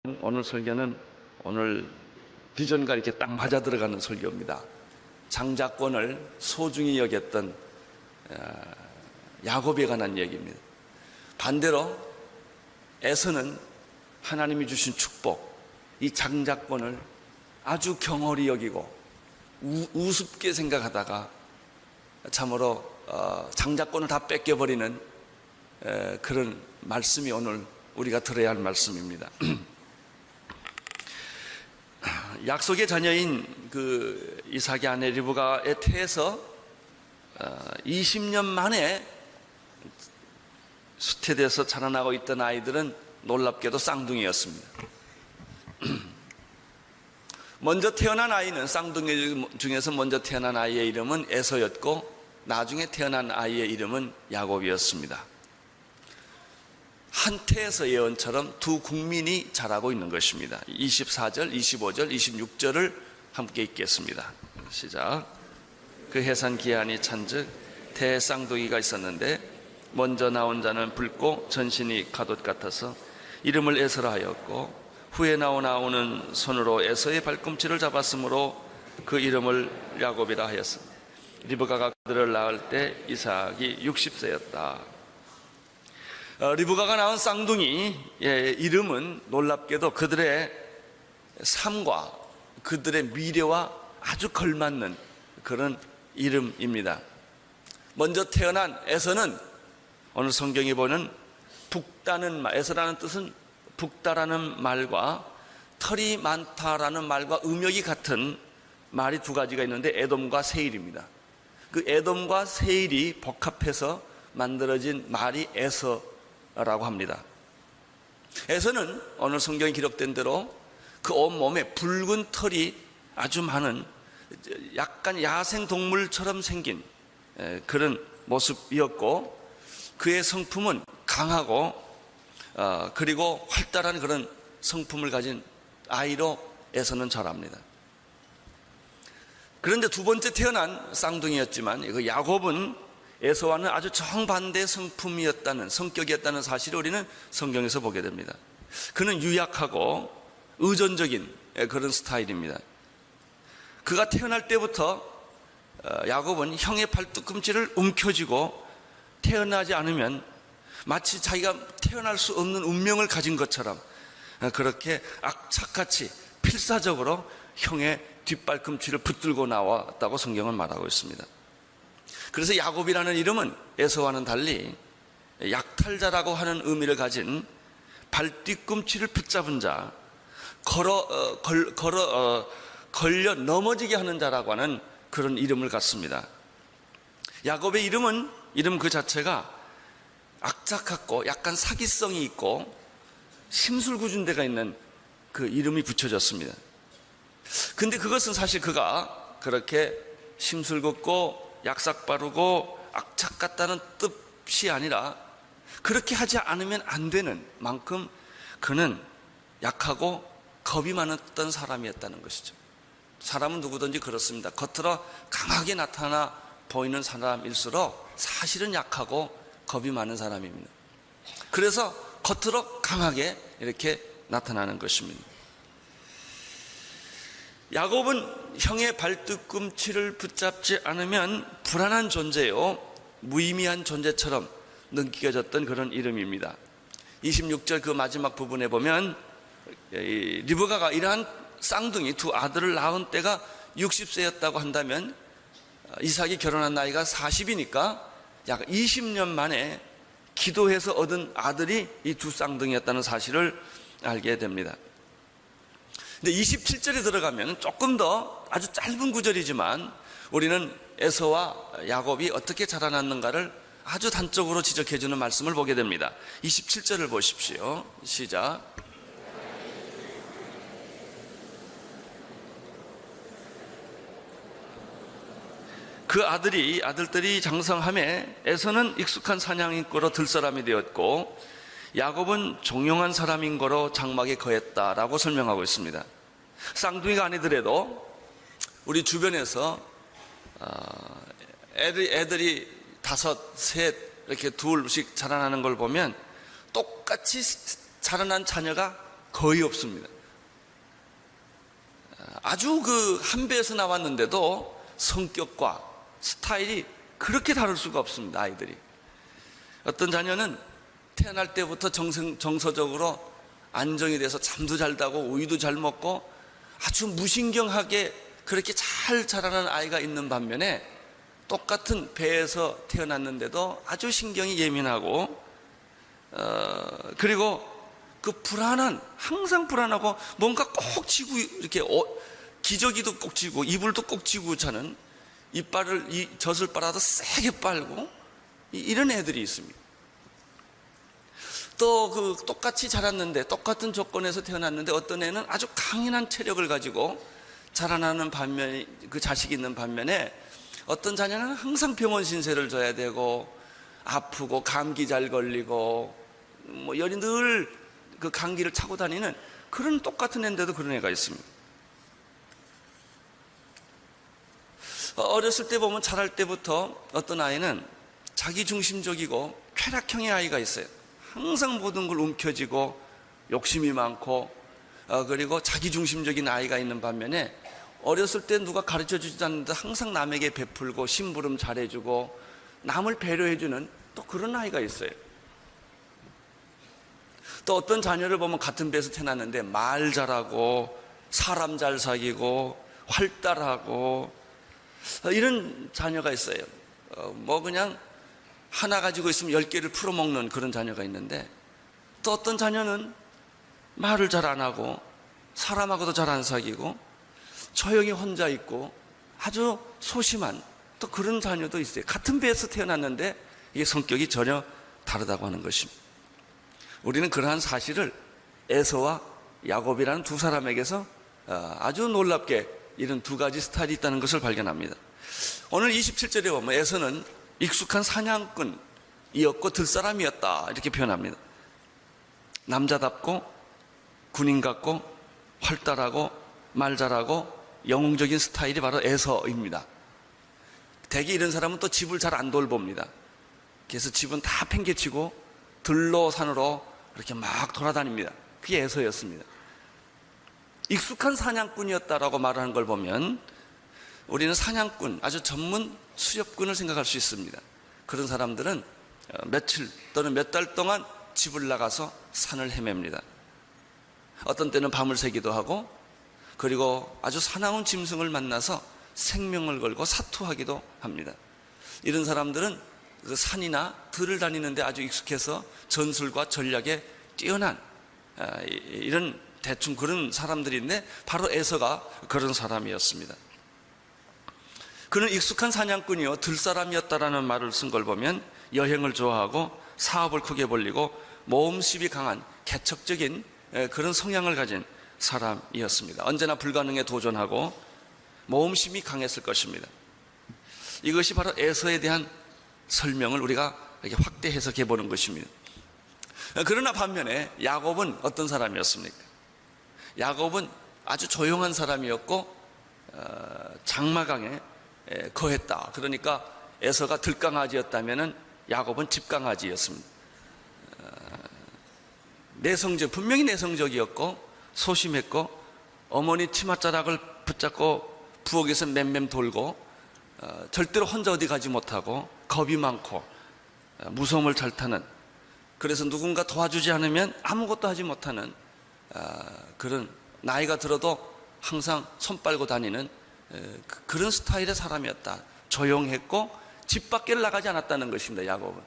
오늘 설교는 오늘 비전과 이렇게 딱 맞아 들어가는 설교입니다. 장자권을 소중히 여겼던 야곱에 관한 얘기입니다. 반대로 에서는 하나님이 주신 축복, 이 장자권을 아주 경홀히 여기고 우습게 생각하다가 참으로 장자권을 다 뺏겨버리는 그런 말씀이 오늘 우리가 들어야 할 말씀입니다. 약속의 자녀인 그 이삭의 아내 리브가의 태에서 20년 만에 수태돼서 자라나고 있던 아이들은 놀랍게도 쌍둥이였습니다. 먼저 태어난 아이는 쌍둥이 중에서 먼저 태어난 아이의 이름은 에서였고 나중에 태어난 아이의 이름은 야곱이었습니다. 한 태에서 예언처럼 두 국민이 자라고 있는 것입니다. 24절, 25절, 26절을 함께 읽겠습니다. 시작. 그 해산 기한이 찬즉 태 쌍둥이가 있었는데 먼저 나온 자는 붉고 전신이 가돛 같아서 이름을 에서라 하였고 후에 나오는 손으로 에서의 발꿈치를 잡았으므로 그 이름을 야곱이라 하였어. 리브가가 그들을 낳을 때 이삭이 60세였다. 리브가가 낳은 쌍둥이의 이름은 놀랍게도 그들의 삶과 그들의 미래와 아주 걸맞는 그런 이름입니다. 먼저 태어난 에서는 오늘 성경에 보는 북다는 말, 에서라는 뜻은 북다라는 말과 털이 많다라는 말과 음역이 같은 말이 두 가지가 있는데 에돔과 세일입니다. 그 에돔과 세일이 복합해서 만들어진 말이 에서라고 합니다. 에서는 오늘 성경에 기록된 대로 그 온몸에 붉은 털이 아주 많은 약간 야생동물처럼 생긴 그런 모습이었고 그의 성품은 강하고 그리고 활달한 그런 성품을 가진 아이로 에서는 자랍니다. 그런데 두 번째 태어난 쌍둥이였지만 그 야곱은 에서와는 아주 정반대 성품이었다는, 성격이었다는 사실을 우리는 성경에서 보게 됩니다. 그는 유약하고 의존적인 그런 스타일입니다. 그가 태어날 때부터 야곱은 형의 발뒤꿈치를 움켜쥐고 태어나지 않으면 마치 자기가 태어날 수 없는 운명을 가진 것처럼 그렇게 악착같이 필사적으로 형의 뒷발꿈치를 붙들고 나왔다고 성경은 말하고 있습니다. 그래서 야곱이라는 이름은 에서와는 달리 약탈자라고 하는 의미를 가진 발뒤꿈치를 붙잡은 자, 걸려 넘어지게 하는 자라고 하는 그런 이름을 갖습니다. 야곱의 이름 그 자체가 악착같고 약간 사기성이 있고 심술궂은 데가 있는 그 이름이 붙여졌습니다. 근데 그것은 사실 그가 그렇게 심술궂고 약삭빠르고 악착같다는 뜻이 아니라 그렇게 하지 않으면 안 되는 만큼 그는 약하고 겁이 많았던 사람이었다는 것이죠. 사람은 누구든지 그렇습니다. 겉으로 강하게 나타나 보이는 사람일수록 사실은 약하고 겁이 많은 사람입니다. 그래서 겉으로 강하게 이렇게 나타나는 것입니다. 야곱은 형의 발뒤꿈치를 붙잡지 않으면 불안한 존재요, 무의미한 존재처럼 느껴졌던 그런 이름입니다. 26절 그 마지막 부분에 보면 리브가가 이러한 쌍둥이 두 아들을 낳은 때가 60세였다고 한다면 이삭이 결혼한 나이가 40이니까 약 20년 만에 기도해서 얻은 아들이 이 두 쌍둥이였다는 사실을 알게 됩니다. 근데 27절에 들어가면 조금 더 아주 짧은 구절이지만 우리는 에서와 야곱이 어떻게 자라났는가를 아주 단적으로 지적해주는 말씀을 보게 됩니다. 27절을 보십시오. 시작. 그 아들들이 장성함에 에서는 익숙한 사냥꾼으로 들사람이 되었고 야곱은 종용한 사람인 거로 장막에 거했다라고 설명하고 있습니다. 쌍둥이가 아니더라도 우리 주변에서 애들이 다섯, 셋 이렇게 둘씩 자라나는 걸 보면 똑같이 자라난 자녀가 거의 없습니다. 아주 그 한 배에서 나왔는데도 성격과 스타일이 그렇게 다를 수가 없습니다. 아이들이. 어떤 자녀는 태어날 때부터 정서적으로 안정이 돼서 잠도 잘 자고 우유도 잘 먹고 아주 무신경하게 그렇게 잘 자라는 아이가 있는 반면에 똑같은 배에서 태어났는데도 아주 신경이 예민하고 그리고 그 항상 불안하고 뭔가 꼭 쥐고 이렇게 기저귀도 꼭 쥐고 이불도 꼭 쥐고 자는 이빨을 젖을 빨아도 세게 빨고 이런 애들이 있습니다. 또 그 똑같이 자랐는데 똑같은 조건에서 태어났는데 어떤 애는 아주 강인한 체력을 가지고 자라나는 반면에 그 자식이 있는 반면에 어떤 자녀는 항상 병원 신세를 져야 되고 아프고 감기 잘 걸리고 뭐 열이 늘 그 감기를 차고 다니는 그런 똑같은 애인데도 그런 애가 있습니다. 어렸을 때 보면 자랄 때부터 어떤 아이는 자기중심적이고 쾌락형의 아이가 있어요. 항상 모든 걸 움켜쥐고 욕심이 많고 그리고 자기중심적인 아이가 있는 반면에 어렸을 때 누가 가르쳐주지도 않는데 항상 남에게 베풀고 심부름 잘해주고 남을 배려해주는 또 그런 아이가 있어요. 또 어떤 자녀를 보면 같은 배에서 태어났는데 말 잘하고 사람 잘 사귀고 활달하고 이런 자녀가 있어요. 뭐 그냥 하나 가지고 있으면 10개를 풀어먹는 그런 자녀가 있는데 또 어떤 자녀는 말을 잘 안 하고 사람하고도 잘 안 사귀고 조용히 혼자 있고 아주 소심한 또 그런 자녀도 있어요. 같은 배에서 태어났는데 이게 성격이 전혀 다르다고 하는 것입니다. 우리는 그러한 사실을 에서와 야곱이라는 두 사람에게서 아주 놀랍게 이런 두 가지 스타일이 있다는 것을 발견합니다. 오늘 27절에 보면 에서는 익숙한 사냥꾼이었고 들사람이었다 이렇게 표현합니다. 남자답고 군인 같고 활달하고 말 잘하고 영웅적인 스타일이 바로 에서입니다. 대개 이런 사람은 또 집을 잘 안 돌봅니다. 그래서 집은 다 팽개치고 들로 산으로 이렇게 막 돌아다닙니다. 그게 에서였습니다. 익숙한 사냥꾼이었다라고 말하는 걸 보면 우리는 사냥꾼, 아주 전문 수렵꾼을 생각할 수 있습니다. 그런 사람들은 며칠 또는 몇 달 동안 집을 나가서 산을 헤맵니다. 어떤 때는 밤을 새기도 하고 그리고 아주 사나운 짐승을 만나서 생명을 걸고 사투하기도 합니다. 이런 사람들은 그 산이나 들을 다니는데 아주 익숙해서 전술과 전략에 뛰어난 이런 대충 그런 사람들인데 바로 에서가 그런 사람이었습니다. 그는 익숙한 사냥꾼이요 들사람이었다라는 말을 쓴 걸 보면 여행을 좋아하고 사업을 크게 벌리고 모험심이 강한 개척적인 그런 성향을 가진 사람이었습니다. 언제나 불가능에 도전하고 모험심이 강했을 것입니다. 이것이 바로 에서에 대한 설명을 우리가 이렇게 확대 해석해 보는 것입니다. 그러나 반면에 야곱은 어떤 사람이었습니까? 야곱은 아주 조용한 사람이었고 장마강에 거했다. 그러니까 에서가 들강아지였다면 야곱은 집강아지였습니다. 분명히 내성적이었고 소심했고 어머니 치맛자락을 붙잡고 부엌에서 맴맴 돌고 절대로 혼자 어디 가지 못하고 겁이 많고 무서움을 잘 타는, 그래서 누군가 도와주지 않으면 아무것도 하지 못하는 그런, 나이가 들어도 항상 손 빨고 다니는 그런 스타일의 사람이었다. 조용했고 집 밖을 나가지 않았다는 것입니다. 야곱은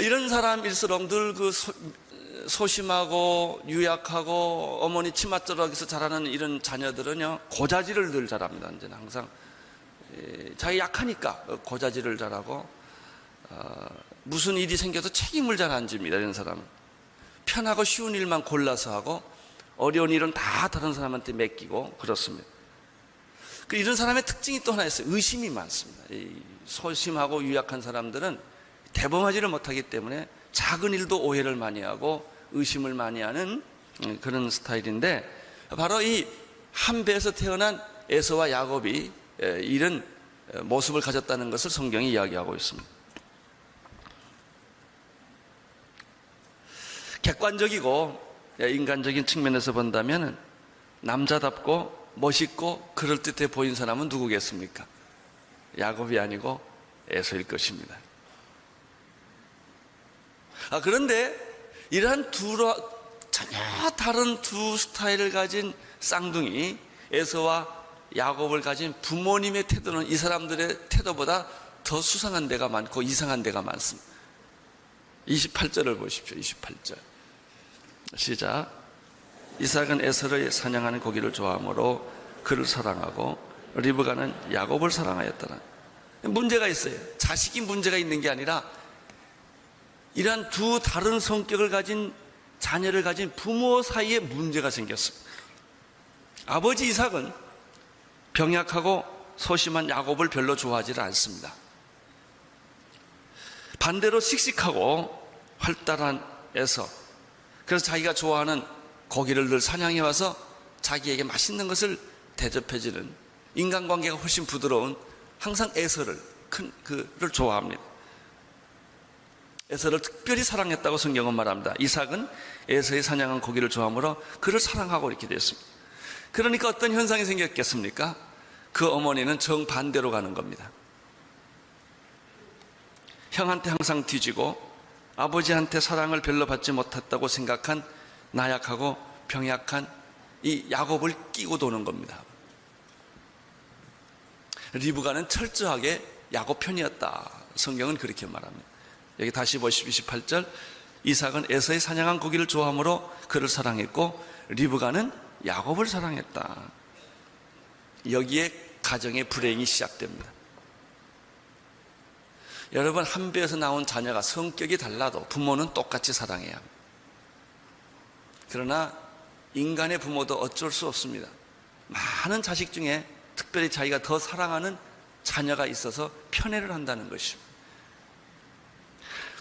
이런 사람일수록 늘 그 소심하고 유약하고 어머니 치맛자락에서 자라는 이런 자녀들은요 고자질을 늘 잘합니다. 언제나 항상 자기 약하니까 고자질을 잘하고 무슨 일이 생겨도 책임을 잘 안 집니다. 이런 사람은 편하고 쉬운 일만 골라서 하고 어려운 일은 다 다른 사람한테 맡기고 그렇습니다. 이런 사람의 특징이 또 하나 있어요. 의심이 많습니다. 이 소심하고 유약한 사람들은 대범하지를 못하기 때문에 작은 일도 오해를 많이 하고 의심을 많이 하는 그런 스타일인데, 바로 이 한 배에서 태어난 에서와 야곱이 이런 모습을 가졌다는 것을 성경이 이야기하고 있습니다. 객관적이고 인간적인 측면에서 본다면 남자답고 멋있고 그럴듯해 보인 사람은 누구겠습니까? 야곱이 아니고 에서일 것입니다. 그런데 이러한 전혀 다른 두 스타일을 가진 쌍둥이 에서와 야곱을 가진 부모님의 태도는 이 사람들의 태도보다 더 수상한 데가 많고 이상한 데가 많습니다. 28절을 보십시오. 28절 시작. 이삭은 에서를 사냥하는 고기를 좋아하므로 그를 사랑하고 리브가는 야곱을 사랑하였더라. 문제가 있어요. 자식이 문제가 있는 게 아니라 이러한 두 다른 성격을 가진 자녀를 가진 부모 사이에 문제가 생겼습니다. 아버지 이삭은 병약하고 소심한 야곱을 별로 좋아하지 않습니다. 반대로 씩씩하고 활달한 에서, 그래서 자기가 좋아하는 고기를 늘 사냥해 와서 자기에게 맛있는 것을 대접해주는, 인간관계가 훨씬 부드러운 항상 에서를 그를 좋아합니다. 에서를 특별히 사랑했다고 성경은 말합니다. 이삭은 에서의 사냥한 고기를 좋아하므로 그를 사랑하고 이렇게 되었습니다. 그러니까 어떤 현상이 생겼겠습니까? 그 어머니는 정반대로 가는 겁니다. 형한테 항상 뒤지고 아버지한테 사랑을 별로 받지 못했다고 생각한 나약하고 병약한 이 야곱을 끼고 도는 겁니다. 리브가는 철저하게 야곱 편이었다. 성경은 그렇게 말합니다. 여기 다시 보십시오. 28절. 이삭은 에서의 사냥한 고기를 좋아하므로 그를 사랑했고 리브가는 야곱을 사랑했다. 여기에 가정의 불행이 시작됩니다. 여러분, 한 배에서 나온 자녀가 성격이 달라도 부모는 똑같이 사랑해야 합니다. 그러나 인간의 부모도 어쩔 수 없습니다. 많은 자식 중에 특별히 자기가 더 사랑하는 자녀가 있어서 편애를 한다는 것입니다.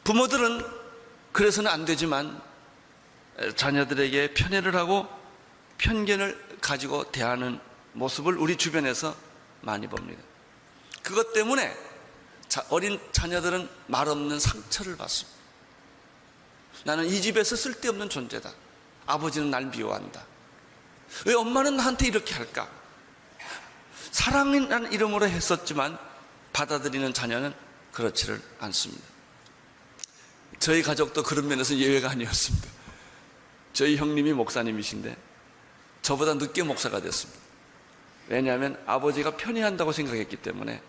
부모들은 그래서는 안 되지만 자녀들에게 편애를 하고 편견을 가지고 대하는 모습을 우리 주변에서 많이 봅니다. 그것 때문에 어린 자녀들은 말없는 상처를 받습니다. 나는 이 집에서 쓸데없는 존재다. 아버지는 날 미워한다. 왜 엄마는 나한테 이렇게 할까? 사랑이라는 이름으로 했었지만 받아들이는 자녀는 그렇지를 않습니다. 저희 가족도 그런 면에서 예외가 아니었습니다. 저희 형님이 목사님이신데 저보다 늦게 목사가 됐습니다. 왜냐하면 아버지가 편애한다고 생각했기 때문에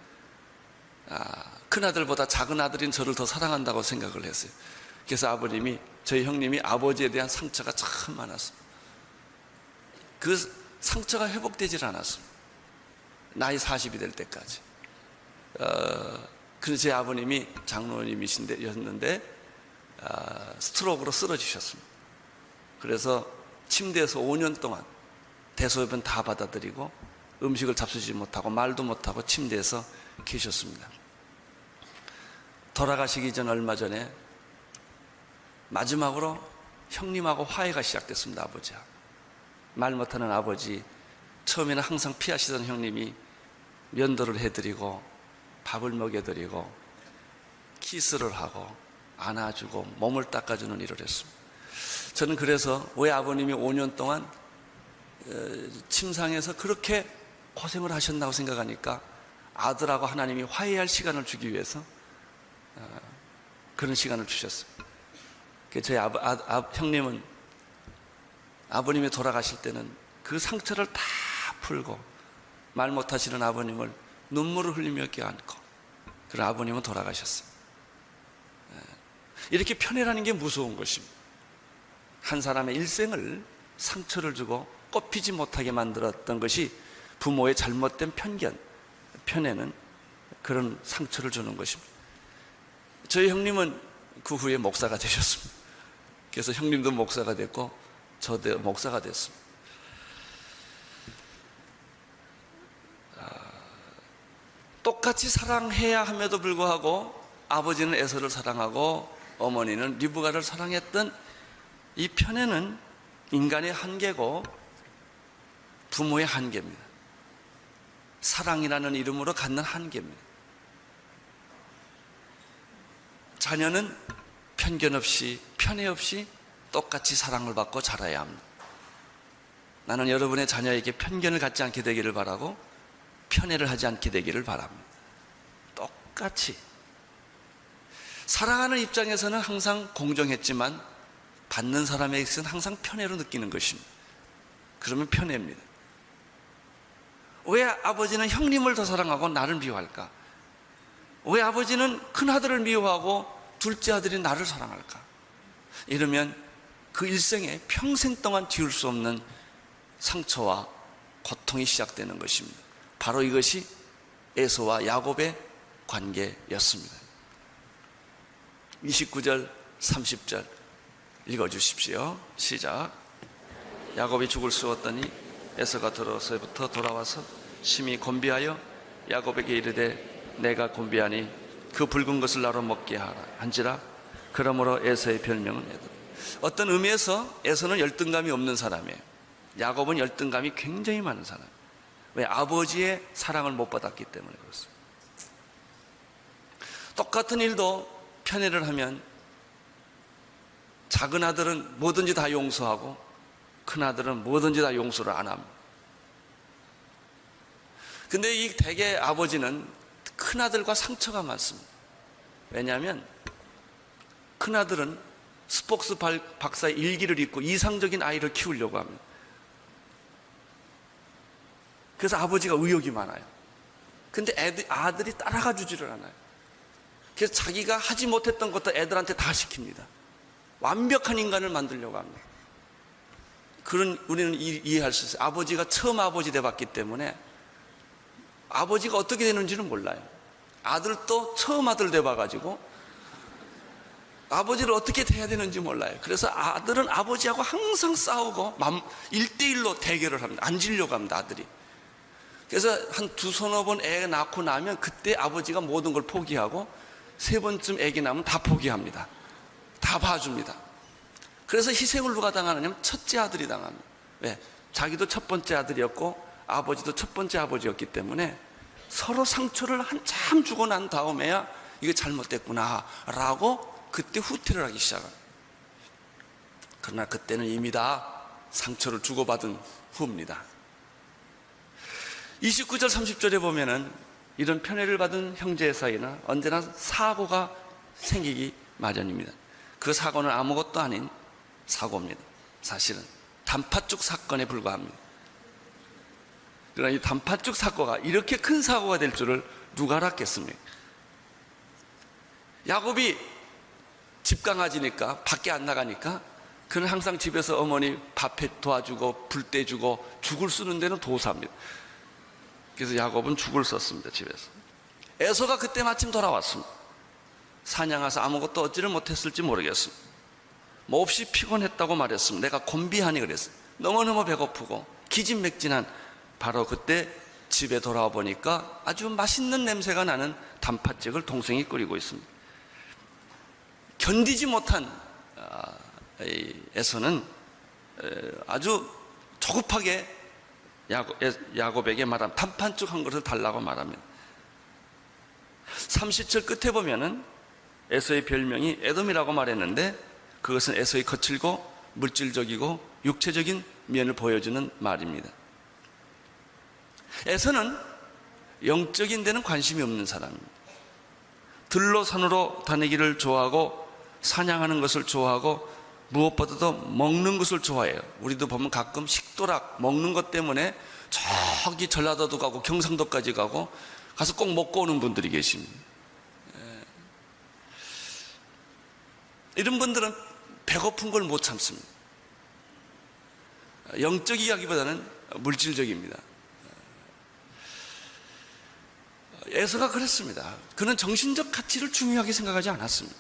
큰아들보다 작은 아들인 저를 더 사랑한다고 생각을 했어요. 그래서 아버님이, 저희 형님이 아버지에 대한 상처가 참 많았습니다. 그 상처가 회복되질 않았습니다. 나이 40이 될 때까지. 그래서 제 아버님이 장로님이셨는데 스트로크로 쓰러지셨습니다. 그래서 침대에서 5년 동안 대소변 다 받아들이고 음식을 잡수지 못하고 말도 못하고 침대에서 계셨습니다. 돌아가시기 전 얼마 전에 마지막으로 형님하고 화해가 시작됐습니다. 아버지하고. 말 못하는 아버지, 처음에는 항상 피하시던 형님이 면도를 해드리고 밥을 먹여드리고 키스를 하고 안아주고 몸을 닦아주는 일을 했습니다. 저는 그래서 왜 아버님이 5년 동안 침상에서 그렇게 고생을 하셨나고 생각하니까 아들하고 하나님이 화해할 시간을 주기 위해서 그런 시간을 주셨어요. 저희 형님은 아버님이 돌아가실 때는 그 상처를 다 풀고 말 못하시는 아버님을 눈물을 흘리며 껴안고, 그런 아버님은 돌아가셨어요. 이렇게 편애라는 게 무서운 것입니다. 한 사람의 일생을 상처를 주고 꼽히지 못하게 만들었던 것이 부모의 잘못된 편견, 편애는 그런 상처를 주는 것입니다. 저희 형님은 그 후에 목사가 되셨습니다. 그래서 형님도 목사가 됐고 저도 목사가 됐습니다. 똑같이 사랑해야 함에도 불구하고 아버지는 에서를 사랑하고 어머니는 리브가를 사랑했던 이 편애는 인간의 한계고 부모의 한계입니다. 사랑이라는 이름으로 갖는 한계입니다. 자녀는 편견 없이 편애 없이 똑같이 사랑을 받고 자라야 합니다. 나는 여러분의 자녀에게 편견을 갖지 않게 되기를 바라고 편애를 하지 않게 되기를 바랍니다. 똑같이. 사랑하는 입장에서는 항상 공정했지만 받는 사람에게서는 항상 편애로 느끼는 것입니다. 그러면 편애입니다. 왜 아버지는 형님을 더 사랑하고 나를 미워할까? 왜 아버지는 큰아들을 미워하고 둘째 아들이 나를 사랑할까? 이러면 그 일생에 평생 동안 지울 수 없는 상처와 고통이 시작되는 것입니다. 바로 이것이 에서와 야곱의 관계였습니다. 29절 30절 읽어주십시오. 시작. 야곱이 죽을 쑤었더니 에서가 들어서부터 돌아와서 심히 곤비하여 야곱에게 이르되 내가 곤비하니 그 붉은 것을 나로 먹게 하라 한지라. 그러므로 에서의 별명은 에돔. 어떤 의미에서 에서는 열등감이 없는 사람이에요. 야곱은 열등감이 굉장히 많은 사람. 왜? 아버지의 사랑을 못 받았기 때문에 그렇습니다. 똑같은 일도 편애를 하면 작은 아들은 뭐든지 다 용서하고 큰 아들은 뭐든지 다 용서를 안 합니다. 근데 이 대개 아버지는 큰 아들과 상처가 많습니다. 왜냐하면 큰 아들은 스폭스 박사의 일기를 읽고 이상적인 아이를 키우려고 합니다. 그래서 아버지가 의욕이 많아요. 근데 아들이 따라가 주지를 않아요. 그래서 자기가 하지 못했던 것도 애들한테 다 시킵니다. 완벽한 인간을 만들려고 합니다. 우리는 이해할 수 있어요. 아버지가 처음 아버지 돼봤기 때문에 아버지가 어떻게 되는지는 몰라요. 아들도 처음 아들 돼봐가지고 아버지를 어떻게 대해야 되는지 몰라요. 그래서 아들은 아버지하고 항상 싸우고 1대1로 대결을 합니다. 안 지려고 합니다, 아들이. 그래서 한 두서너 번 애 낳고 나면 그때 아버지가 모든 걸 포기하고 세 번쯤 애기 낳으면 다 포기합니다. 다 봐줍니다. 그래서 희생을 누가 당하느냐면 첫째 아들이 당합니다. 왜? 자기도 첫 번째 아들이었고 아버지도 첫 번째 아버지였기 때문에 서로 상처를 한참 주고 난 다음에야 이게 잘못됐구나 라고 그때 후퇴를 하기 시작합니다. 그러나 그때는 이미 다 상처를 주고받은 후입니다. 29절 30절에 보면은 이런 편애를 받은 형제 사이나 언제나 사고가 생기기 마련입니다. 그 사고는 아무것도 아닌 사고입니다. 사실은 단팥죽 사건에 불과합니다. 그러나 이 단팥죽 사고가 이렇게 큰 사고가 될 줄을 누가 알았겠습니까? 야곱이 집 강아지니까 밖에 안 나가니까 그는 항상 집에서 어머니 밥해 도와주고 불 떼주고 죽을 쓰는 데는 도사입니다. 그래서 야곱은 죽을 썼습니다. 집에서. 에서가 그때 마침 돌아왔습니다. 사냥해서 아무것도 얻지를 못했을지 모르겠습니다. 몹시 피곤했다고 말했습니다. 내가 곤비하니 그랬어요. 너무너무 배고프고 기진맥진한 바로 그때 집에 돌아와 보니까 아주 맛있는 냄새가 나는 단팥죽을 동생이 끓이고 있습니다. 견디지 못한 에서는 아주 조급하게 야곱에게 말합니다. 단팥죽 한 그릇을 달라고 말합니다. 30절 끝에 보면은 에서의 별명이 에돔이라고 말했는데 그것은 에서의 거칠고 물질적이고 육체적인 면을 보여주는 말입니다. 에서는 영적인 데는 관심이 없는 사람입니다. 들로 산으로 다니기를 좋아하고 사냥하는 것을 좋아하고 무엇보다도 먹는 것을 좋아해요. 우리도 보면 가끔 식도락 먹는 것 때문에 저기 전라도도 가고 경상도까지 가고 가서 꼭 먹고 오는 분들이 계십니다. 이런 분들은 배고픈 걸 못 참습니다. 영적 이야기보다는 물질적입니다. 에서가 그랬습니다. 그는 정신적 가치를 중요하게 생각하지 않았습니다.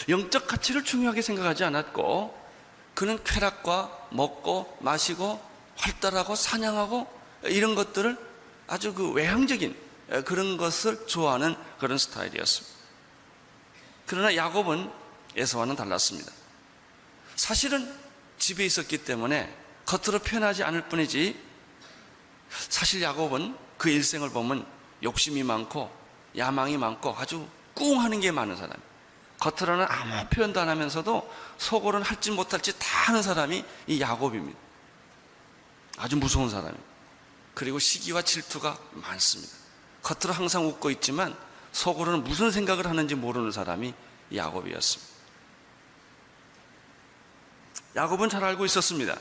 영적 가치를 중요하게 생각하지 않았고 그는 쾌락과 먹고 마시고 활달하고 사냥하고 이런 것들을 아주 그 외향적인 그런 것을 좋아하는 그런 스타일이었습니다. 그러나 야곱은 에서와는 달랐습니다. 사실은 집에 있었기 때문에 겉으로 표현하지 않을 뿐이지 사실 야곱은 그 일생을 보면 욕심이 많고 야망이 많고 아주 꿍하는 게 많은 사람이에요. 겉으로는 아무 표현도 안 하면서도 속으로는 할지 못할지 다 하는 사람이 이 야곱입니다. 아주 무서운 사람입니다. 그리고 시기와 질투가 많습니다. 겉으로 항상 웃고 있지만 속으로는 무슨 생각을 하는지 모르는 사람이 야곱이었습니다. 야곱은 잘 알고 있었습니다.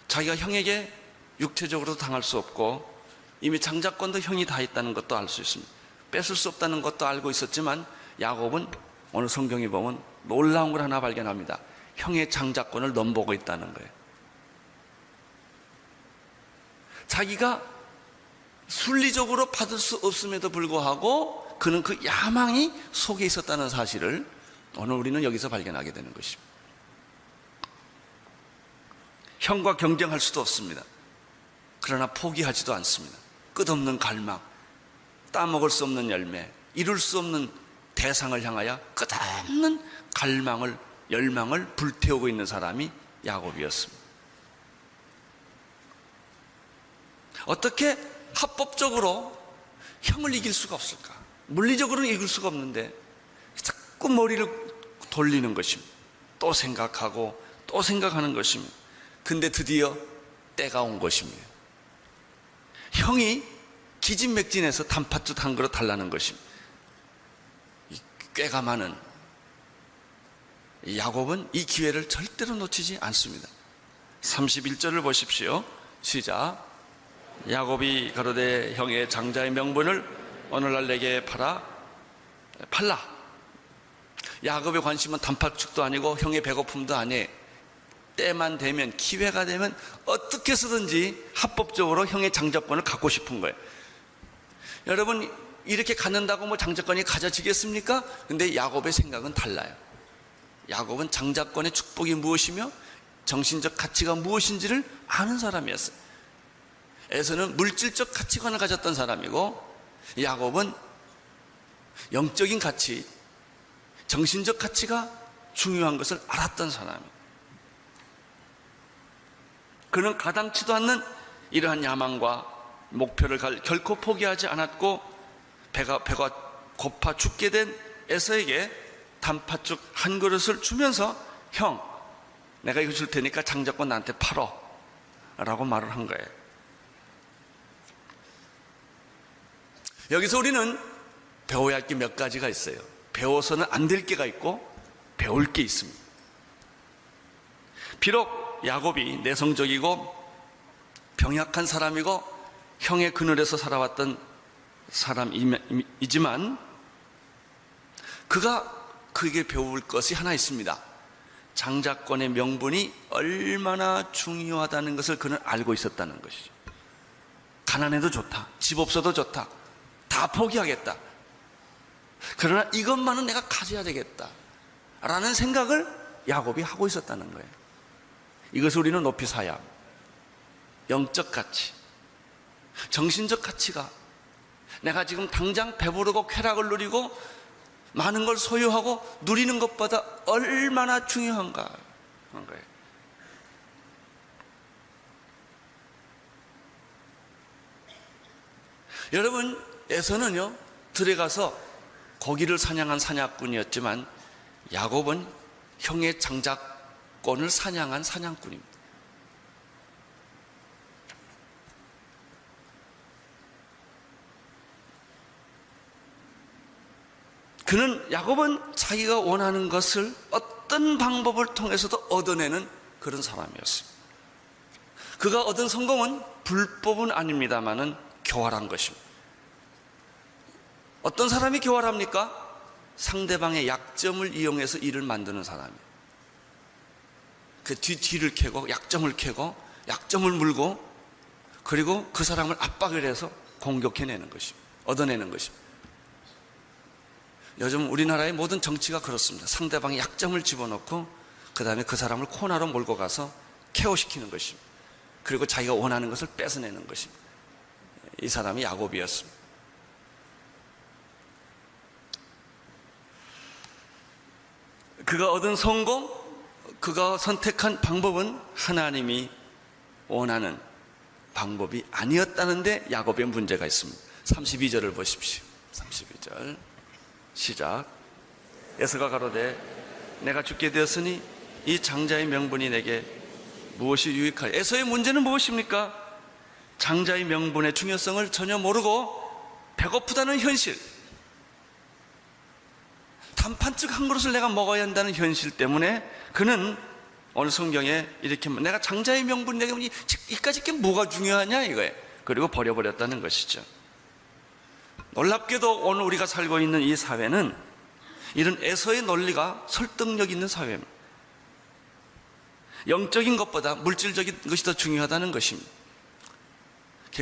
자기가 형에게 육체적으로도 당할 수 없고 이미 장자권도 형이 다 있다는 것도 알 수 있습니다. 뺏을 수 없다는 것도 알고 있었지만 야곱은 오늘 성경에 보면 놀라운 걸 하나 발견합니다. 형의 장자권을 넘보고 있다는 거예요. 자기가 순리적으로 받을 수 없음에도 불구하고 그는 그 야망이 속에 있었다는 사실을 오늘 우리는 여기서 발견하게 되는 것입니다. 형과 경쟁할 수도 없습니다. 그러나 포기하지도 않습니다. 끝없는 갈망, 따먹을 수 없는 열매, 이룰 수 없는 대상을 향하여 끝없는 갈망을, 열망을 불태우고 있는 사람이 야곱이었습니다. 어떻게 합법적으로 형을 이길 수가 없을까? 물리적으로는 이길 수가 없는데 자꾸 머리를 돌리는 것입니다. 또 생각하고 또 생각하는 것입니다. 근데 드디어 때가 온 것입니다. 형이 기진맥진해서 단팥죽 한 그릇 달라는 것입니다. 꾀가 많은 야곱은 이 기회를 절대로 놓치지 않습니다. 31절을 보십시오. 시작. 야곱이 가로되 형의 장자의 명분을 오늘날 내게 팔라. 야곱의 관심은 단팥죽도 아니고 형의 배고픔도 아니에요. 때만 되면, 기회가 되면 어떻게 해서든지 합법적으로 형의 장자권을 갖고 싶은 거예요. 여러분, 이렇게 갖는다고 뭐 장자권이 가져지겠습니까? 근데 야곱의 생각은 달라요. 야곱은 장자권의 축복이 무엇이며 정신적 가치가 무엇인지를 아는 사람이었어요. 에서는 물질적 가치관을 가졌던 사람이고 야곱은 영적인 가치, 정신적 가치가 중요한 것을 알았던 사람이에요. 그는 가당치도 않는 이러한 야망과 목표를 결코 포기하지 않았고 배가 고파 죽게 된 에서에게 단팥죽 한 그릇을 주면서 형, 내가 이거 줄 테니까 장자권 나한테 팔어 라고 말을 한 거예요. 여기서 우리는 배워야 할 게 몇 가지가 있어요. 배워서는 안 될 게가 있고 배울 게 있습니다. 비록 야곱이 내성적이고 병약한 사람이고 형의 그늘에서 살아왔던 사람이지만 그가 그에게 배울 것이 하나 있습니다. 장자권의 명분이 얼마나 중요하다는 것을 그는 알고 있었다는 것이죠. 가난해도 좋다, 집 없어도 좋다, 다 포기하겠다. 그러나 이것만은 내가 가져야 되겠다 라는 생각을 야곱이 하고 있었다는 거예요. 이것을 우리는 높이 사야 합니다. 영적 가치, 정신적 가치가 내가 지금 당장 배부르고 쾌락을 누리고 많은 걸 소유하고 누리는 것보다 얼마나 중요한가 하는 거예요. 여러분, 에서는요 들에 가서 고기를 사냥한 사냥꾼이었지만 야곱은 형의 장자권을 사냥한 사냥꾼입니다. 그는 야곱은 자기가 원하는 것을 어떤 방법을 통해서도 얻어내는 그런 사람이었습니다. 그가 얻은 성공은 불법은 아닙니다만은 교활한 것입니다. 어떤 사람이 교활합니까? 상대방의 약점을 이용해서 일을 만드는 사람이에요. 그 뒤를 캐고 약점을 캐고 약점을 물고 그리고 그 사람을 압박을 해서 공격해내는 것입니다. 얻어내는 것입니다. 요즘 우리나라의 모든 정치가 그렇습니다. 상대방의 약점을 집어넣고 그 다음에 그 사람을 코너로 몰고 가서 케어시키는 것입니다. 그리고 자기가 원하는 것을 뺏어내는 것입니다. 이 사람이 야곱이었습니다. 그가 얻은 성공, 그가 선택한 방법은 하나님이 원하는 방법이 아니었다는데 야곱의 문제가 있습니다. 32절을 보십시오. 32절 시작. 에서가 가로되 내가 죽게 되었으니 이 장자의 명분이 내게 무엇이 유익하여. 에서의 문제는 무엇입니까? 장자의 명분의 중요성을 전혀 모르고 배고프다는 현실, 단판즉 한 그릇을 내가 먹어야 한다는 현실 때문에 그는 오늘 성경에 이렇게 내가 장자의 명분 내게 이까짓 게 뭐가 중요하냐 이거예요. 그리고 버려버렸다는 것이죠. 놀랍게도 오늘 우리가 살고 있는 이 사회는 이런 에서의 논리가 설득력 있는 사회입니다. 영적인 것보다 물질적인 것이 더 중요하다는 것입니다.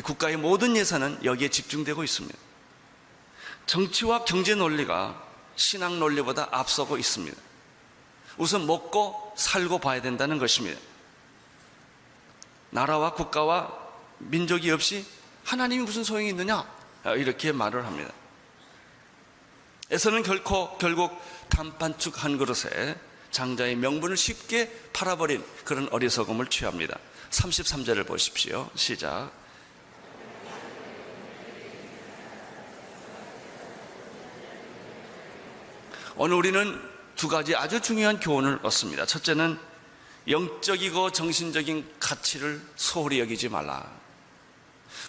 국가의 모든 예산은 여기에 집중되고 있습니다. 정치와 경제 논리가 신앙 논리보다 앞서고 있습니다. 우선 먹고 살고 봐야 된다는 것입니다. 나라와 국가와 민족이 없이 하나님이 무슨 소용이 있느냐, 이렇게 말을 합니다. 에서는 결국 단판축 한 그릇에 장자의 명분을 쉽게 팔아버린 그런 어리석음을 취합니다. 33절을 보십시오. 시작. 오늘 우리는 두 가지 아주 중요한 교훈을 얻습니다. 첫째는 영적이고 정신적인 가치를 소홀히 여기지 말라.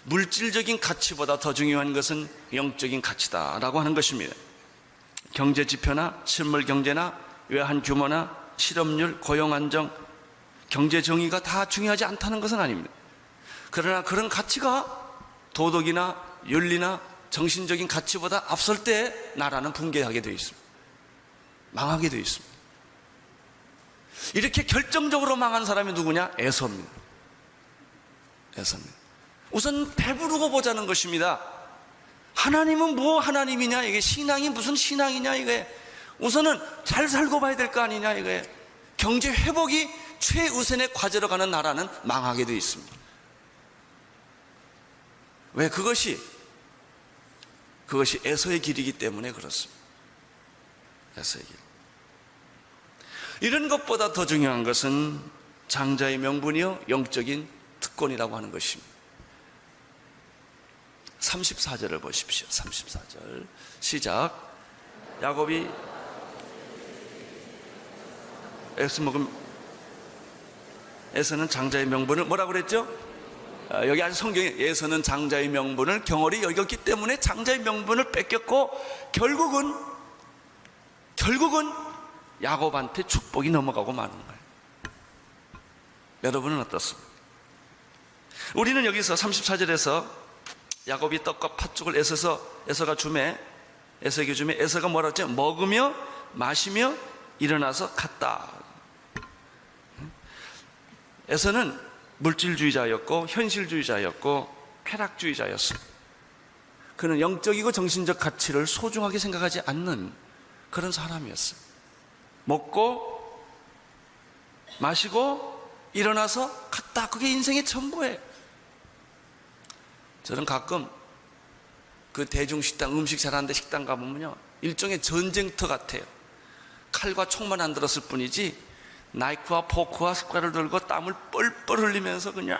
물질적인 가치보다 더 중요한 것은 영적인 가치다라고 하는 것입니다. 경제 지표나 실물 경제나 외환 규모나 실업률, 고용 안정, 경제 정의가 다 중요하지 않다는 것은 아닙니다. 그러나 그런 가치가 도덕이나 윤리나 정신적인 가치보다 앞설 때 나라는 붕괴하게 되어 있습니다. 망하게 되어 있습니다. 이렇게 결정적으로 망한 사람이 누구냐? 에서입니다. 에서입니다. 우선 배부르고 보자는 것입니다. 하나님은 뭐 하나님이냐? 이게 신앙이 무슨 신앙이냐? 이게 우선은 잘 살고 봐야 될 거 아니냐? 이게 경제 회복이 최우선의 과제로 가는 나라는 망하게 되어 있습니다. 왜? 그것이 에서의 길이기 때문에 그렇습니다. 에서의 길. 이런 것보다 더 중요한 것은 장자의 명분이요 영적인 특권이라고 하는 것입니다. 34절을 보십시오. 34절 시작. 야곱이 에서는 장자의 명분을 뭐라고 그랬죠? 여기 아주 성경에 에서는 장자의 명분을 경홀히 여겼기 때문에 장자의 명분을 뺏겼고 결국은 야곱한테 축복이 넘어가고 마는 거예요. 여러분은 어떻습니까? 우리는 여기서 34절에서 야곱이 떡과 팥죽을 에서가 주매 에서가 뭐라고 했죠? 먹으며 마시며 일어나서 갔다. 에서는 물질주의자였고 현실주의자였고 쾌락주의자였습니다. 그는 영적이고 정신적 가치를 소중하게 생각하지 않는 그런 사람이었어요. 먹고 마시고 일어나서 갔다. 그게 인생의 전부예요. 저는 가끔 그 대중식당 음식 잘하는데 식당 가보면요 일종의 전쟁터 같아요. 칼과 총만 안 들었을 뿐이지 나이프와 포크와 숟가락을 들고 땀을 뻘뻘 흘리면서 그냥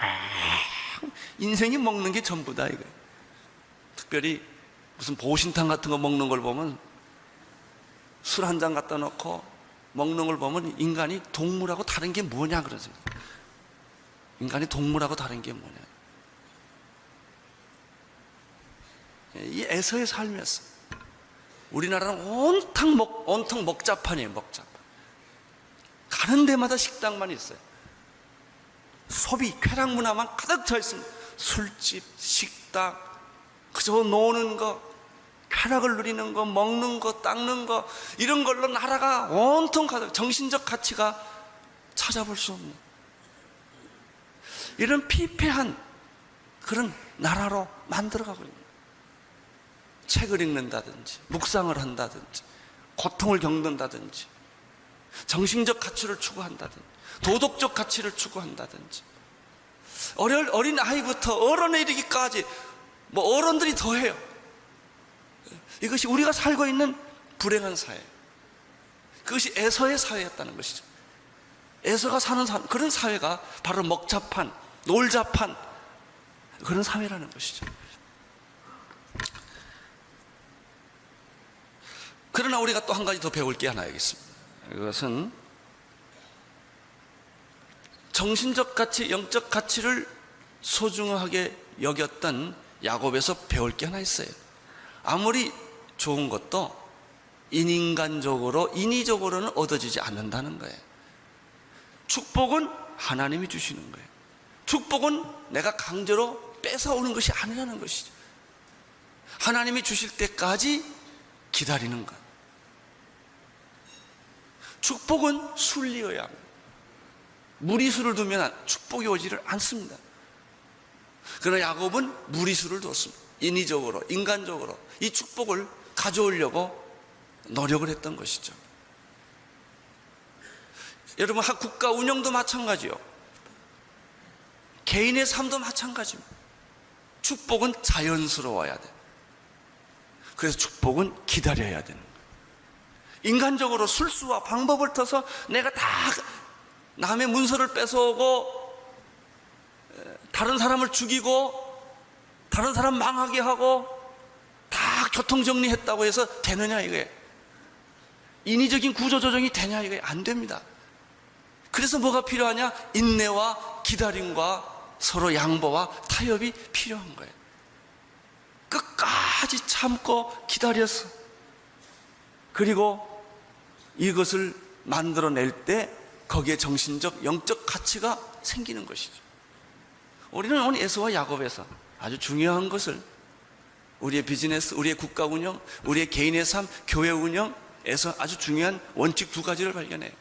인생이 먹는 게 전부다 이거예요. 특별히 무슨 보신탕 같은 거 먹는 걸 보면 술 한 잔 갖다 놓고 먹는 걸 보면 인간이 동물하고 다른 게 뭐냐 그러세요. 인간이 동물하고 다른 게 뭐냐. 이 에서의 삶이었어. 우리나라는 온통 먹자판이에요. 먹자판. 가는 데마다 식당만 있어요. 소비, 쾌락 문화만 가득 차 있습니다. 술집, 식당, 그저 노는 거, 쾌락을 누리는 거, 먹는 거, 닦는 거, 이런 걸로 나라가 온통 가득, 정신적 가치가 찾아볼 수 없는 이런 피폐한 그런 나라로 만들어가고 있는. 책을 읽는다든지 묵상을 한다든지 고통을 겪는다든지 정신적 가치를 추구한다든지 도덕적 가치를 추구한다든지 어린 아이부터 어른에 이르기까지 뭐 어른들이 더해요. 이것이 우리가 살고 있는 불행한 사회, 그것이 에서의 사회였다는 것이죠. 에서가 사는 그런 사회가 바로 먹자판, 놀자판 그런 사회라는 것이죠. 그러나 우리가 또 한 가지 더 배울 게 하나 있습니다. 이것은 정신적 가치, 영적 가치를 소중하게 여겼던 야곱에서 배울 게 하나 있어요. 아무리 좋은 것도 인위적으로는 얻어지지 않는다는 거예요. 축복은 하나님이 주시는 거예요. 축복은 내가 강제로 뺏어오는 것이 아니라는 것이죠. 하나님이 주실 때까지 기다리는 것. 축복은 순리여야 합니다. 무리수를 두면 축복이 오지를 않습니다. 그러나 야곱은 무리수를 뒀습니다. 인위적으로, 인간적으로 이 축복을 가져오려고 노력을 했던 것이죠. 여러분, 국가 운영도 마찬가지요. 개인의 삶도 마찬가지입니다. 축복은 자연스러워야 돼. 그래서 축복은 기다려야 되는 거예요. 인간적으로 술수와 방법을 터서 내가 다 남의 문서를 뺏어오고 다른 사람을 죽이고 다른 사람 망하게 하고 다 교통정리했다고 해서 되느냐 이거예요. 인위적인 구조조정이 되냐 이거예요. 안 됩니다. 그래서 뭐가 필요하냐? 인내와 기다림과 서로 양보와 타협이 필요한 거예요. 끝까지 참고 기다려서 그리고 이것을 만들어낼 때 거기에 정신적, 영적 가치가 생기는 것이죠. 우리는 오늘 에서와 야곱에서 아주 중요한 것을 우리의 비즈니스, 우리의 국가 운영, 우리의 개인의 삶, 교회 운영에서 아주 중요한 원칙 두 가지를 발견해요.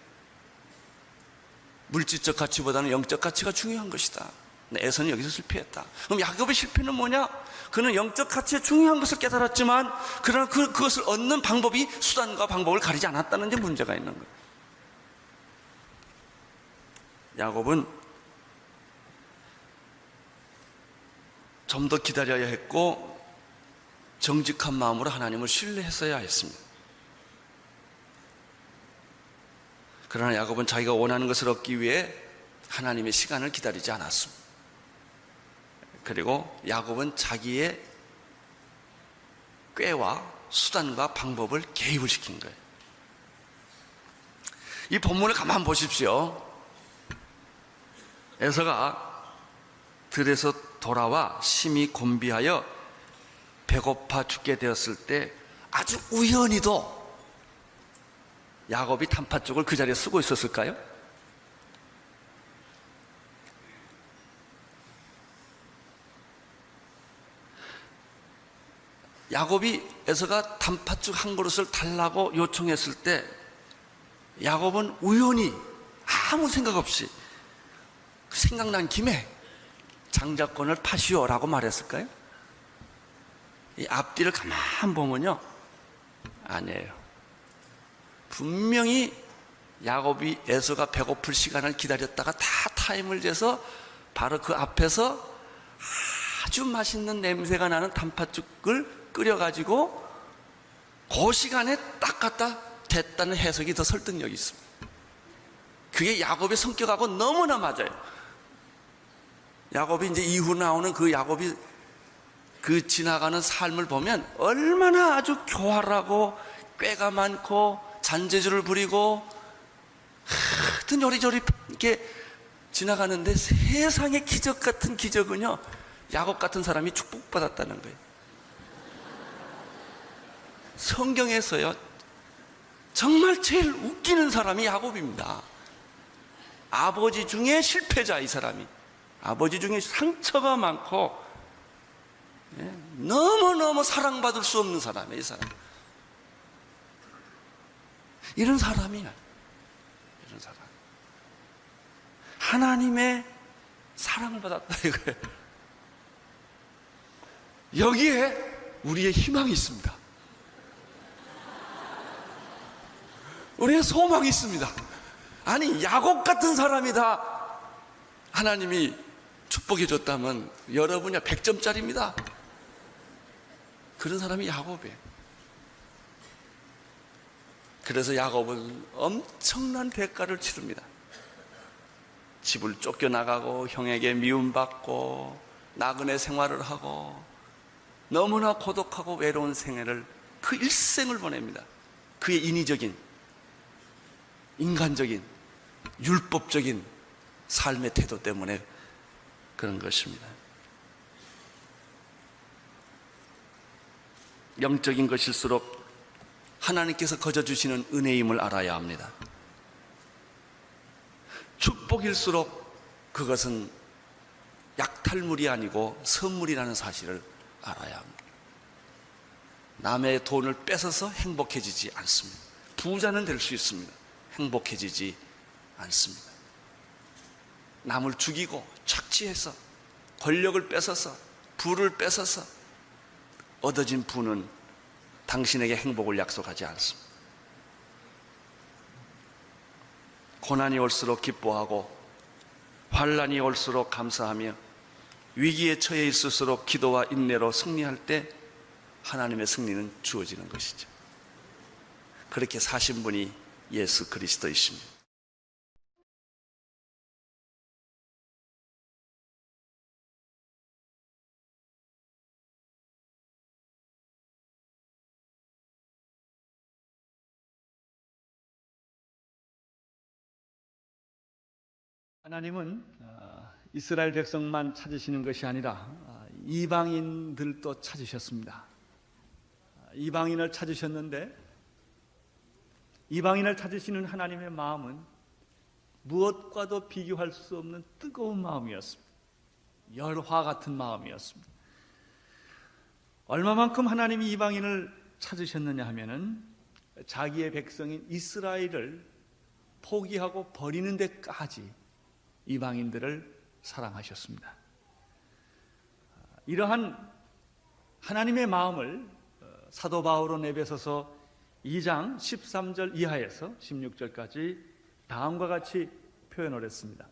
물질적 가치보다는 영적 가치가 중요한 것이다. 에서는 여기서 실패했다. 그럼 야곱의 실패는 뭐냐? 그는 영적 가치의 중요한 것을 깨달았지만 그러나 그것을 얻는 방법이 수단과 방법을 가리지 않았다는 데 문제가 있는 거예요. 야곱은 좀 더 기다려야 했고 정직한 마음으로 하나님을 신뢰했어야 했습니다. 그러나 야곱은 자기가 원하는 것을 얻기 위해 하나님의 시간을 기다리지 않았습니다. 그리고 야곱은 자기의 꾀와 수단과 방법을 개입을 시킨 거예요. 이 본문을 가만 보십시오. 에서가 들에서 돌아와 심히 곤비하여 배고파 죽게 되었을 때 아주 우연히도 야곱이 단팥죽을 그 자리에 쓰고 있었을까요? 야곱이 에서가 단팥죽 한 그릇을 달라고 요청했을 때 야곱은 우연히 아무 생각 없이 생각난 김에 장자권을 파시오라고 말했을까요? 이 앞뒤를 가만 보면요, 아니에요. 분명히 야곱이 에서가 배고플 시간을 기다렸다가 다 타임을 재서 바로 그 앞에서 아주 맛있는 냄새가 나는 단팥죽을 끓여가지고 그 시간에 딱 갖다 됐다는 해석이 더 설득력이 있습니다. 그게 야곱의 성격하고 너무나 맞아요. 야곱이 이제 이후 나오는 그 야곱이 그 지나가는 삶을 보면 얼마나 아주 교활하고 꾀가 많고 잔재주를 부리고 하여튼 요리조리 이렇게 지나가는데 세상의 기적 같은 기적은요, 야곱 같은 사람이 축복받았다는 거예요. 성경에서요 정말 제일 웃기는 사람이 야곱입니다. 아버지 중에 실패자, 이 사람이 아버지 중에 상처가 많고 너무너무 사랑받을 수 없는 사람이에요. 이 사람, 이런 사람이야. 이런 사람 하나님의 사랑받았다 이거예요. 여기에 우리의 희망이 있습니다. 우리의 소망이 있습니다. 아니, 야곱 같은 사람이 다 하나님이 축복해 줬다면 여러분이 100점짜리입니다. 그런 사람이 야곱이에요. 그래서 야곱은 엄청난 대가를 치릅니다. 집을 쫓겨나가고 형에게 미움받고 나그네 생활을 하고 너무나 고독하고 외로운 생애를 그 일생을 보냅니다. 그의 인위적인, 인간적인, 율법적인 삶의 태도 때문에 그런 것입니다. 영적인 것일수록 하나님께서 거저주시는 은혜임을 알아야 합니다. 축복일수록 그것은 약탈물이 아니고 선물이라는 사실을 알아야 합니다. 남의 돈을 뺏어서 행복해지지 않습니다. 부자는 될 수 있습니다. 행복해지지 않습니다. 남을 죽이고 착취해서 권력을 뺏어서 부를 뺏어서 얻어진 부는 당신에게 행복을 약속하지 않습니다. 고난이 올수록 기뻐하고 환난이 올수록 감사하며 위기에 처해 있을수록 기도와 인내로 승리할 때 하나님의 승리는 주어지는 것이죠. 그렇게 사신 분이 예수 그리스도이십니다. 하나님은 이스라엘 백성만 찾으시는 것이 아니라 이방인들도 찾으셨습니다. 이방인을 찾으셨는데 이방인을 찾으시는 하나님의 마음은 무엇과도 비교할 수 없는 뜨거운 마음이었습니다. 열화 같은 마음이었습니다. 얼마만큼 하나님이 이방인을 찾으셨느냐 하면은 자기의 백성인 이스라엘을 포기하고 버리는 데까지 이방인들을 사랑하셨습니다. 이러한 하나님의 마음을 사도 바울은 에베소서 2장 13절 이하에서 16절까지 다음과 같이 표현을 했습니다.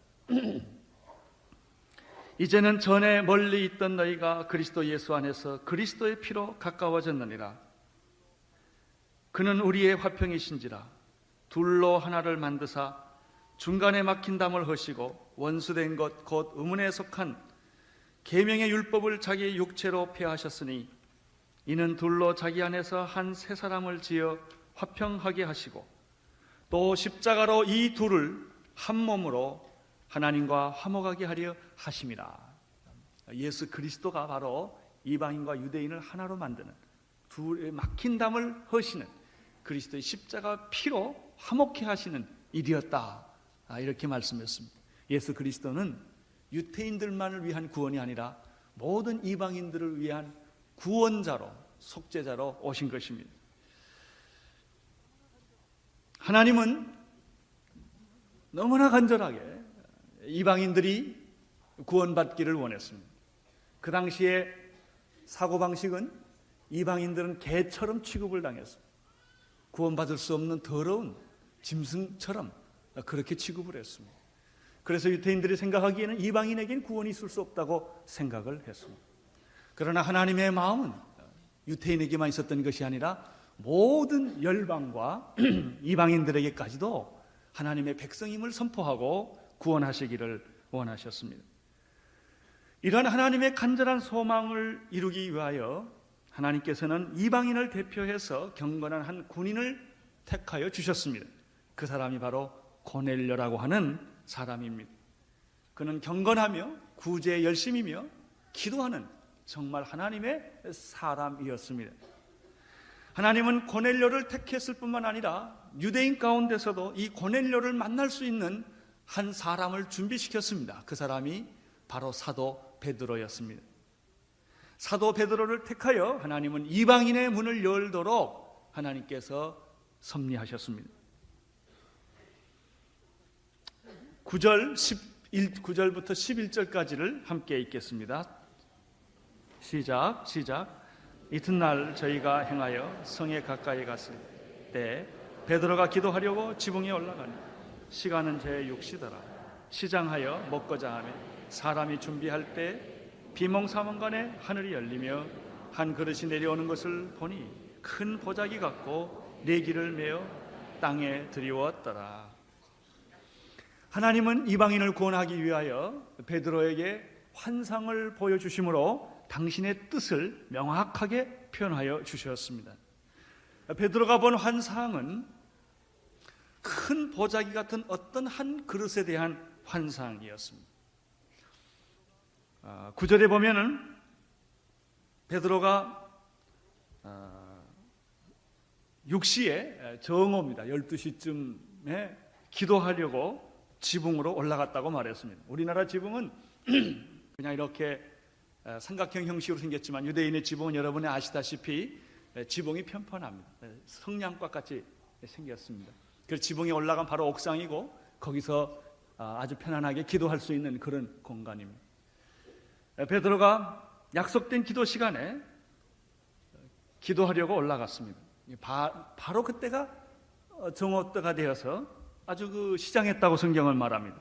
이제는 전에 멀리 있던 너희가 그리스도 예수 안에서 그리스도의 피로 가까워졌느니라. 그는 우리의 화평이신지라. 둘로 하나를 만드사 중간에 막힌 담을 허시고 원수된 것 곧 의문에 속한 계명의 율법을 자기 육체로 폐하셨으니 이는 둘로 자기 안에서 한 새 사람을 지어 화평하게 하시고 또 십자가로 이 둘을 한 몸으로 하나님과 화목하게 하려 하심이라. 예수 그리스도가 바로 이방인과 유대인을 하나로 만드는 둘의 막힌 담을 허시는 그리스도의 십자가 피로 화목케 하시는 일이었다. 이렇게 말씀했습니다. 예수 그리스도는 유대인들만을 위한 구원이 아니라 모든 이방인들을 위한 구원자로, 속죄자로 오신 것입니다. 하나님은 너무나 간절하게 이방인들이 구원받기를 원했습니다. 그 당시에 사고방식은 이방인들은 개처럼 취급을 당했습니다. 구원받을 수 없는 더러운 짐승처럼 그렇게 취급을 했습니다. 그래서 유대인들이 생각하기에는 이방인에겐 구원이 있을 수 없다고 생각을 했습니다. 그러나 하나님의 마음은 유대인에게만 있었던 것이 아니라 모든 열방과 이방인들에게까지도 하나님의 백성임을 선포하고 구원하시기를 원하셨습니다. 이러한 하나님의 간절한 소망을 이루기 위하여 하나님께서는 이방인을 대표해서 경건한 한 군인을 택하여 주셨습니다. 그 사람이 바로 고넬료라고 하는 사람입니다. 그는 경건하며 구제에 열심이며 기도하는 정말 하나님의 사람이었습니다. 하나님은 고넬료를 택했을 뿐만 아니라 유대인 가운데서도 이 고넬료를 만날 수 있는 한 사람을 준비시켰습니다. 그 사람이 바로 사도 베드로였습니다. 사도 베드로를 택하여 하나님은 이방인의 문을 열도록 하나님께서 섭리하셨습니다. 9절부터 11절까지를 함께 읽겠습니다. 시작. 이튿날 저희가 행하여 성에 가까이 갔을 때 베드로가 기도하려고 지붕에 올라가니 시간은 제 6시더라. 시장하여 먹고자 하며 사람이 준비할 때 비몽사몽간에 하늘이 열리며 한 그릇이 내려오는 것을 보니 큰 보자기 같고 내기를 메어 땅에 들이웠더라. 하나님은 이방인을 구원하기 위하여 베드로에게 환상을 보여주심으로 당신의 뜻을 명확하게 표현하여 주셨습니다. 베드로가 본 환상은 큰 보자기 같은 어떤 한 그릇에 대한 환상이었습니다. 9절에 보면은 베드로가 6시에 정오입니다. 12시쯤에 기도하려고 지붕으로 올라갔다고 말했습니다. 우리나라 지붕은 그냥 이렇게 삼각형 형식으로 생겼지만 유대인의 지붕은 여러분이 아시다시피 지붕이 편편합니다. 성냥과 같이 생겼습니다. 그래서 지붕에 올라간 바로 옥상이고 거기서 아주 편안하게 기도할 수 있는 그런 공간입니다. 베드로가 약속된 기도 시간에 기도하려고 올라갔습니다. 바로 그때가 정오 때가 되어서 아주 시장했다고 성경을 말합니다.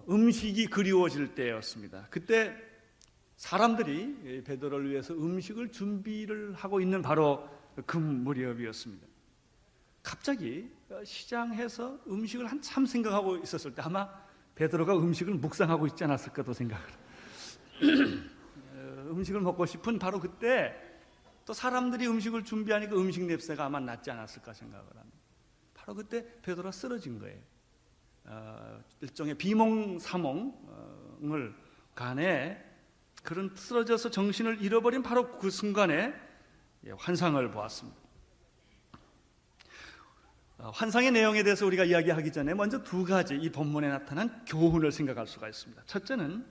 음식이 그리워질 때였습니다. 그때 사람들이 베드로를 위해서 음식을 준비를 하고 있는 바로 그 무렵이었습니다. 갑자기 시장에서 음식을 한참 생각하고 있었을 때 아마 베드로가 음식을 묵상하고 있지 않았을까도 생각을 음식을 먹고 싶은 바로 그때 또 사람들이 음식을 준비하니까 음식 냄새가 아마 났지 않았을까 생각을 합니다. 바로 그때 베드로가 쓰러진 거예요. 일종의 비몽사몽을 간에 그런 쓰러져서 정신을 잃어버린 바로 그 순간에 환상을 보았습니다. 환상의 내용에 대해서 우리가 이야기하기 전에 먼저 두 가지 이 본문에 나타난 교훈을 생각할 수가 있습니다. 첫째는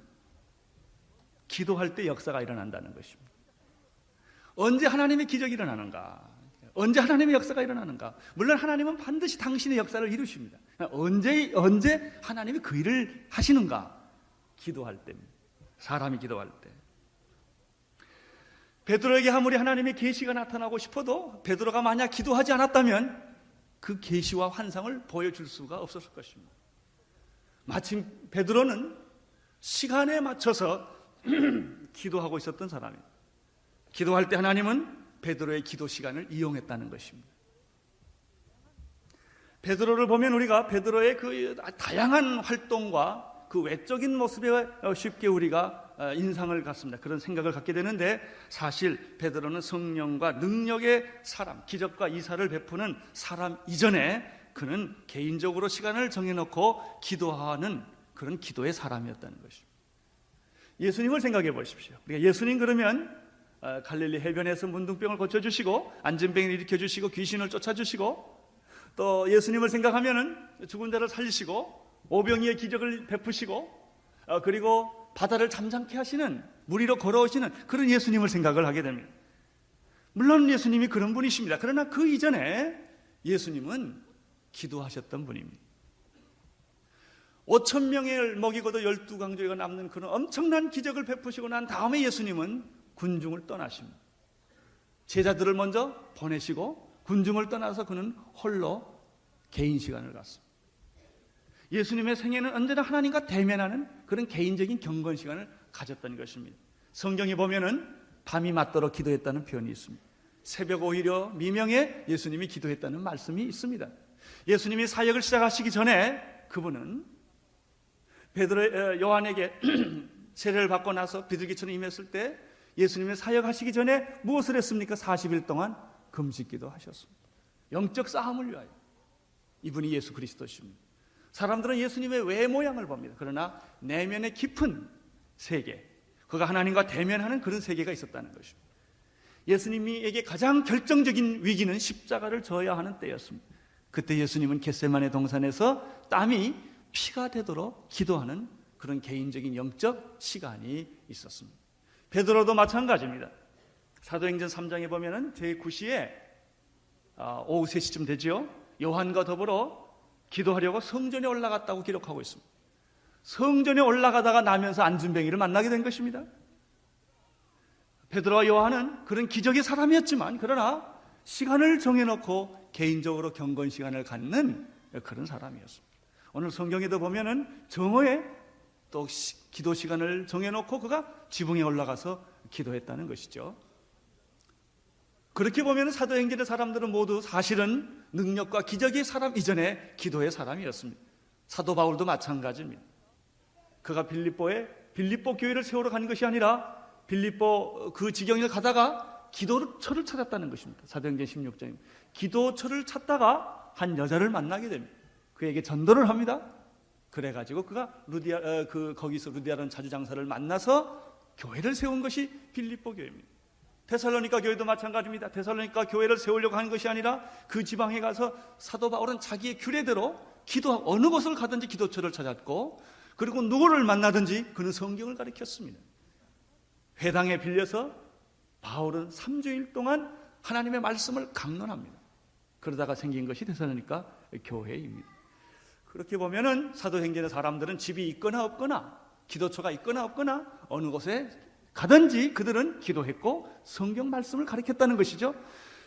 기도할 때 역사가 일어난다는 것입니다. 언제 하나님의 기적이 일어나는가? 언제 하나님의 역사가 일어나는가? 물론 하나님은 반드시 당신의 역사를 이루십니다. 언제 하나님이 그 일을 하시는가? 기도할 때입니다. 사람이 기도할 때. 베드로에게 아무리 하나님의 계시가 나타나고 싶어도 베드로가 만약 기도하지 않았다면 그 계시와 환상을 보여줄 수가 없었을 것입니다. 마침 베드로는 시간에 맞춰서 기도하고 있었던 사람입니다. 기도할 때 하나님은 베드로의 기도 시간을 이용했다는 것입니다. 베드로를 보면 우리가 베드로의 그 다양한 활동과 그 외적인 모습에 쉽게 우리가 인상을 갖습니다. 그런 생각을 갖게 되는데 사실 베드로는 성령과 능력의 사람, 기적과 이사를 베푸는 사람 이전에 그는 개인적으로 시간을 정해놓고 기도하는 그런 기도의 사람이었다는 것입니다. 예수님을 생각해 보십시오. 우리가 예수님 그러면 갈릴리 해변에서 문둥병을 고쳐주시고 안진병을 일으켜주시고 귀신을 쫓아주시고 또 예수님을 생각하면은 죽은 자를 살리시고 오병이의 기적을 베푸시고 그리고 바다를 잠잠케 하시는 물 위로 걸어오시는 그런 예수님을 생각을 하게 됩니다. 물론 예수님이 그런 분이십니다. 그러나 그 이전에 예수님은 기도하셨던 분입니다. 5,000명을 먹이고도 12강조가 남는 그런 엄청난 기적을 베푸시고 난 다음에 예수님은 군중을 떠나십니다. 제자들을 먼저 보내시고 군중을 떠나서 그는 홀로 개인 시간을 갖습니다. 예수님의 생애는 언제나 하나님과 대면하는 그런 개인적인 경건 시간을 가졌던 것입니다. 성경에 보면은 밤이 맞도록 기도했다는 표현이 있습니다. 새벽 오히려 미명에 예수님이 기도했다는 말씀이 있습니다. 예수님이 사역을 시작하시기 전에 그분은 요한에게 세례를 받고 나서 비둘기처럼 임했을 때 예수님의 사역하시기 전에 무엇을 했습니까? 40일 동안 금식기도 하셨습니다. 영적 싸움을 위하여. 이분이 예수 그리스도십니다. 사람들은 예수님의 외 모양을 봅니다. 그러나 내면의 깊은 세계, 그가 하나님과 대면하는 그런 세계가 있었다는 것입니다. 예수님에게 가장 결정적인 위기는 십자가를 져야 하는 때였습니다. 그때 예수님은 겟세마네 동산에서 땀이 피가 되도록 기도하는 그런 개인적인 영적 시간이 있었습니다. 베드로도 마찬가지입니다. 사도행전 3장에 보면은 제9시에 오후 3시쯤 되죠. 요한과 더불어 기도하려고 성전에 올라갔다고 기록하고 있습니다. 성전에 올라가다가 나면서 안진뱅이를 만나게 된 것입니다. 베드로와 요한은 그런 기적의 사람이었지만 그러나 시간을 정해놓고 개인적으로 경건 시간을 갖는 그런 사람이었습니다. 오늘 성경에도 보면은 정오에 또 기도 시간을 정해놓고 그가 지붕에 올라가서 기도했다는 것이죠. 그렇게 보면 사도행전의 사람들은 모두 사실은 능력과 기적의 사람 이전에 기도의 사람이었습니다. 사도 바울도 마찬가지입니다. 그가 빌립보 교회를 세우러 간 것이 아니라 빌립보 그 지경을 가다가 기도처를 찾았다는 것입니다. 사도행전 16장입니다. 기도처를 찾다가 한 여자를 만나게 됩니다. 그에게 전도를 합니다. 그래가지고 그가 거기서 루디아라는 자주장사를 만나서 교회를 세운 것이 빌립보 교회입니다. 데살로니가 교회도 마찬가지입니다. 데살로니가 교회를 세우려고 하는 것이 아니라 그 지방에 가서 사도 바울은 자기의 규례대로 기도하고 어느 곳을 가든지 기도처를 찾았고, 그리고 누구를 만나든지 그는 성경을 가르쳤습니다. 회당에 빌려서 바울은 3주일 동안 하나님의 말씀을 강론합니다. 그러다가 생긴 것이 데살로니가 교회입니다. 그렇게 보면은 사도행전의 사람들은 집이 있거나 없거나 기도처가 있거나 없거나 어느 곳에 가든지 그들은 기도했고 성경 말씀을 가르쳤다는 것이죠.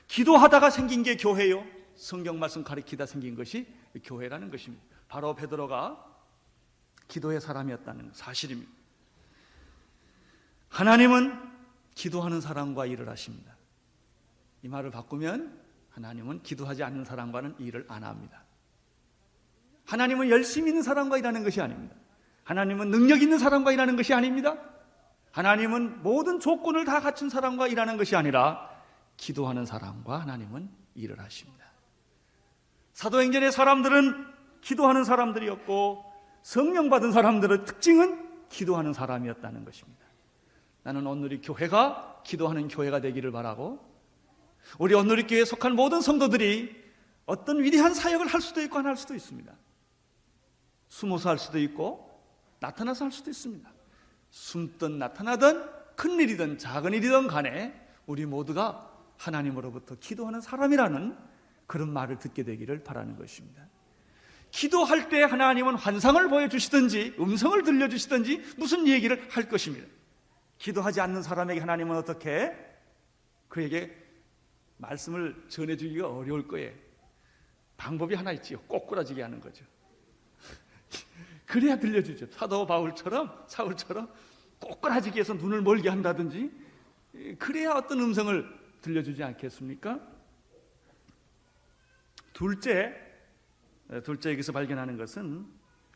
기도하다가 생긴 게 교회요, 성경 말씀 가르치다 생긴 것이 교회라는 것입니다. 바로 베드로가 기도의 사람이었다는 사실입니다. 하나님은 기도하는 사람과 일을 하십니다. 이 말을 바꾸면 하나님은 기도하지 않는 사람과는 일을 안 합니다. 하나님은 열심히 있는 사람과 일하는 것이 아닙니다. 하나님은 능력 있는 사람과 일하는 것이 아닙니다. 하나님은 모든 조건을 다 갖춘 사람과 일하는 것이 아니라 기도하는 사람과 하나님은 일을 하십니다. 사도행전의 사람들은 기도하는 사람들이었고 성령 받은 사람들의 특징은 기도하는 사람이었다는 것입니다. 나는 오늘이 교회가 기도하는 교회가 되기를 바라고, 우리 오늘이 교회에 속한 모든 성도들이 어떤 위대한 사역을 할 수도 있고 안 할 수도 있습니다. 숨어서 할 수도 있고 나타나서 할 수도 있습니다. 숨든 나타나든 큰 일이든 작은 일이든 간에 우리 모두가 하나님으로부터 기도하는 사람이라는 그런 말을 듣게 되기를 바라는 것입니다. 기도할 때 하나님은 환상을 보여주시든지 음성을 들려주시든지 무슨 얘기를 할 것입니다. 기도하지 않는 사람에게 하나님은 어떻게 그에게 말씀을 전해주기가 어려울 거예요. 방법이 하나 있지요. 꼬꾸라지게 하는 거죠. 그래야 들려주죠. 사도 바울처럼 사울처럼 꼬꾸라지게 해서 눈을 멀게 한다든지, 그래야 어떤 음성을 들려주지 않겠습니까? 둘째 여기서 발견하는 것은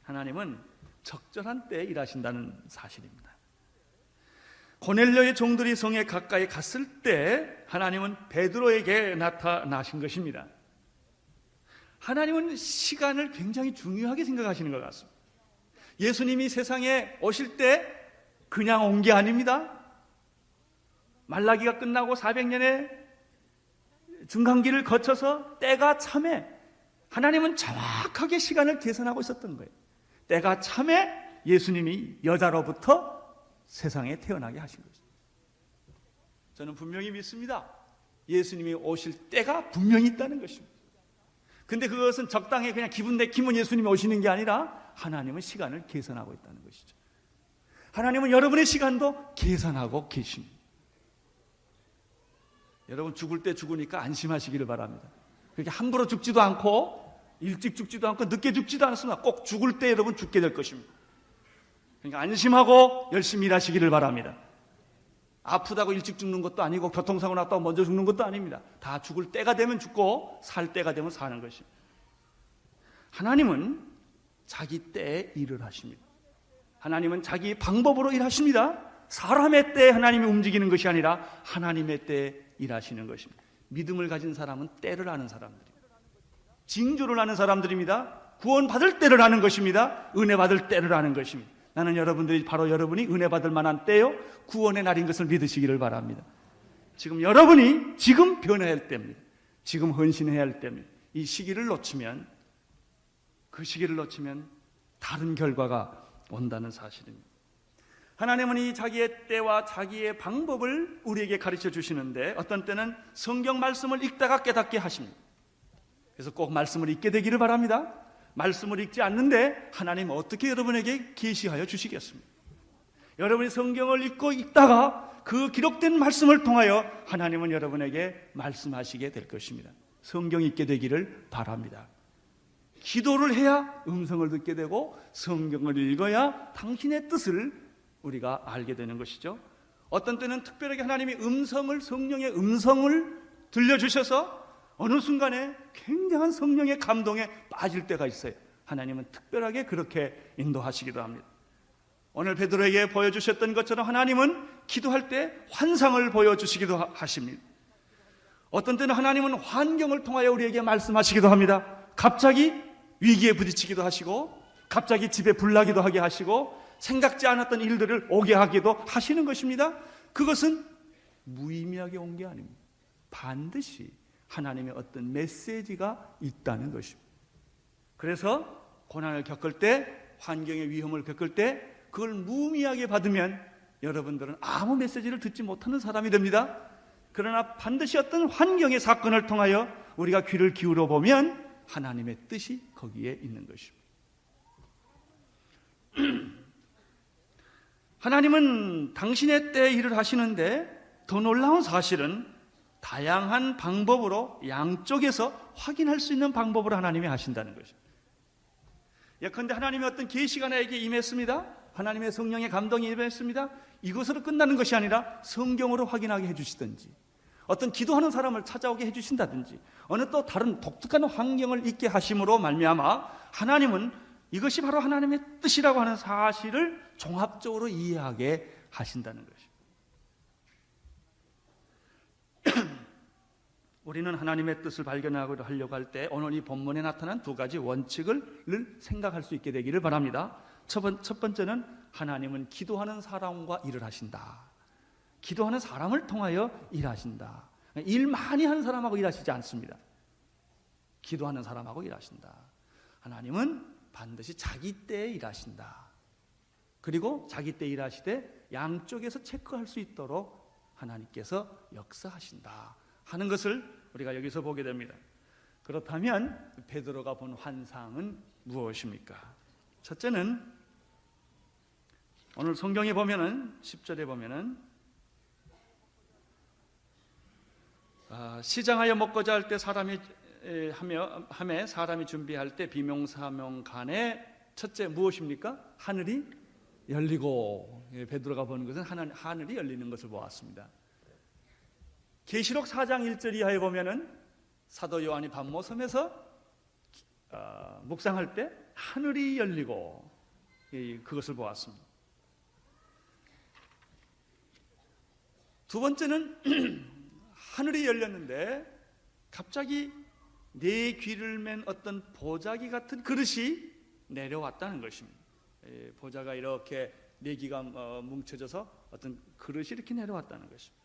하나님은 적절한 때에 일하신다는 사실입니다. 고넬료의 종들이 성에 가까이 갔을 때 하나님은 베드로에게 나타나신 것입니다. 하나님은 시간을 굉장히 중요하게 생각하시는 것 같습니다. 예수님이 세상에 오실 때 그냥 온 게 아닙니다. 말라기가 끝나고 400년의 중간기를 거쳐서 때가 참에 하나님은 정확하게 시간을 계산하고 있었던 거예요. 때가 참에 예수님이 여자로부터 세상에 태어나게 하신 거죠. 저는 분명히 믿습니다. 예수님이 오실 때가 분명히 있다는 것입니다. 근데 그것은 적당히 그냥 기분 내키면 예수님이 오시는 게 아니라 하나님은 시간을 계산하고 있다는 것이죠. 하나님은 여러분의 시간도 계산하고 계십니다. 여러분 죽을 때 죽으니까 안심하시기를 바랍니다. 그렇게 함부로 죽지도 않고 일찍 죽지도 않고 늦게 죽지도 않습니다. 꼭 죽을 때 여러분 죽게 될 것입니다. 그러니까 안심하고 열심히 일하시기를 바랍니다. 아프다고 일찍 죽는 것도 아니고 교통사고 났다고 먼저 죽는 것도 아닙니다. 다 죽을 때가 되면 죽고 살 때가 되면 사는 것입니다. 하나님은 자기 때에 일을 하십니다. 하나님은 자기 방법으로 일하십니다. 사람의 때에 하나님이 움직이는 것이 아니라 하나님의 때에 일하시는 것입니다. 믿음을 가진 사람은 때를 아는 사람들입니다. 징조를 아는 사람들입니다. 구원받을 때를 아는 것입니다. 은혜 받을 때를 아는 것입니다. 나는 여러분들이 바로 여러분이 은혜 받을 만한 때요, 구원의 날인 것을 믿으시기를 바랍니다. 지금 여러분이 지금 변해야 할 때입니다. 지금 헌신해야 할 때입니다. 이 시기를 놓치면, 그 시기를 놓치면 다른 결과가 온다는 사실입니다. 하나님은 이 자기의 때와 자기의 방법을 우리에게 가르쳐 주시는데 어떤 때는 성경 말씀을 읽다가 깨닫게 하십니다. 그래서 꼭 말씀을 읽게 되기를 바랍니다. 말씀을 읽지 않는데 하나님은 어떻게 여러분에게 계시하여 주시겠습니까? 여러분이 성경을 읽고 읽다가 그 기록된 말씀을 통하여 하나님은 여러분에게 말씀하시게 될 것입니다. 성경 읽게 되기를 바랍니다. 기도를 해야 음성을 듣게 되고 성경을 읽어야 당신의 뜻을 우리가 알게 되는 것이죠. 어떤 때는 특별하게 하나님이 성령의 음성을 들려주셔서 어느 순간에 굉장한 성령의 감동에 빠질 때가 있어요. 하나님은 특별하게 그렇게 인도하시기도 합니다. 오늘 베드로에게 보여주셨던 것처럼 하나님은 기도할 때 환상을 보여주시기도 하십니다. 어떤 때는 하나님은 환경을 통하여 우리에게 말씀하시기도 합니다. 갑자기 위기에 부딪히기도 하시고, 갑자기 집에 불나기도 하게 하시고, 생각지 않았던 일들을 오게 하기도 하시는 것입니다. 그것은 무의미하게 온 게 아닙니다. 반드시 하나님의 어떤 메시지가 있다는 것입니다. 그래서 고난을 겪을 때, 환경의 위험을 겪을 때 그걸 무의미하게 받으면 여러분들은 아무 메시지를 듣지 못하는 사람이 됩니다. 그러나 반드시 어떤 환경의 사건을 통하여 우리가 귀를 기울여 보면 하나님의 뜻이 거기에 있는 것입니다. 하나님은 당신의 때에 일을 하시는데 더 놀라운 사실은 다양한 방법으로 양쪽에서 확인할 수 있는 방법으로 하나님이 하신다는 것입니다. 예컨대 하나님의 어떤 계시가 나에게 임했습니다. 하나님의 성령의 감동이 임했습니다. 이것으로 끝나는 것이 아니라 성경으로 확인하게 해주시든지, 어떤 기도하는 사람을 찾아오게 해주신다든지, 어느 또 다른 독특한 환경을 있게 하심으로 말미암아 하나님은 이것이 바로 하나님의 뜻이라고 하는 사실을 종합적으로 이해하게 하신다는 것입니다. 우리는 하나님의 뜻을 발견하려고 할 때 오늘 이 본문에 나타난 두 가지 원칙을 생각할 수 있게 되기를 바랍니다. 첫 번째는 하나님은 기도하는 사람과 일을 하신다. 기도하는 사람을 통하여 일하신다. 일 많이 하는 사람하고 일하시지 않습니다. 기도하는 사람하고 일하신다. 하나님은 반드시 자기 때에 일하신다. 그리고 자기 때 일하시되 양쪽에서 체크할 수 있도록 하나님께서 역사하신다 하는 것을 우리가 여기서 보게 됩니다. 그렇다면 베드로가 본 환상은 무엇입니까? 첫째는 오늘 성경에 보면은 10절에 보면은 시장하여 먹고자 할 때 사람이 준비할 때 비명사명간에 첫째 무엇입니까? 하늘이 열리고, 베드로가 보는 것은 하늘이 열리는 것을 보았습니다. 계시록 4장 1절 이하에 보면은 사도 요한이 밤모섬에서 묵상할 때 하늘이 열리고 그것을 보았습니다. 두 번째는 하늘이 열렸는데 갑자기 네 귀를 맨 어떤 보자기 같은 그릇이 내려왔다는 것입니다. 보자가 이렇게 네 귀가 뭉쳐져서 어떤 그릇이 이렇게 내려왔다는 것입니다.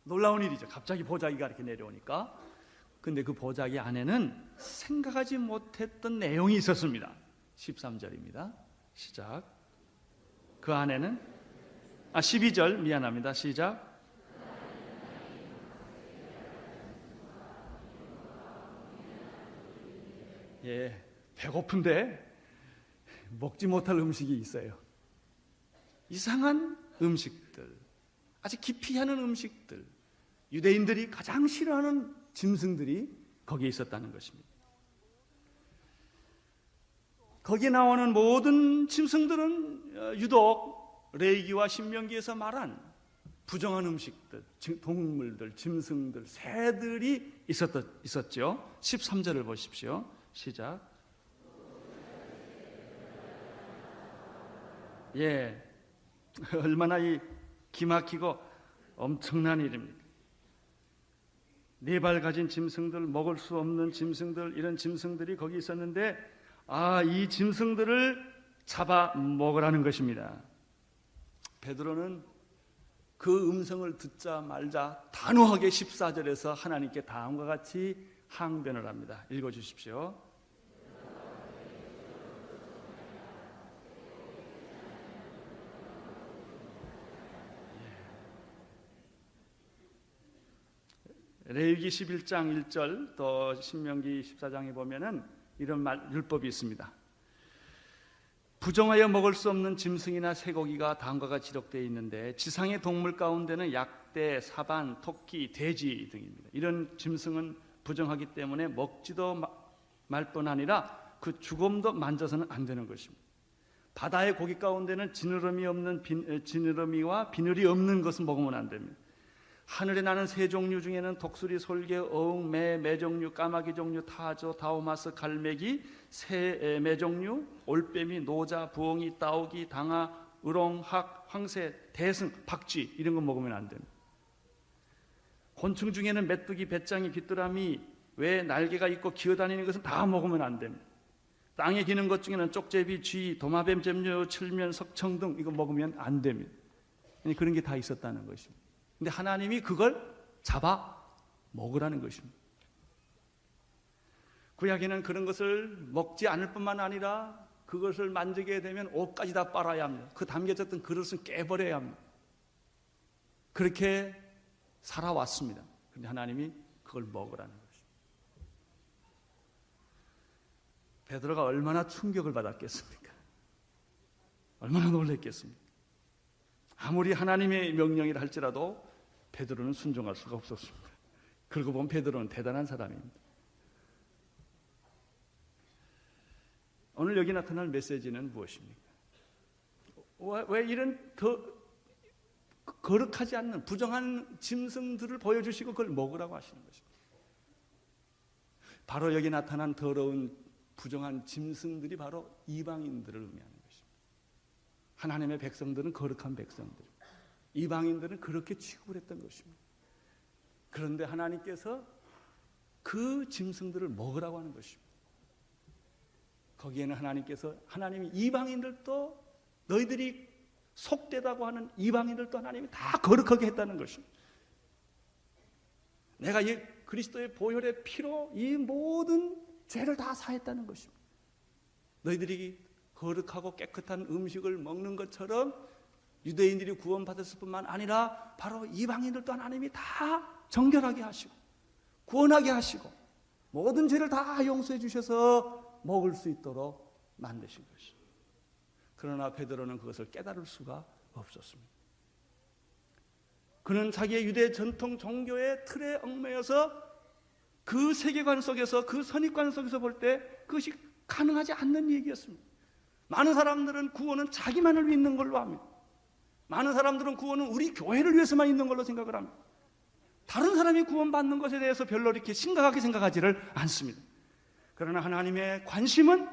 놀라운 일이죠. 갑자기 보자기가 이렇게 내려오니까. 근데 그 보자기 안에는 생각하지 못했던 내용이 있었습니다. 13절입니다. 시작. 그 안에는 12절 미안합니다. 시작. 배고픈데 먹지 못할 음식이 있어요. 이상한 음식들, 아주 기피하는 음식들, 유대인들이 가장 싫어하는 짐승들이 거기에 있었다는 것입니다. 거기에 나오는 모든 짐승들은 유독 레위기와 신명기에서 말한 부정한 음식들, 동물들, 짐승들, 새들이 있었죠. 13절을 보십시오. 시작. 얼마나 이 기막히고 엄청난 일입니까? 네 발 가진 짐승들, 먹을 수 없는 짐승들, 이런 짐승들이 거기 있었는데 이 짐승들을 잡아 먹으라는 것입니다. 베드로는 그 음성을 듣자 말자 단호하게 14절에서 하나님께 다음과 같이 항변을 합니다. 읽어주십시오. 레위기 11장 1절 또 신명기 14장에 보면은 이런 율법이 있습니다. 부정하여 먹을 수 없는 짐승이나 쇠고기가 다음과 같이 기록되어 있는데 지상의 동물 가운데는 약대, 사반, 토끼, 돼지 등입니다. 이런 짐승은 부정하기 때문에 먹지도 말 뿐 아니라 그 죽음도 만져서는 안 되는 것입니다. 바다의 고기 가운데는 지느러미와 비늘이 없는 것은 먹으면 안 됩니다. 하늘에 나는 새 종류 중에는 독수리, 솔개, 어흥, 매 종류, 까마귀 종류, 타조, 다오마스, 갈매기, 새 매종류, 올빼미, 노자, 부엉이, 따오기, 당아, 으롱, 학, 황새, 대승, 박쥐 이런 거 먹으면 안 됩니다. 곤충 중에는 메뚜기, 배짱이, 귀뚜라미, 왜 날개가 있고 기어다니는 것은 다 먹으면 안 됩니다. 땅에 기는 것 중에는 쪽제비, 쥐, 도마뱀, 잼류, 철면, 석청 등 이거 먹으면 안 됩니다. 그런 게 다 있었다는 것입니다. 근데 하나님이 그걸 잡아 먹으라는 것입니다. 구약에는 그런 것을 먹지 않을 뿐만 아니라 그것을 만지게 되면 옷까지 다 빨아야 합니다. 그 담겨졌던 그릇은 깨버려야 합니다. 그렇게 살아왔습니다. 그런데 하나님이 그걸 먹으라는 것입니다. 베드로가 얼마나 충격을 받았겠습니까? 얼마나 놀랐겠습니까? 아무리 하나님의 명령이라 할지라도 베드로는 순종할 수가 없었습니다. 그러고 보면 베드로는 대단한 사람입니다. 오늘 여기 나타날 메시지는 무엇입니까? 왜 이런 더 거룩하지 않는 부정한 짐승들을 보여주시고 그걸 먹으라고 하시는 것입니다. 바로 여기 나타난 더러운 부정한 짐승들이 바로 이방인들을 의미하는 것입니다. 하나님의 백성들은 거룩한 백성들, 이방인들은 그렇게 취급을 했던 것입니다. 그런데 하나님께서 그 짐승들을 먹으라고 하는 것입니다. 거기에는 하나님이 이방인들도 너희들이 속되다고 하는 이방인들도 하나님이 다 거룩하게 했다는 것입니다. 내가 이 그리스도의 보혈의 피로 이 모든 죄를 다 사했다는 것입니다. 너희들이 거룩하고 깨끗한 음식을 먹는 것처럼 유대인들이 구원받았을 뿐만 아니라 바로 이방인들도 하나님이 다 정결하게 하시고 구원하게 하시고 모든 죄를 다 용서해 주셔서 먹을 수 있도록 만드신 것입니다. 그러나 베드로는 그것을 깨달을 수가 없었습니다. 그는 자기의 유대 전통 종교의 틀에 얽매여서 그 세계관 속에서 그 선입관 속에서 볼 때 그것이 가능하지 않는 얘기였습니다. 많은 사람들은 구원은 자기만을 믿는 걸로 합니다. 많은 사람들은 구원은 우리 교회를 위해서만 있는 걸로 생각을 합니다. 다른 사람이 구원받는 것에 대해서 별로 이렇게 심각하게 생각하지를 않습니다. 그러나 하나님의 관심은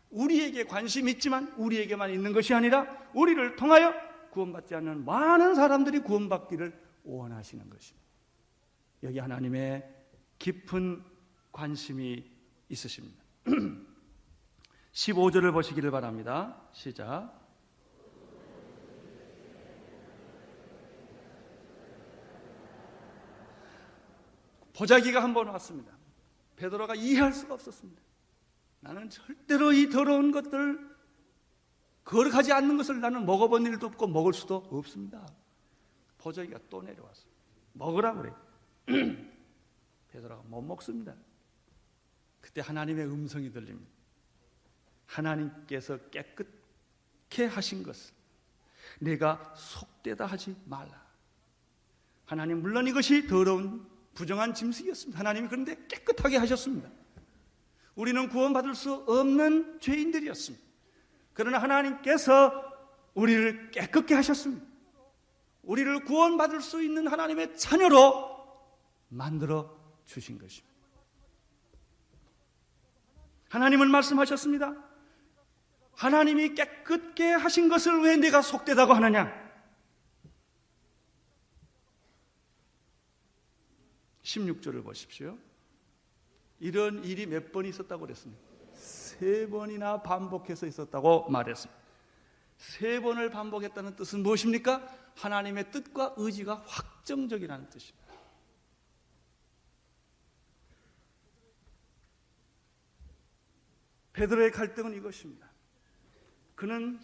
우리에게 관심이 있지만 우리에게만 있는 것이 아니라 우리를 통하여 구원받지 않는 많은 사람들이 구원받기를 원하시는 것입니다. 여기 하나님의 깊은 관심이 있으십니다. 15절을 보시기를 바랍니다. 시작. 보자기가 한 번 왔습니다. 베드로가 이해할 수가 없었습니다. 나는 절대로 이 더러운 것들, 거룩하지 않는 것을 나는 먹어본 일도 없고 먹을 수도 없습니다. 보자기가 또 내려왔어요. 먹으라 그래. 베드로가 못 먹습니다. 그때 하나님의 음성이 들립니다. 하나님께서 깨끗게 하신 것을 내가 속되다 하지 말라. 하나님 물론 이것이 더러운 부정한 짐승이었습니다. 하나님이 그런데 깨끗하게 하셨습니다. 우리는 구원받을 수 없는 죄인들이었습니다. 그러나 하나님께서 우리를 깨끗게 하셨습니다. 우리를 구원받을 수 있는 하나님의 자녀로 만들어 주신 것입니다. 하나님은 말씀하셨습니다. 하나님이 깨끗게 하신 것을 왜 내가 속되다고 하느냐? 16절을 보십시오. 이런 일이 몇 번 있었다고 그랬습니다. 3번이나 반복해서 있었다고 말했습니다. 3번을 반복했다는 뜻은 무엇입니까? 하나님의 뜻과 의지가 확정적이라는 뜻입니다. 베드로의 갈등은 이것입니다. 그는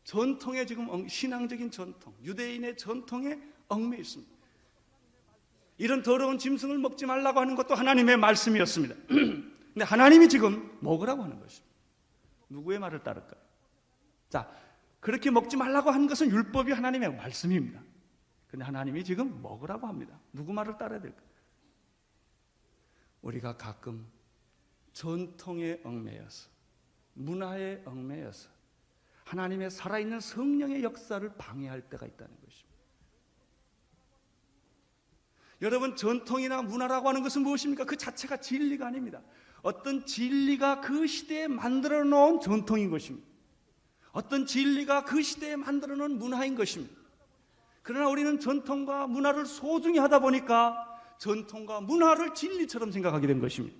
전통에 지금 신앙적인 전통, 유대인의 전통에 얽매여 있습니다. 이런 더러운 짐승을 먹지 말라고 하는 것도 하나님의 말씀이었습니다. 근데 하나님이 지금 먹으라고 하는 것입니다. 누구의 말을 따를까요? 자, 그렇게 먹지 말라고 한 것은 율법이 하나님의 말씀입니다. 근데 하나님이 지금 먹으라고 합니다. 누구 말을 따라야 될까요? 우리가 가끔 전통에 얽매여서, 문화에 얽매여서 하나님의 살아있는 성령의 역사를 방해할 때가 있다는 것입니다. 여러분, 전통이나 문화라고 하는 것은 무엇입니까? 그 자체가 진리가 아닙니다. 어떤 진리가 그 시대에 만들어 놓은 전통인 것입니다. 어떤 진리가 그 시대에 만들어 놓은 문화인 것입니다. 그러나 우리는 전통과 문화를 소중히 하다 보니까 전통과 문화를 진리처럼 생각하게 된 것입니다.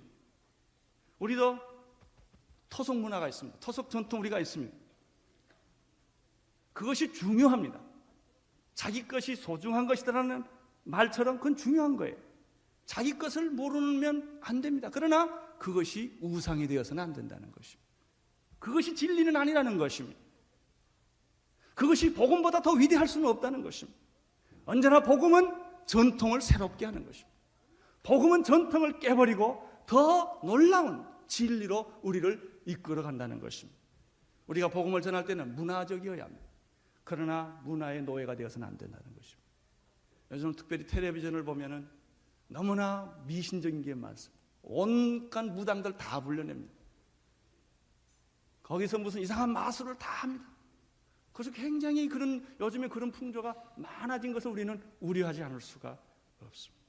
우리도 토속 문화가 있습니다. 토속 전통 우리가 있습니다. 그것이 중요합니다. 자기 것이 소중한 것이라는 말처럼 그건 중요한 거예요. 자기 것을 모르면 안 됩니다. 그러나 그것이 우상이 되어서는 안 된다는 것입니다. 그것이 진리는 아니라는 것입니다. 그것이 복음보다 더 위대할 수는 없다는 것입니다. 언제나 복음은 전통을 새롭게 하는 것입니다. 복음은 전통을 깨버리고 더 놀라운 진리로 우리를 이끌어 간다는 것입니다. 우리가 복음을 전할 때는 문화적이어야 합니다. 그러나 문화의 노예가 되어서는 안 된다는 것입니다. 요즘 특별히 텔레비전을 보면은 너무나 미신적인 게 많습니다. 온갖 무당들 다 불러냅니다. 거기서 무슨 이상한 마술을 다 합니다. 그래서 굉장히 요즘에 그런 풍조가 많아진 것을 우리는 우려하지 않을 수가 없습니다.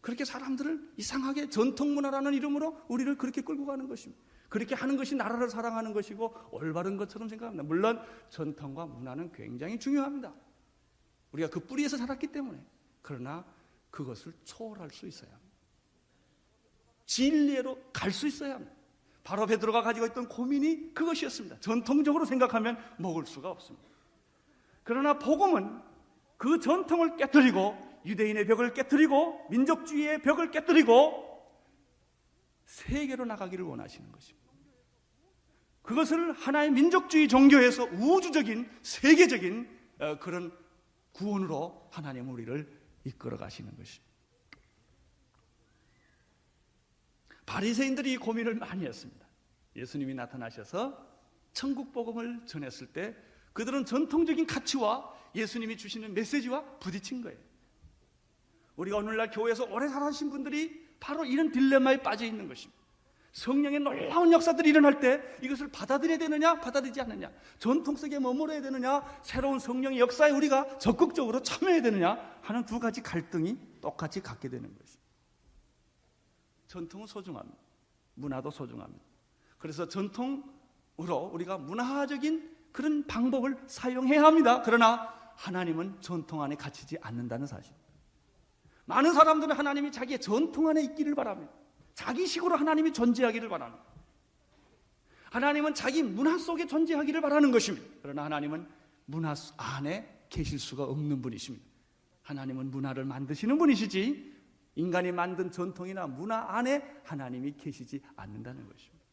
그렇게 사람들을 이상하게 전통문화라는 이름으로 우리를 그렇게 끌고 가는 것입니다. 그렇게 하는 것이 나라를 사랑하는 것이고 올바른 것처럼 생각합니다. 물론 전통과 문화는 굉장히 중요합니다. 우리가 그 뿌리에서 자랐기 때문에. 그러나 그것을 초월할 수 있어야 합니다. 진리로 갈 수 있어야 합니다. 바로 베드로가 가지고 있던 고민이 그것이었습니다. 전통적으로 생각하면 먹을 수가 없습니다. 그러나 복음은 그 전통을 깨뜨리고 유대인의 벽을 깨뜨리고 민족주의의 벽을 깨뜨리고 세계로 나가기를 원하시는 것입니다. 그것을 하나의 민족주의 종교에서 우주적인 세계적인 그런 구원으로 하나님 우리를 이끌어 가시는 것입니다. 바리새인들이 이 고민을 많이 했습니다. 예수님이 나타나셔서 천국 복음을 전했을 때 그들은 전통적인 가치와 예수님이 주시는 메시지와 부딪힌 거예요. 우리가 오늘날 교회에서 오래 살아신 분들이 바로 이런 딜레마에 빠져 있는 것입니다. 성령의 놀라운 역사들이 일어날 때 이것을 받아들여야 되느냐 받아들이지 않느냐, 전통 속에 머물러야 되느냐 새로운 성령의 역사에 우리가 적극적으로 참여해야 되느냐 하는 두 가지 갈등이 똑같이 갖게 되는 것입니다. 전통은 소중합니다. 문화도 소중합니다. 그래서 전통으로 우리가 문화적인 그런 방법을 사용해야 합니다. 그러나 하나님은 전통 안에 갇히지 않는다는 사실. 많은 사람들은 하나님이 자기의 전통 안에 있기를 바랍니다. 자기식으로 하나님이 존재하기를 바랍니다. 하나님은 자기 문화 속에 존재하기를 바라는 것입니다. 그러나 하나님은 문화 안에 계실 수가 없는 분이십니다. 하나님은 문화를 만드시는 분이시지 인간이 만든 전통이나 문화 안에 하나님이 계시지 않는다는 것입니다.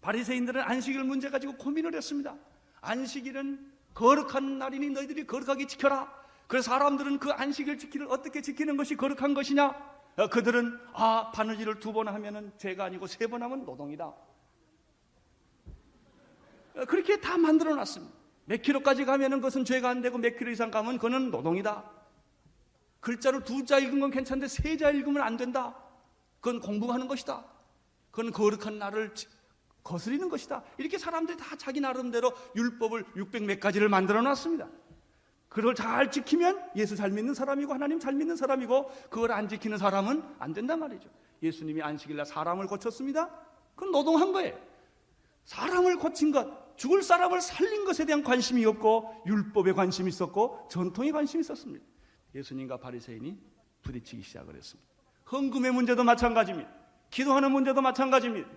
바리새인들은 안식일 문제 가지고 고민을 했습니다. 안식일은 거룩한 날이니 너희들이 거룩하게 지켜라. 그래서 사람들은 그 안식일 지키를 어떻게 지키는 것이 거룩한 것이냐? 그들은 바느질을 2번 하면은 죄가 아니고 3번 하면 노동이다. 그렇게 다 만들어 놨습니다. 몇 킬로까지 가면은 그것은 죄가 안 되고 몇 킬로 이상 가면 그건 노동이다. 글자를 2자 읽은 건 괜찮은데 3자 읽으면 안 된다. 그건 공부하는 것이다. 그건 거룩한 날을 거스리는 것이다. 이렇게 사람들이 다 자기 나름대로 율법을 600몇 가지를 만들어 놨습니다. 그걸 잘 지키면 예수 잘 믿는 사람이고 하나님 잘 믿는 사람이고 그걸 안 지키는 사람은 안 된단 말이죠. 예수님이 안식일날 사람을 고쳤습니다. 그건 노동한 거예요. 사람을 고친 것, 죽을 사람을 살린 것에 대한 관심이 없고 율법에 관심이 있었고 전통에 관심이 있었습니다. 예수님과 바리새인이 부딪히기 시작을 했습니다. 헌금의 문제도 마찬가지입니다. 기도하는 문제도 마찬가지입니다.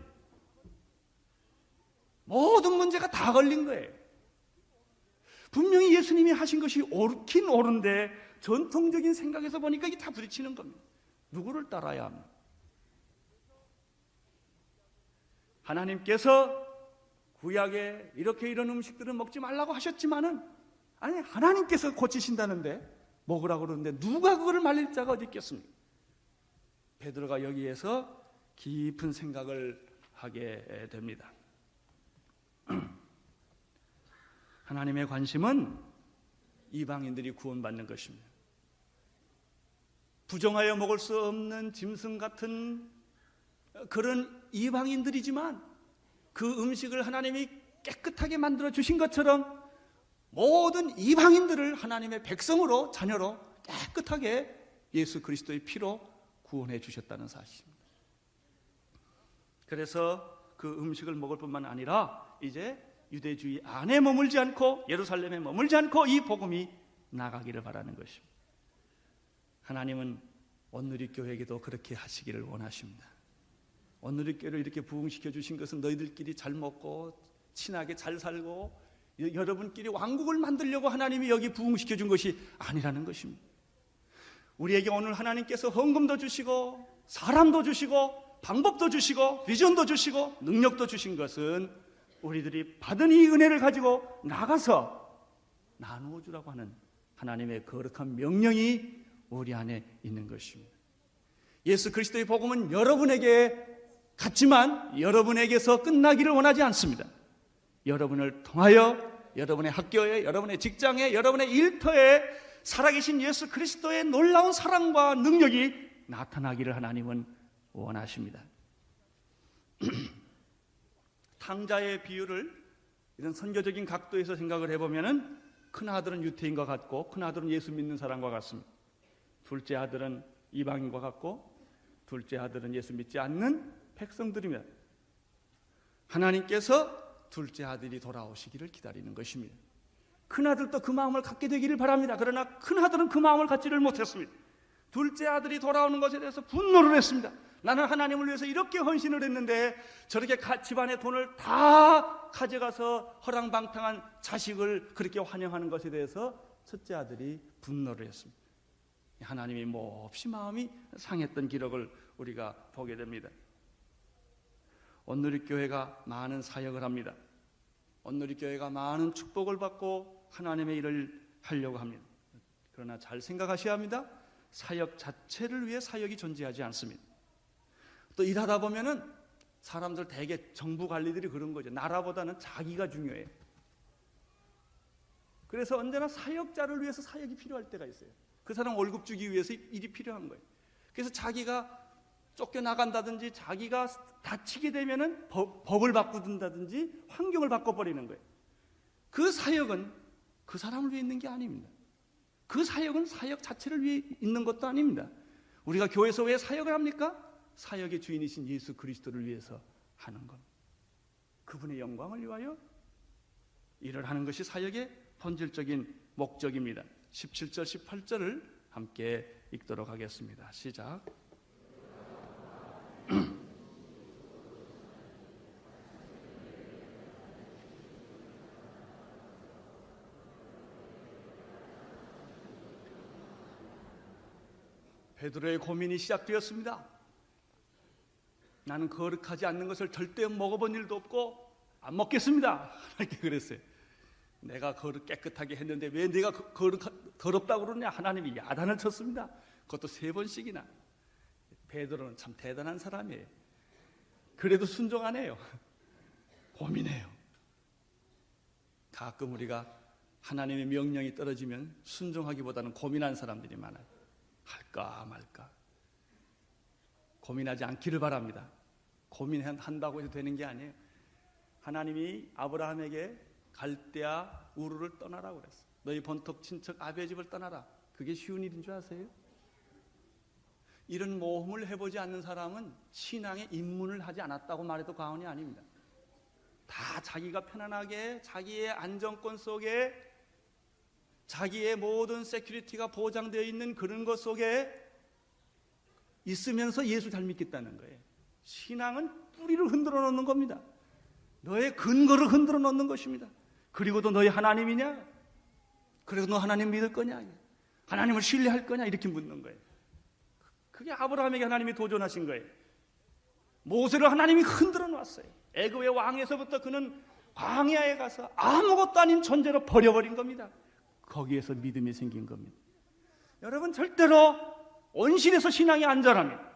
모든 문제가 다 걸린 거예요. 분명히 예수님이 하신 것이 옳긴 옳은데 전통적인 생각에서 보니까 이게 다 부딪히는 겁니다. 누구를 따라야 합니까? 하나님께서 구약에 이렇게 이런 음식들은 먹지 말라고 하셨지만은 아니 하나님께서 고치신다는데 먹으라고 그러는데 누가 그거를 말릴 자가 어디 있겠습니까? 베드로가 여기에서 깊은 생각을 하게 됩니다. 하나님의 관심은 이방인들이 구원받는 것입니다. 부정하여 먹을 수 없는 짐승 같은 그런 이방인들이지만 그 음식을 하나님이 깨끗하게 만들어 주신 것처럼 모든 이방인들을 하나님의 백성으로 자녀로 깨끗하게 예수 그리스도의 피로 구원해 주셨다는 사실입니다. 그래서 그 음식을 먹을 뿐만 아니라 이제 유대주의 안에 머물지 않고 예루살렘에 머물지 않고 이 복음이 나가기를 바라는 것입니다. 하나님은 온누리교회에게도 그렇게 하시기를 원하십니다. 온누리교회를 이렇게 부흥시켜 주신 것은 너희들끼리 잘 먹고 친하게 잘 살고 여러분끼리 왕국을 만들려고 하나님이 여기 부흥시켜 준 것이 아니라는 것입니다. 우리에게 오늘 하나님께서 헌금도 주시고 사람도 주시고 방법도 주시고 비전도 주시고 능력도 주신 것은 우리들이 받은 이 은혜를 가지고 나가서 나누어 주라고 하는 하나님의 거룩한 명령이 우리 안에 있는 것입니다. 예수 그리스도의 복음은 여러분에게 갔지만 여러분에게서 끝나기를 원하지 않습니다. 여러분을 통하여 여러분의 학교에, 여러분의 직장에, 여러분의 일터에 살아계신 예수 그리스도의 놀라운 사랑과 능력이 나타나기를 하나님은 원하십니다. 탕자의 비유를 이런 선교적인 각도에서 생각을 해보면 큰 아들은 유태인과 같고 큰 아들은 예수 믿는 사람과 같습니다. 둘째 아들은 이방인과 같고 둘째 아들은 예수 믿지 않는 백성들이며 하나님께서 둘째 아들이 돌아오시기를 기다리는 것입니다. 큰 아들도 그 마음을 갖게 되기를 바랍니다. 그러나 큰 아들은 그 마음을 갖지를 못했습니다. 둘째 아들이 돌아오는 것에 대해서 분노를 했습니다. 나는 하나님을 위해서 이렇게 헌신을 했는데 저렇게 집안의 돈을 다 가져가서 허랑방탕한 자식을 그렇게 환영하는 것에 대해서 첫째 아들이 분노를 했습니다. 하나님이 몹시 마음이 상했던 기록을 우리가 보게 됩니다. 온누리교회가 많은 사역을 합니다. 온누리교회가 많은 축복을 받고 하나님의 일을 하려고 합니다. 그러나 잘 생각하셔야 합니다. 사역 자체를 위해 사역이 존재하지 않습니다. 또 일하다 보면은 사람들 대개 정부 관리들이 그런 거죠. 나라보다는 자기가 중요해요. 그래서 언제나 사역자를 위해서 사역이 필요할 때가 있어요. 그 사람 월급 주기 위해서 일이 필요한 거예요. 그래서 자기가 쫓겨나간다든지 자기가 다치게 되면은 법을 바꾸든다든지 환경을 바꿔버리는 거예요. 그 사역은 그 사람을 위해 있는 게 아닙니다. 그 사역은 사역 자체를 위해 있는 것도 아닙니다. 우리가 교회에서 왜 사역을 합니까? 사역의 주인이신 예수 그리스도를 위해서 하는 겁니다. 그분의 영광을 위하여 일을 하는 것이 사역의 본질적인 목적입니다. 17절 18절을 함께 읽도록 하겠습니다. 시작. 베드로의 고민이 시작되었습니다. 나는 거룩하지 않는 것을 절대 먹어본 일도 없고 안 먹겠습니다. 이렇게 그랬어요. 내가 깨끗하게 했는데 왜 내가 더럽다고 그러냐? 하나님이 야단을 쳤습니다. 그것도 3번씩이나. 베드로는 참 대단한 사람이에요. 그래도 순종 안 해요. 고민해요. 가끔 우리가 하나님의 명령이 떨어지면 순종하기보다는 고민한 사람들이 많아요. 할까 말까. 고민하지 않기를 바랍니다. 고민한다고 해서 되는 게 아니에요. 하나님이 아브라함에게 갈대아 우르를 떠나라고 그랬어요. 너희 본토 친척 아비의 집을 떠나라. 그게 쉬운 일인 줄 아세요? 이런 모험을 해보지 않는 사람은 신앙에 입문을 하지 않았다고 말해도 과언이 아닙니다. 다 자기가 편안하게 자기의 안정권 속에 자기의 모든 세큐리티가 보장되어 있는 그런 것 속에 있으면서 예수 잘 믿겠다는 거예요. 신앙은 뿌리를 흔들어 놓는 겁니다. 너의 근거를 흔들어 놓는 것입니다. 그리고도 너희 하나님이냐? 그리고 너 하나님 믿을 거냐? 하나님을 신뢰할 거냐? 이렇게 묻는 거예요. 그게 아브라함에게 하나님이 도전하신 거예요. 모세를 하나님이 흔들어 놨어요. 애굽의 왕에서부터 그는 광야에 가서 아무것도 아닌 존재로 버려버린 겁니다. 거기에서 믿음이 생긴 겁니다. 여러분 절대로 온실에서 신앙이 안전합니다.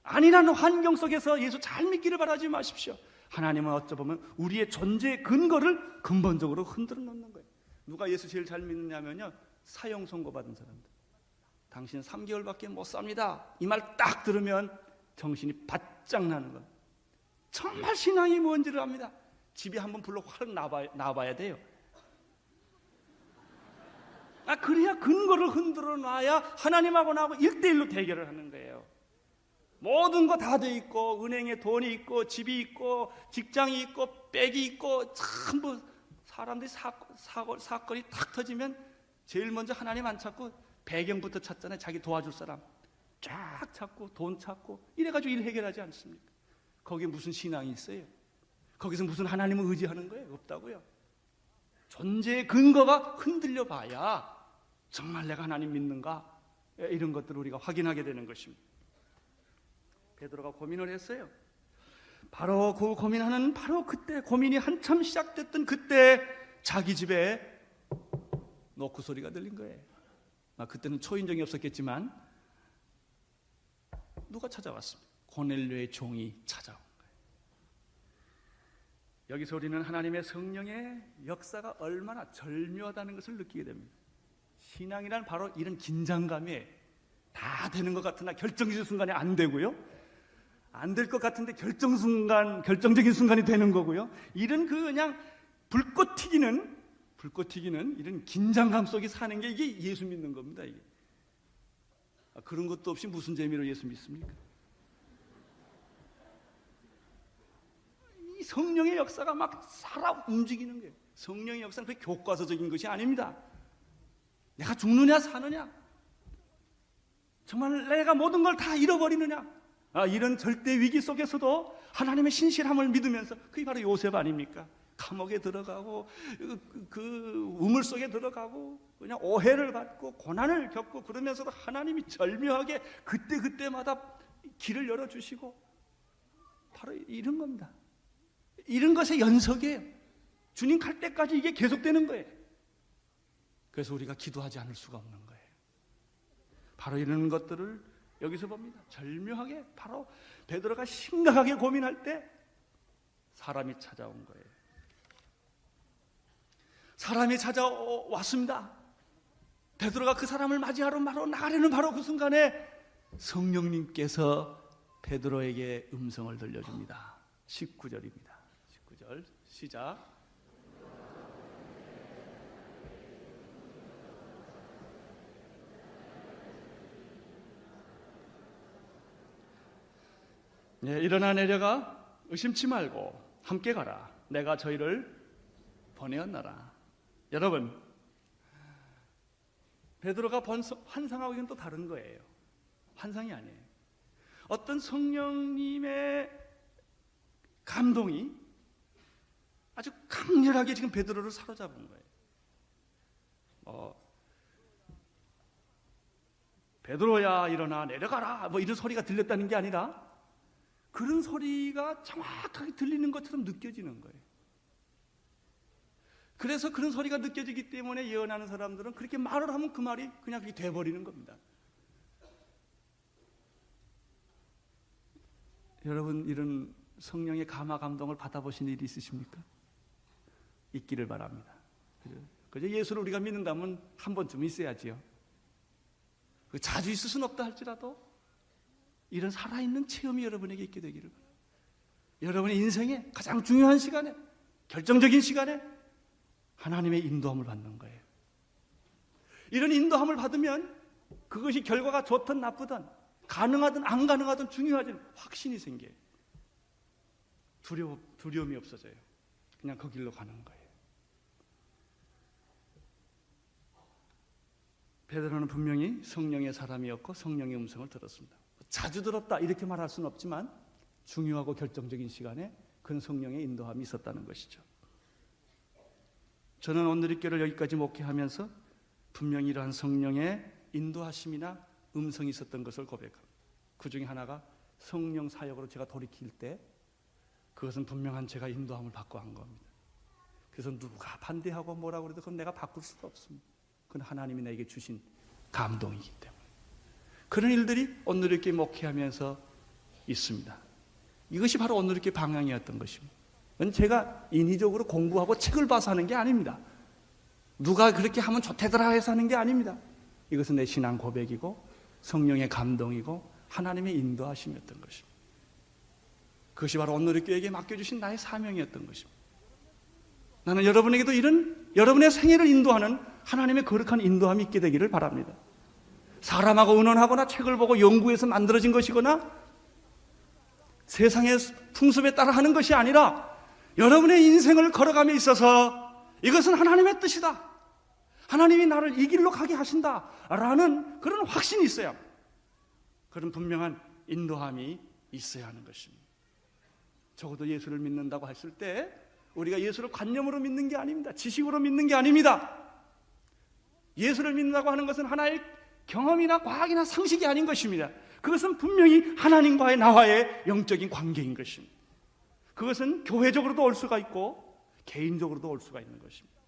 아니라는 환경 속에서 예수 잘 믿기를 바라지 마십시오. 하나님은 어쩌보면 우리의 존재의 근거를 근본적으로 흔들어 놓는 거예요. 누가 예수 제일 잘 믿느냐면요, 사형 선고받은 사람들. 당신 3개월밖에 못 삽니다. 이 말 딱 들으면 정신이 바짝 나는 겁니다. 정말 신앙이 뭔지를 압니다. 집에 한번 불러 확 나와야 돼요. 그래야 근거를 흔들어 놔야 하나님하고 나하고 1대1로 대결을 하는 거예요. 모든 거 다 돼 있고 은행에 돈이 있고 집이 있고 직장이 있고 백이 있고 전부 사람들이 사건이 탁 터지면 제일 먼저 하나님 안 찾고 배경부터 찾잖아요. 자기 도와줄 사람 쫙 찾고 돈 찾고 이래가지고 일 해결하지 않습니까? 거기에 무슨 신앙이 있어요? 거기서 무슨 하나님을 의지하는 거예요? 없다고요. 존재의 근거가 흔들려 봐야 정말 내가 하나님 믿는가? 이런 것들을 우리가 확인하게 되는 것입니다. 베드로가 고민을 했어요. 바로 그 고민하는 바로 그때, 고민이 한참 시작됐던 그때 자기 집에 노크 소리가 들린 거예요. 그때는 초인종이 없었겠지만 누가 찾아왔습니다. 고넬료의 종이 찾아온 거예요. 여기서 우리는 하나님의 성령의 역사가 얼마나 절묘하다는 것을 느끼게 됩니다. 신앙이란 바로 이런 긴장감에 다 되는 것 같으나 결정적인 순간에 안 되고요. 안 될 것 같은데 결정적인 순간이 되는 거고요. 이런 그냥 불꽃 튀기는 이런 긴장감 속에 사는 게 이게 예수 믿는 겁니다. 이게. 그런 것도 없이 무슨 재미로 예수 믿습니까? 이 성령의 역사가 막 살아 움직이는 거예요. 성령의 역사는 그게 교과서적인 것이 아닙니다. 내가 죽느냐 사느냐, 정말 내가 모든 걸 다 잃어버리느냐, 이런 절대 위기 속에서도 하나님의 신실함을 믿으면서, 그게 바로 요셉 아닙니까? 감옥에 들어가고 그 우물 속에 들어가고 그냥 오해를 받고 고난을 겪고 그러면서도 하나님이 절묘하게 그때마다 길을 열어주시고, 바로 이런 겁니다. 이런 것의 연속이에요. 주님 갈 때까지 이게 계속되는 거예요. 그래서 우리가 기도하지 않을 수가 없는 거예요. 바로 이런 것들을 여기서 봅니다. 절묘하게 바로 베드로가 심각하게 고민할 때 사람이 찾아온 거예요. 사람이 찾아왔습니다. 베드로가 그 사람을 맞이하러 바로 나가려는 바로 그 순간에 성령님께서 베드로에게 음성을 들려줍니다. 19절입니다. 19절 시작. 일어나 내려가 의심치 말고 함께 가라. 내가 저희를 보내었나라. 여러분, 베드로가 본 환상하고는 또 다른 거예요. 환상이 아니에요. 어떤 성령님의 감동이 아주 강렬하게 지금 베드로를 사로잡은 거예요. 베드로야 일어나 내려가라 이런 소리가 들렸다는 게 아니라 그런 소리가 정확하게 들리는 것처럼 느껴지는 거예요. 그래서 그런 소리가 느껴지기 때문에 예언하는 사람들은 그렇게 말을 하면 그 말이 그냥 그렇게 돼버리는 겁니다. 여러분, 이런 성령의 감화 감동을 받아보신 일이 있으십니까? 있기를 바랍니다. 그죠? 예수를 우리가 믿는다면 한 번쯤 있어야지요. 자주 있을 수는 없다 할지라도 이런 살아있는 체험이 여러분에게 있게 되기를 바랍니다. 여러분의 인생의 가장 중요한 시간에, 결정적인 시간에 하나님의 인도함을 받는 거예요. 이런 인도함을 받으면 그것이 결과가 좋든 나쁘든, 가능하든 안 가능하든 중요하지 확신이 생겨요. 두려움이 없어져요. 그냥 그 길로 가는 거예요. 베드로는 분명히 성령의 사람이었고 성령의 음성을 들었습니다. 자주 들었다 이렇게 말할 수는 없지만 중요하고 결정적인 시간에 그런 성령의 인도함이 있었다는 것이죠. 저는 온누리교회를 여기까지 목회하면서 분명히 이러한 성령의 인도하심이나 음성이 있었던 것을 고백합니다. 그 중에 하나가 성령 사역으로 제가 돌이킬 때 그것은 분명한 제가 인도함을 받고 한 겁니다. 그래서 누가 반대하고 뭐라고 그래도 그건 내가 바꿀 수도 없습니다. 그건 하나님이 나에게 주신 감동이기 때문에. 그런 일들이 온누리교회 목회하면서 있습니다. 이것이 바로 온누리교회 방향이었던 것입니다. 제가 인위적으로 공부하고 책을 봐서 하는 게 아닙니다. 누가 그렇게 하면 좋대더라 해서 하는 게 아닙니다. 이것은 내 신앙 고백이고 성령의 감동이고 하나님의 인도하심이었던 것입니다. 그것이 바로 온누리교회에게 맡겨주신 나의 사명이었던 것입니다. 나는 여러분에게도 이런 여러분의 생애를 인도하는 하나님의 거룩한 인도함이 있게 되기를 바랍니다. 사람하고 의논하거나 책을 보고 연구해서 만들어진 것이거나 세상의 풍습에 따라 하는 것이 아니라 여러분의 인생을 걸어감에 있어서 이것은 하나님의 뜻이다. 하나님이 나를 이 길로 가게 하신다라는 그런 확신이 있어야 합니다. 그런 분명한 인도함이 있어야 하는 것입니다. 적어도 예수를 믿는다고 했을 때 우리가 예수를 관념으로 믿는 게 아닙니다. 지식으로 믿는 게 아닙니다. 예수를 믿는다고 하는 것은 하나의 경험이나 과학이나 상식이 아닌 것입니다. 그것은 분명히 하나님과의 나와의 영적인 관계인 것입니다. 그것은 교회적으로도 올 수가 있고 개인적으로도 올 수가 있는 것입니다.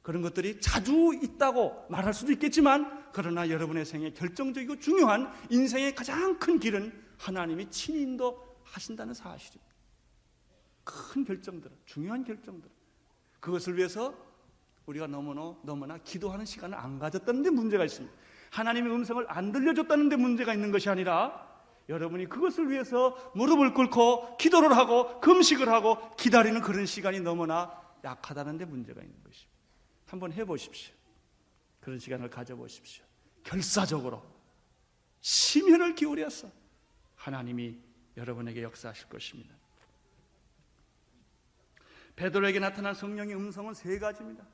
그런 것들이 자주 있다고 말할 수도 있겠지만 그러나 여러분의 생에 결정적이고 중요한 인생의 가장 큰 길은 하나님이 친히 인도하신다는 사실입니다. 큰 결정들, 중요한 결정들, 그것을 위해서 우리가 너무나 기도하는 시간을 안 가졌다는 데 문제가 있습니다. 하나님의 음성을 안 들려줬다는 데 문제가 있는 것이 아니라 여러분이 그것을 위해서 무릎을 꿇고 기도를 하고 금식을 하고 기다리는 그런 시간이 너무나 약하다는 데 문제가 있는 것입니다. 한번 해보십시오. 그런 시간을 가져보십시오. 결사적으로 심혈을 기울여서 하나님이 여러분에게 역사하실 것입니다. 베드로에게 나타난 성령의 음성은 세 가지입니다.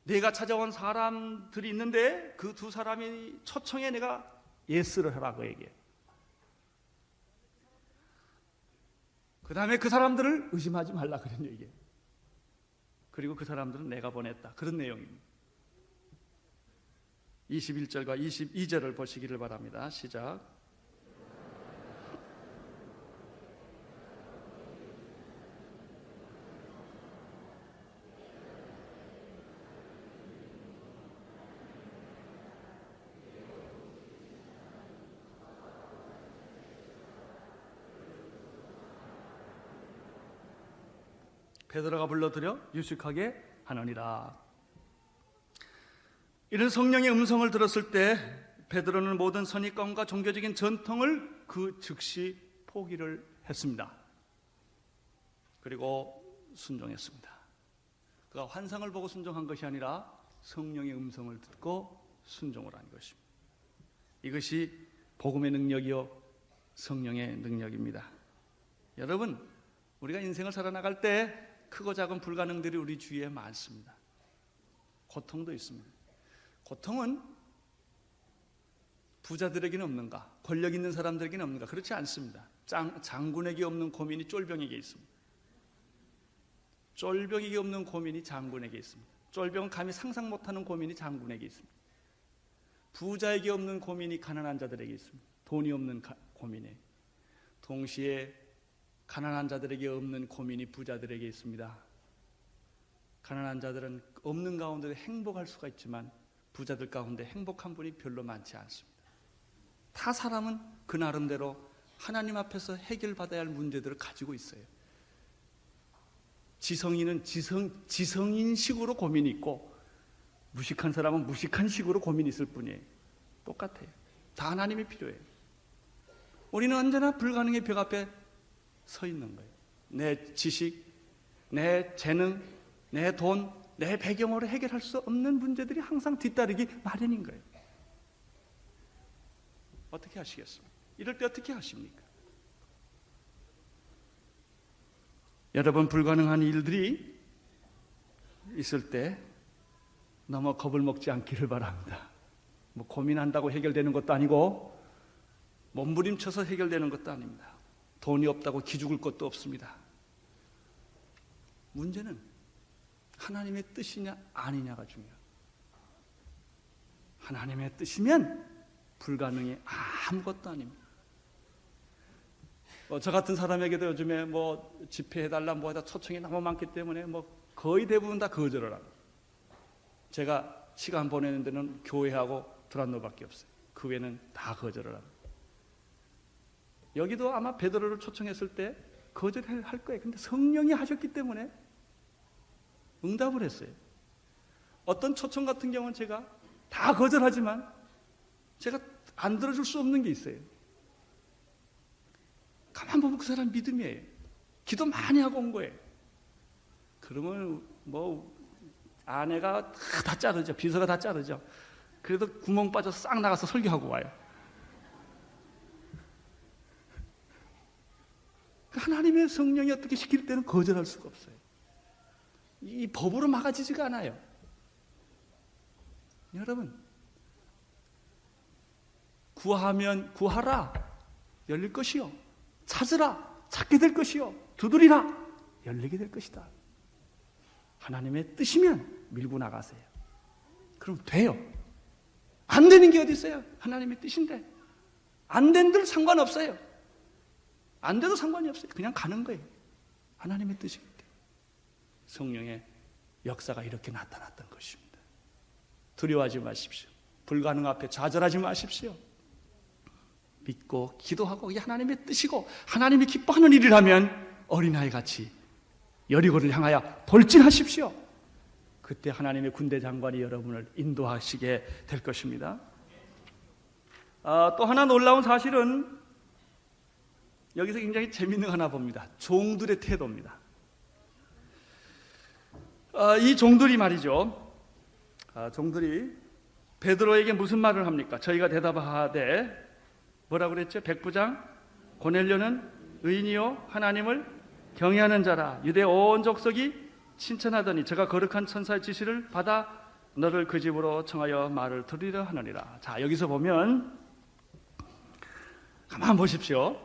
내가 찾아온 사람들이 있는데 그 두 사람이 초청에 내가 예스를 하라 그에게. 그 다음에 그 사람들을 의심하지 말라 그런 얘기예요. 그리고 그 사람들은 내가 보냈다 그런 내용입니다. 21절과 22절을 보시기를 바랍니다. 시작. 베드로가 불러들여 유식하게 하느니라. 이런 성령의 음성을 들었을 때 베드로는 모든 선입관과 종교적인 전통을 그 즉시 포기를 했습니다. 그리고 순종했습니다. 그가 환상을 보고 순종한 것이 아니라 성령의 음성을 듣고 순종을 한 것입니다. 이것이 복음의 능력이요 성령의 능력입니다. 여러분, 우리가 인생을 살아나갈 때 크고 작은 불가능들이 우리 주위에 많습니다. 고통도 있습니다. 고통은 부자들에게는 없는가? 권력 있는 사람들에게는 없는가? 그렇지 않습니다. 장군에게 없는 고민이 쫄병에게 있습니다. 쫄병에게 없는 고민이 장군에게 있습니다. 쫄병은 감히 상상 못하는 고민이 장군에게 있습니다. 부자에게 없는 고민이 가난한 자들에게 있습니다. 돈이 없는 고민에. 동시에 가난한 자들에게 없는 고민이 부자들에게 있습니다. 가난한 자들은 없는 가운데 행복할 수가 있지만 부자들 가운데 행복한 분이 별로 많지 않습니다. 타 사람은 그 나름대로 하나님 앞에서 해결받아야 할 문제들을 가지고 있어요. 지성인은 지성인식으로 고민이 있고 무식한 사람은 무식한 식으로 고민이 있을 뿐이에요. 똑같아요. 다 하나님이 필요해요. 우리는 언제나 불가능의 벽 앞에 서 있는 거예요. 내 지식, 내 재능, 내 돈, 내 배경으로 해결할 수 없는 문제들이 항상 뒤따르기 마련인 거예요. 어떻게 하시겠습니까? 이럴 때 어떻게 하십니까? 여러분, 불가능한 일들이 있을 때 너무 겁을 먹지 않기를 바랍니다. 뭐 고민한다고 해결되는 것도 아니고 몸부림쳐서 해결되는 것도 아닙니다. 돈이 없다고 기죽을 것도 없습니다. 문제는 하나님의 뜻이냐 아니냐가 중요해요. 하나님의 뜻이면 불가능이 아무것도 아닙니다. 저 같은 사람에게도 요즘에 뭐 집회해달라 뭐 해다 초청이 너무 많기 때문에 뭐 거의 대부분 다 거절을 합니다. 제가 시간 보내는 데는 교회하고 두란노밖에 없어요. 그 외에는 다 거절을 합니다. 여기도 아마 베드로를 초청했을 때 거절할 거예요. 근데 성령이 하셨기 때문에 응답을 했어요. 어떤 초청 같은 경우는 제가 다 거절하지만 제가 안 들어줄 수 없는 게 있어요. 가만 보면 그 사람 믿음이에요. 기도 많이 하고 온 거예요. 그러면 뭐 아내가 다 자르죠. 비서가 다 자르죠. 그래도 구멍 빠져서 싹 나가서 설교하고 와요. 하나님의 성령이 어떻게 시킬 때는 거절할 수가 없어요. 이 법으로 막아지지가 않아요. 여러분, 구하라 열릴 것이요, 찾으라 찾게 될 것이요, 두드리라 열리게 될 것이다. 하나님의 뜻이면 밀고 나가세요. 그럼 돼요. 안 되는 게 어디 있어요? 하나님의 뜻인데. 안 된들 상관없어요. 안 돼도 상관이 없어요. 그냥 가는 거예요. 하나님의 뜻이기 때문에. 성령의 역사가 이렇게 나타났던 것입니다. 두려워하지 마십시오. 불가능 앞에 좌절하지 마십시오. 믿고 기도하고 이게 하나님의 뜻이고 하나님이 기뻐하는 일이라면 어린아이 같이 여리고를 향하여 돌진하십시오. 그때 하나님의 군대 장관이 여러분을 인도하시게 될 것입니다. 또 하나 놀라운 사실은 여기서 굉장히 재밌는 거 하나 봅니다. 종들의 태도입니다. 이 종들이 말이죠. 종들이 베드로에게 무슨 말을 합니까? 저희가 대답하되 뭐라고 그랬죠? 백부장 고넬료는 의인이요 하나님을 경외하는 자라. 유대 온 족속이 칭찬하더니 저가 거룩한 천사의 지시를 받아 너를 그 집으로 청하여 말을 들으려 하느니라. 자, 여기서 보면 가만 보십시오.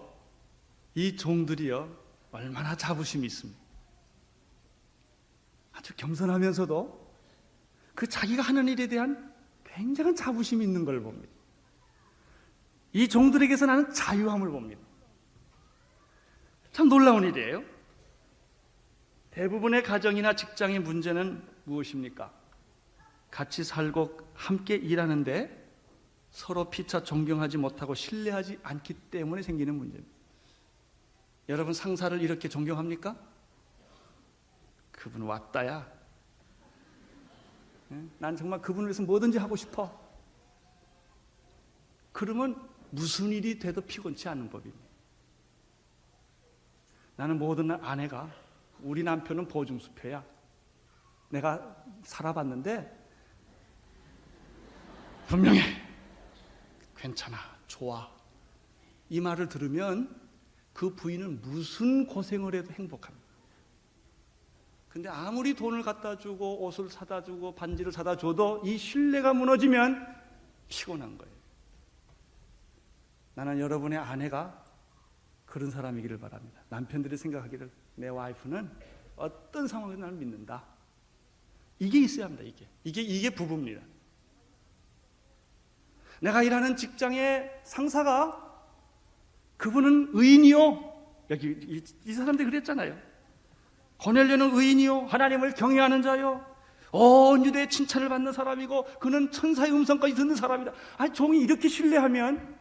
이 종들이요 얼마나 자부심이 있습니다. 아주 겸손하면서도 그 자기가 하는 일에 대한 굉장한 자부심이 있는 걸 봅니다. 이 종들에게서 나는 자유함을 봅니다. 참 놀라운 일이에요. 대부분의 가정이나 직장의 문제는 무엇입니까? 같이 살고 함께 일하는데 서로 피차 존경하지 못하고 신뢰하지 않기 때문에 생기는 문제입니다. 여러분 상사를 이렇게 존경합니까? 그분 왔다야. 난 정말 그분을 위해서 뭐든지 하고 싶어. 그러면 무슨 일이 돼도 피곤치 않는 법입니다. 나는 모든 아내가 우리 남편은 보증수표야. 내가 살아봤는데 분명해. 괜찮아. 좋아. 이 말을 들으면 그 부인은 무슨 고생을 해도 행복합니다. 근데 아무리 돈을 갖다 주고 옷을 사다 주고 반지를 사다 줘도 이 신뢰가 무너지면 피곤한 거예요. 나는 여러분의 아내가 그런 사람이기를 바랍니다. 남편들이 생각하기를 내 와이프는 어떤 상황에서 나를 믿는다. 이게 있어야 합니다. 이게 부부입니다. 내가 일하는 직장의 상사가 그분은 의인이요. 여기 이 사람들이 그랬잖아요. 고넬료는 의인이요 하나님을 경외하는 자요 온 유대의 칭찬을 받는 사람이고 그는 천사의 음성까지 듣는 사람이다. 아니 종이 이렇게 신뢰하면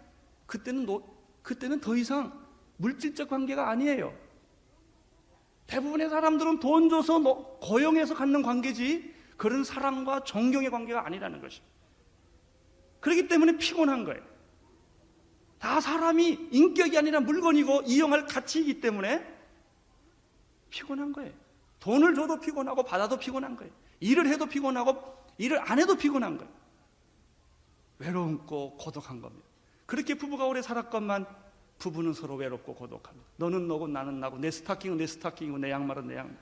그때는 더 이상 물질적 관계가 아니에요. 대부분의 사람들은 돈 줘서 고용해서 갖는 관계지 그런 사랑과 존경의 관계가 아니라는 것입니다. 그렇기 때문에 피곤한 거예요. 다 사람이 인격이 아니라 물건이고 이용할 가치이기 때문에 피곤한 거예요. 돈을 줘도 피곤하고 받아도 피곤한 거예요. 일을 해도 피곤하고 일을 안 해도 피곤한 거예요. 외롭고 고독한 겁니다. 그렇게 부부가 오래 살았건만 부부는 서로 외롭고 고독합니다. 너는 너고 나는 나고 내 스타킹은 내 스타킹이고 내 양말은 내 양말.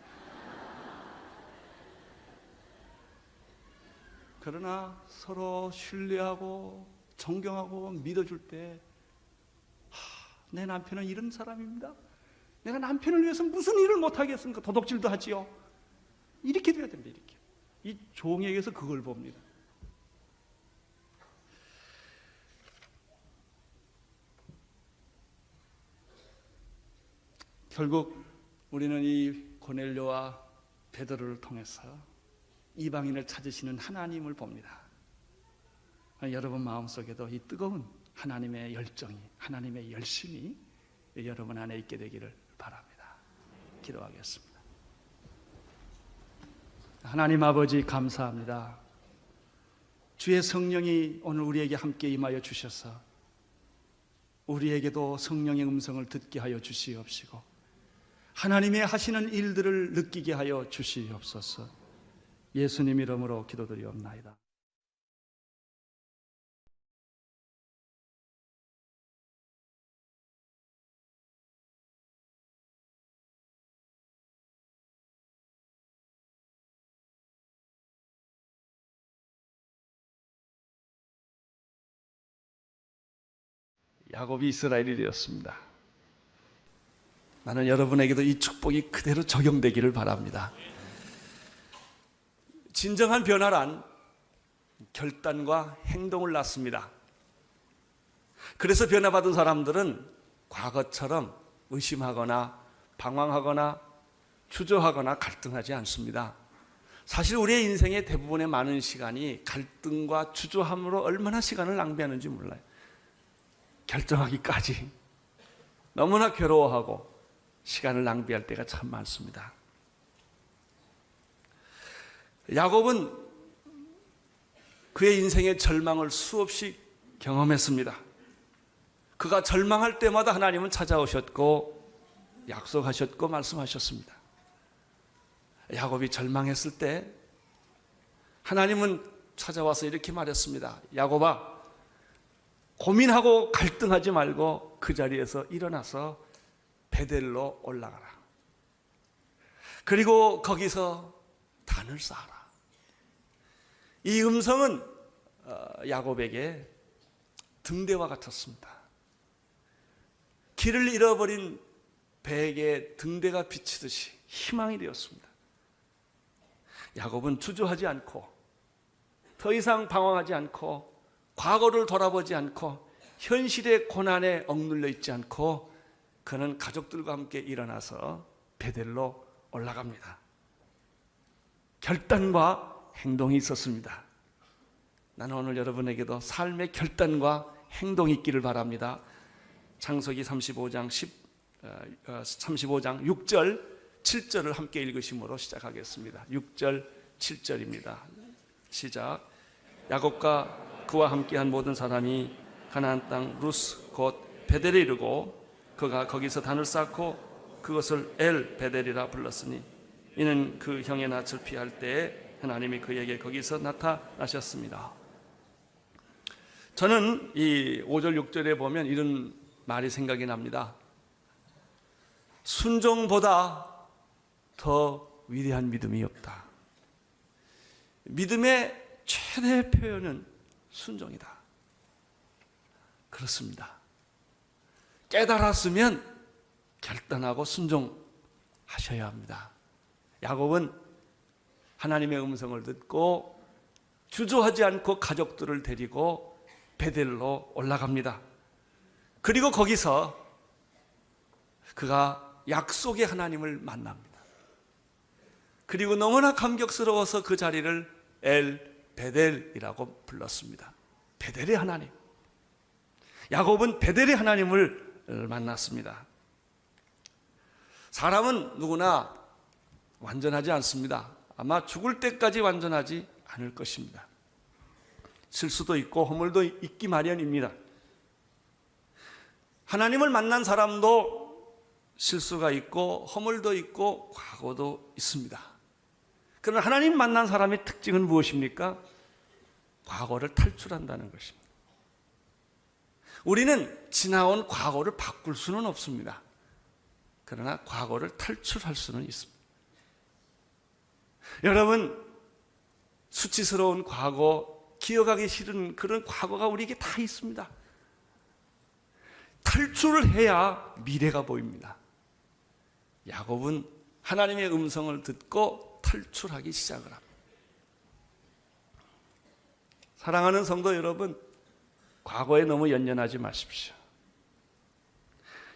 그러나 서로 신뢰하고 존경하고 믿어줄 때 내 남편은 이런 사람입니다. 내가 남편을 위해서 무슨 일을 못하겠습니까? 도둑질도 하지요. 이렇게 돼야 됩니다. 이렇게. 이 종에게서 그걸 봅니다. 결국 우리는 이 고넬료와 베드로를 통해서 이방인을 찾으시는 하나님을 봅니다. 여러분 마음속에도 이 뜨거운 하나님의 열정이, 하나님의 열심이 여러분 안에 있게 되기를 바랍니다. 기도하겠습니다. 하나님 아버지 감사합니다. 주의 성령이 오늘 우리에게 함께 임하여 주셔서 우리에게도 성령의 음성을 듣게 하여 주시옵시고 하나님의 하시는 일들을 느끼게 하여 주시옵소서. 예수님 이름으로 기도드리옵나이다. 야곱이 이스라엘이 되었습니다. 나는 여러분에게도 이 축복이 그대로 적용되기를 바랍니다. 진정한 변화란 결단과 행동을 낳습니다. 그래서 변화받은 사람들은 과거처럼 의심하거나 방황하거나 주저하거나 갈등하지 않습니다. 사실 우리의 인생의 대부분의 많은 시간이 갈등과 주저함으로 얼마나 시간을 낭비하는지 몰라요. 결정하기까지 너무나 괴로워하고 시간을 낭비할 때가 참 많습니다. 야곱은 그의 인생의 절망을 수없이 경험했습니다. 그가 절망할 때마다 하나님은 찾아오셨고 약속하셨고 말씀하셨습니다. 야곱이 절망했을 때 하나님은 찾아와서 이렇게 말했습니다. 야곱아, 고민하고 갈등하지 말고 그 자리에서 일어나서 베델로 올라가라. 그리고 거기서 단을 쌓아라. 이 음성은 야곱에게 등대와 같았습니다. 길을 잃어버린 배에게 등대가 비치듯이 희망이 되었습니다. 야곱은 주저하지 않고 더 이상 방황하지 않고 과거를 돌아보지 않고 현실의 고난에 억눌려 있지 않고 그는 가족들과 함께 일어나서 베델로 올라갑니다. 결단과 행동이 있었습니다. 나는 오늘 여러분에게도 삶의 결단과 행동이 있기를 바랍니다. 창세기 35장 6절 7절을 함께 읽으심으로 시작하겠습니다. 6절 7절입니다. 시작. 야곱과 그와 함께한 모든 사람이 가나안 땅 루스 곧 베델에 이르고 그가 거기서 단을 쌓고 그것을 엘 베델이라 불렀으니 이는 그 형의 낯을 피할 때에 하나님이 그에게 거기서 나타나셨습니다. 저는 이 5절 6절에 보면 이런 말이 생각이 납니다. 순종보다 더 위대한 믿음이 없다. 믿음의 최대 표현은 순종이다. 그렇습니다. 깨달았으면 결단하고 순종하셔야 합니다. 야곱은 하나님의 음성을 듣고 주저하지 않고 가족들을 데리고 베델로 올라갑니다. 그리고 거기서 그가 약속의 하나님을 만납니다. 그리고 너무나 감격스러워서 그 자리를 엘 베델이라고 불렀습니다. 베델의 하나님. 야곱은 베델의 하나님을 만났습니다. 사람은 누구나 완전하지 않습니다. 아마 죽을 때까지 완전하지 않을 것입니다. 실수도 있고 허물도 있기 마련입니다. 하나님을 만난 사람도 실수가 있고 허물도 있고 과거도 있습니다. 그러나 하나님 만난 사람의 특징은 무엇입니까? 과거를 탈출한다는 것입니다. 우리는 지나온 과거를 바꿀 수는 없습니다. 그러나 과거를 탈출할 수는 있습니다. 여러분, 수치스러운 과거, 기억하기 싫은 그런 과거가 우리에게 다 있습니다. 탈출을 해야 미래가 보입니다. 야곱은 하나님의 음성을 듣고 탈출하기 시작을 합니다. 사랑하는 성도 여러분, 과거에 너무 연연하지 마십시오.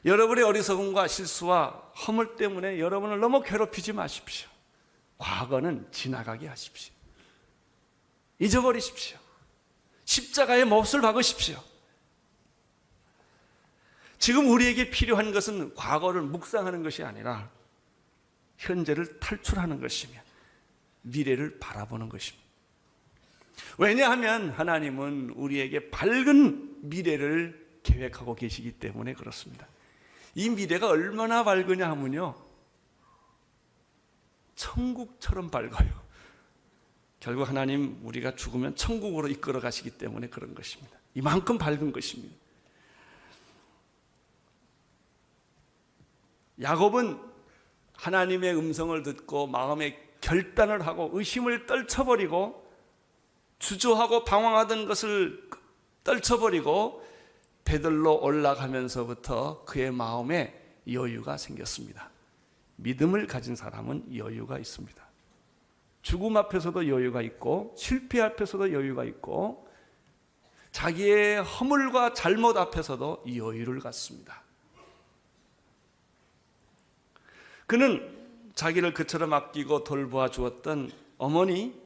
여러분의 어리석음과 실수와 허물 때문에 여러분을 너무 괴롭히지 마십시오. 과거는 지나가게 하십시오. 잊어버리십시오. 십자가의 몫을 박으십시오. 지금 우리에게 필요한 것은 과거를 묵상하는 것이 아니라 현재를 탈출하는 것이며 미래를 바라보는 것입니다. 왜냐하면 하나님은 우리에게 밝은 미래를 계획하고 계시기 때문에 그렇습니다. 이 미래가 얼마나 밝으냐 하면요, 천국처럼 밝아요. 결국 하나님 우리가 죽으면 천국으로 이끌어 가시기 때문에 그런 것입니다. 이만큼 밝은 것입니다. 야곱은 하나님의 음성을 듣고 마음에 결단을 하고 의심을 떨쳐버리고 주저하고 방황하던 것을 떨쳐버리고 배들로 올라가면서부터 그의 마음에 여유가 생겼습니다. 믿음을 가진 사람은 여유가 있습니다. 죽음 앞에서도 여유가 있고 실패 앞에서도 여유가 있고 자기의 허물과 잘못 앞에서도 여유를 갖습니다. 그는 자기를 그처럼 아끼고 돌보아 주었던 어머니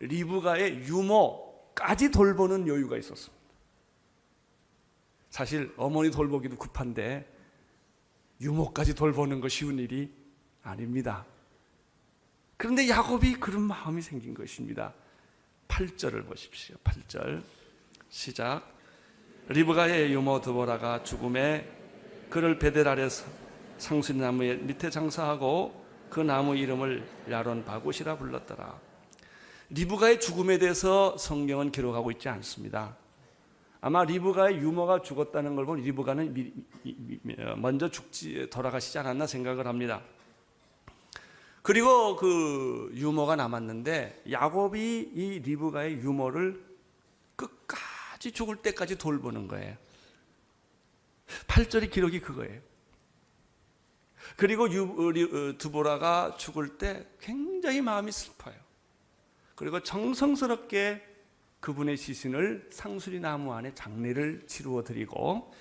리브가의 유모까지 돌보는 여유가 있었습니다. 사실 어머니 돌보기도 급한데 유모까지 돌보는 거 쉬운 일이 아닙니다. 그런데 야곱이 그런 마음이 생긴 것입니다. 8절을 보십시오. 8절 시작. 리브가의 유모 드보라가 죽음에 그를 베델 아래서 상수리나무의 밑에 장사하고 그 나무 이름을 야론 바굿이라 불렀더라. 리브가의 죽음에 대해서 성경은 기록하고 있지 않습니다. 아마 리브가의 유모가 죽었다는 걸 보면 리브가는 먼저 돌아가시지 않았나 생각을 합니다. 그리고 그 유모가 남았는데 야곱이 이 리브가의 유모를 끝까지 죽을 때까지 돌보는 거예요. 8절의 기록이 그거예요. 그리고 드보라가 죽을 때 굉장히 마음이 슬퍼요. 그리고 정성스럽게 그분의 시신을 상수리 나무 안에 장례를 치루어 드리고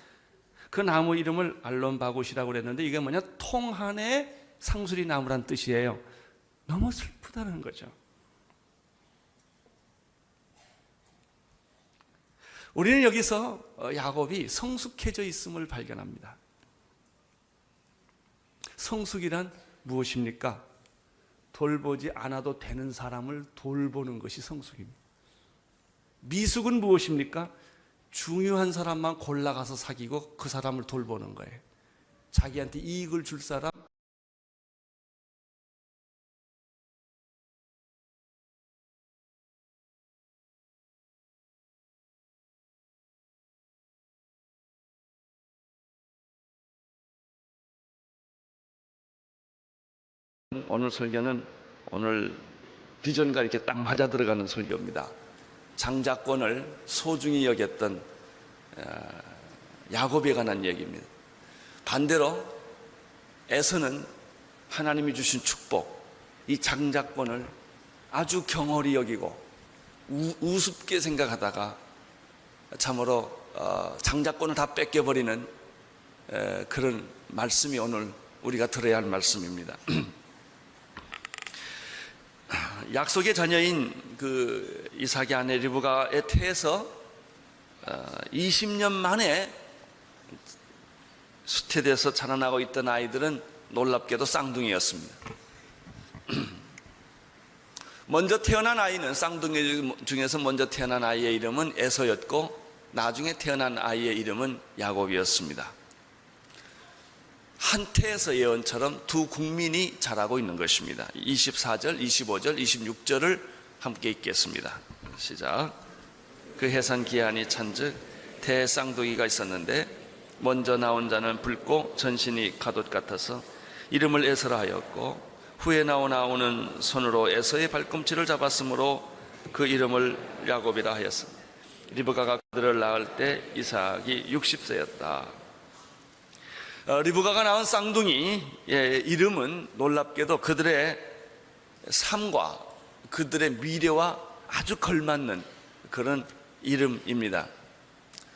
그 나무 이름을 알론 바굿이라고 그랬는데 이게 뭐냐? 통한의 상수리 나무란 뜻이에요. 너무 슬프다는 거죠. 우리는 여기서 야곱이 성숙해져 있음을 발견합니다. 성숙이란 무엇입니까? 돌보지 않아도 되는 사람을 돌보는 것이 성숙입니다. 미숙은 무엇입니까? 중요한 사람만 골라가서 사귀고 그 사람을 돌보는 거예요. 자기한테 이익을 줄 사람, 오늘 설교는 오늘 비전과 이렇게 딱 맞아 들어가는 설교입니다. 장자권을 소중히 여겼던 야곱에 관한 얘기입니다. 반대로 에서는 하나님이 주신 축복, 이 장자권을 아주 경홀히 여기고 우습게 생각하다가 참으로 장자권을 다 뺏겨버리는 그런 말씀이 오늘 우리가 들어야 할 말씀입니다. 약속의 자녀인 그 이삭의 아내 리브가의 태에서 20년 만에 수태돼서 자라나고 있던 아이들은 놀랍게도 쌍둥이였습니다. 먼저 태어난 아이는 쌍둥이 중에서 먼저 태어난 아이의 이름은 에서였고 나중에 태어난 아이의 이름은 야곱이었습니다. 한 태에서 예언처럼 두 국민이 자라고 있는 것입니다. 24절, 25절, 26절을 함께 읽겠습니다. 시작. 그 해산 기한이 찬즉 태 쌍둥이가 있었는데 먼저 나온 자는 붉고 전신이 가돛 같아서 이름을 에서라 하였고 후에 나오는 손으로 에서의 발꿈치를 잡았으므로 그 이름을 야곱이라 하였어. 리브가가 그들을 낳을 때 이삭이 60세였다. 리브가가 낳은 쌍둥이의 이름은 놀랍게도 그들의 삶과 그들의 미래와 아주 걸맞는 그런 이름입니다.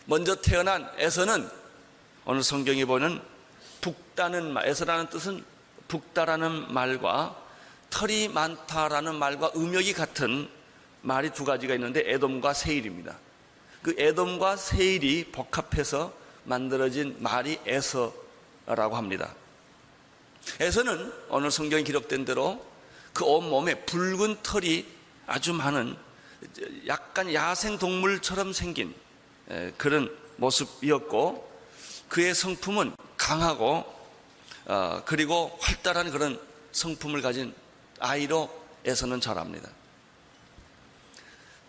먼저 태어난 에서는 오늘 성경에 보는 북다는 말, 에서라는 뜻은 북다라는 말과 털이 많다라는 말과 음역이 같은 말이 두 가지가 있는데 에돔과 세일입니다. 그 에돔과 세일이 복합해서 만들어진 말이 에서라고 합니다. 에서는 오늘 성경에 기록된 대로 그 온몸에 붉은 털이 아주 많은 약간 야생 동물처럼 생긴 그런 모습이었고 그의 성품은 강하고 그리고 활달한 그런 성품을 가진 아이로 에서는 자랍니다.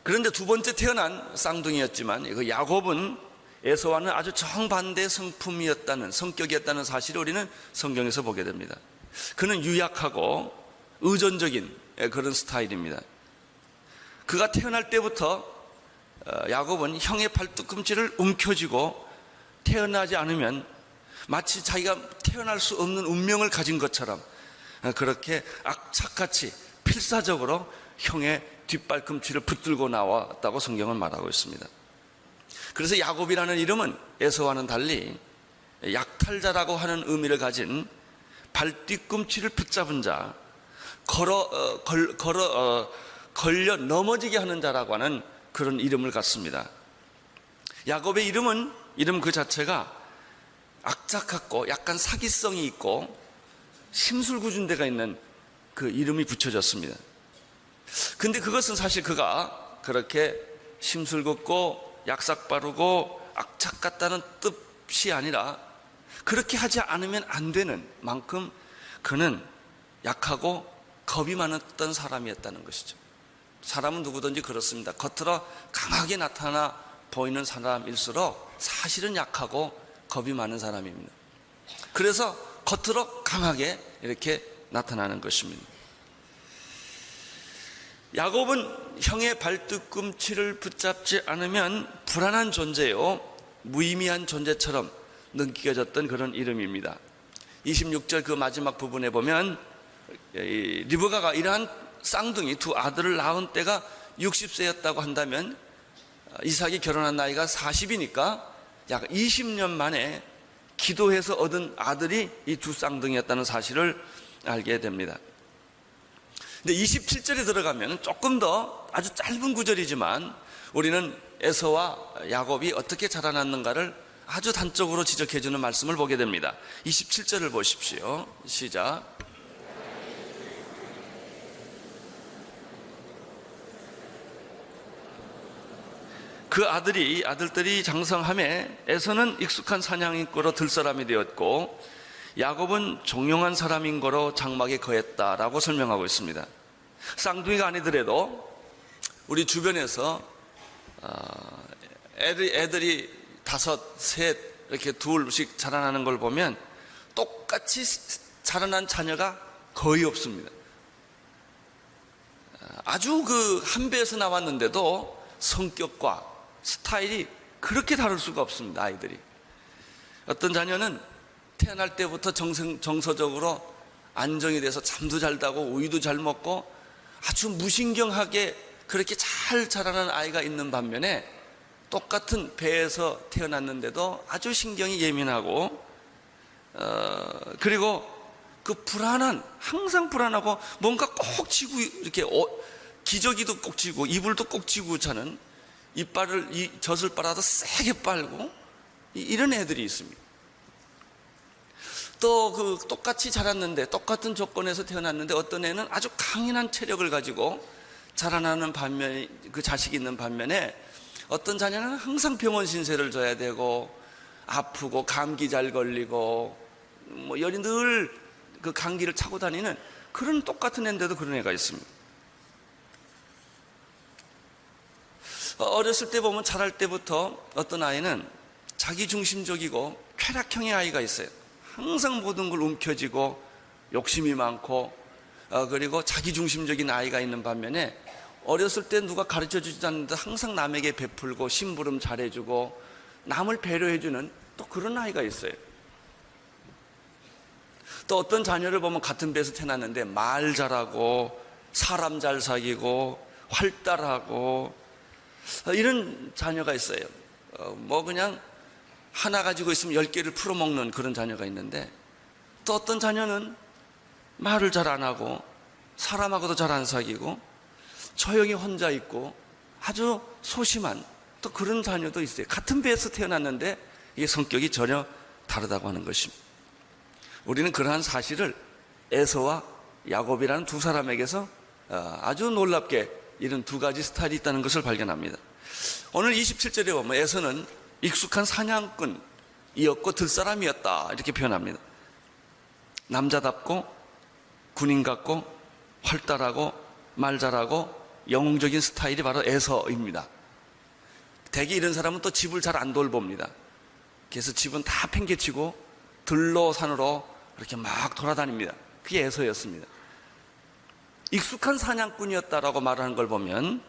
그런데 두 번째 태어난 쌍둥이였지만 그 야곱은 에서와는 아주 정반대의 성품이었다는, 성격이었다는 사실을 우리는 성경에서 보게 됩니다. 그는 유약하고 의존적인 그런 스타일입니다. 그가 태어날 때부터 야곱은 형의 발뒤꿈치를 움켜쥐고 태어나지 않으면 마치 자기가 태어날 수 없는 운명을 가진 것처럼 그렇게 악착같이 필사적으로 형의 뒷발꿈치를 붙들고 나왔다고 성경은 말하고 있습니다. 그래서 야곱이라는 이름은 에서와는 달리 약탈자라고 하는 의미를 가진 발뒤꿈치를 붙잡은 자, 걸려 넘어지게 하는 자라고 하는 그런 이름을 갖습니다. 야곱의 이름 그 자체가 악착같고 약간 사기성이 있고 심술구준대가 있는 그 이름이 붙여졌습니다. 근데 그것은 사실 그가 그렇게 심술궂고 약삭빠르고 악착같다는 뜻이 아니라 그렇게 하지 않으면 안 되는 만큼 그는 약하고 겁이 많았던 사람이었다는 것이죠. 사람은 누구든지 그렇습니다. 겉으로 강하게 나타나 보이는 사람일수록 사실은 약하고 겁이 많은 사람입니다. 그래서 겉으로 강하게 이렇게 나타나는 것입니다. 야곱은 형의 발뒤꿈치를 붙잡지 않으면 불안한 존재요, 무의미한 존재처럼 느껴졌던 그런 이름입니다. 26절 그 마지막 부분에 보면 리브가가 이러한 쌍둥이 두 아들을 낳은 때가 60세였다고 한다면 이삭이 결혼한 나이가 40이니까 약 20년 만에 기도해서 얻은 아들이 이 두 쌍둥이였다는 사실을 알게 됩니다. 근데 27절에 들어가면 조금 더 아주 짧은 구절이지만 우리는 에서와 야곱이 어떻게 자라났는가를 아주 단적으로 지적해주는 말씀을 보게 됩니다. 27절을 보십시오. 시작. 그 아들들이 장성함에 에서는 익숙한 사냥인 거로 들사람이 되었고 야곱은 종용한 사람인 거로 장막에 거했다라고 설명하고 있습니다. 쌍둥이가 아니더라도 우리 주변에서 애들이 다섯, 셋 이렇게 둘씩 자라나는 걸 보면 똑같이 자라난 자녀가 거의 없습니다. 아주 그 한 배에서 나왔는데도 성격과 스타일이 그렇게 다를 수가 없습니다. 아이들이 어떤 자녀는 태어날 때부터 정서적으로 안정이 돼서 잠도 잘 자고 우유도 잘 먹고 아주 무신경하게 그렇게 잘 자라는 아이가 있는 반면에 똑같은 배에서 태어났는데도 아주 신경이 예민하고 그리고 그 항상 불안하고 뭔가 꼭 쥐고 이렇게 기저귀도 꼭 쥐고 이불도 꼭 쥐고 자는 이빨을 젖을 빨아도 세게 빨고 이런 애들이 있습니다. 또 그 똑같이 자랐는데 똑같은 조건에서 태어났는데 어떤 애는 아주 강인한 체력을 가지고 자라나는 반면에 그 자식이 있는 반면에 어떤 자녀는 항상 병원 신세를 져야 되고 아프고 감기 잘 걸리고 뭐 열이 늘 그 감기를 차고 다니는 그런 똑같은 애인데도 그런 애가 있습니다. 어렸을 때 보면 자랄 때부터 어떤 아이는 자기중심적이고 쾌락형의 아이가 있어요. 항상 모든 걸 움켜쥐고 욕심이 많고 그리고 자기중심적인 아이가 있는 반면에 어렸을 때 누가 가르쳐주지도 않는데 항상 남에게 베풀고 심부름 잘해주고 남을 배려해주는 또 그런 아이가 있어요. 또 어떤 자녀를 보면 같은 배에서 태어났는데 말 잘하고 사람 잘 사귀고 활달하고 이런 자녀가 있어요. 뭐 그냥 하나 가지고 있으면 10개를 풀어먹는 그런 자녀가 있는데 또 어떤 자녀는 말을 잘 안 하고 사람하고도 잘 안 사귀고 조용히 혼자 있고 아주 소심한 또 그런 자녀도 있어요. 같은 배에서 태어났는데 이게 성격이 전혀 다르다고 하는 것입니다. 우리는 그러한 사실을 에서와 야곱이라는 두 사람에게서 아주 놀랍게 이런 두 가지 스타일이 있다는 것을 발견합니다. 오늘 27절에 보면 에서는 익숙한 사냥꾼이었고 들사람이었다 이렇게 표현합니다. 남자답고 군인 같고 활달하고 말 잘하고 영웅적인 스타일이 바로 에서입니다. 대개 이런 사람은 또 집을 잘 안 돌봅니다. 그래서 집은 다 팽개치고 들로 산으로 이렇게 막 돌아다닙니다. 그게 에서였습니다. 익숙한 사냥꾼이었다라고 말하는 걸 보면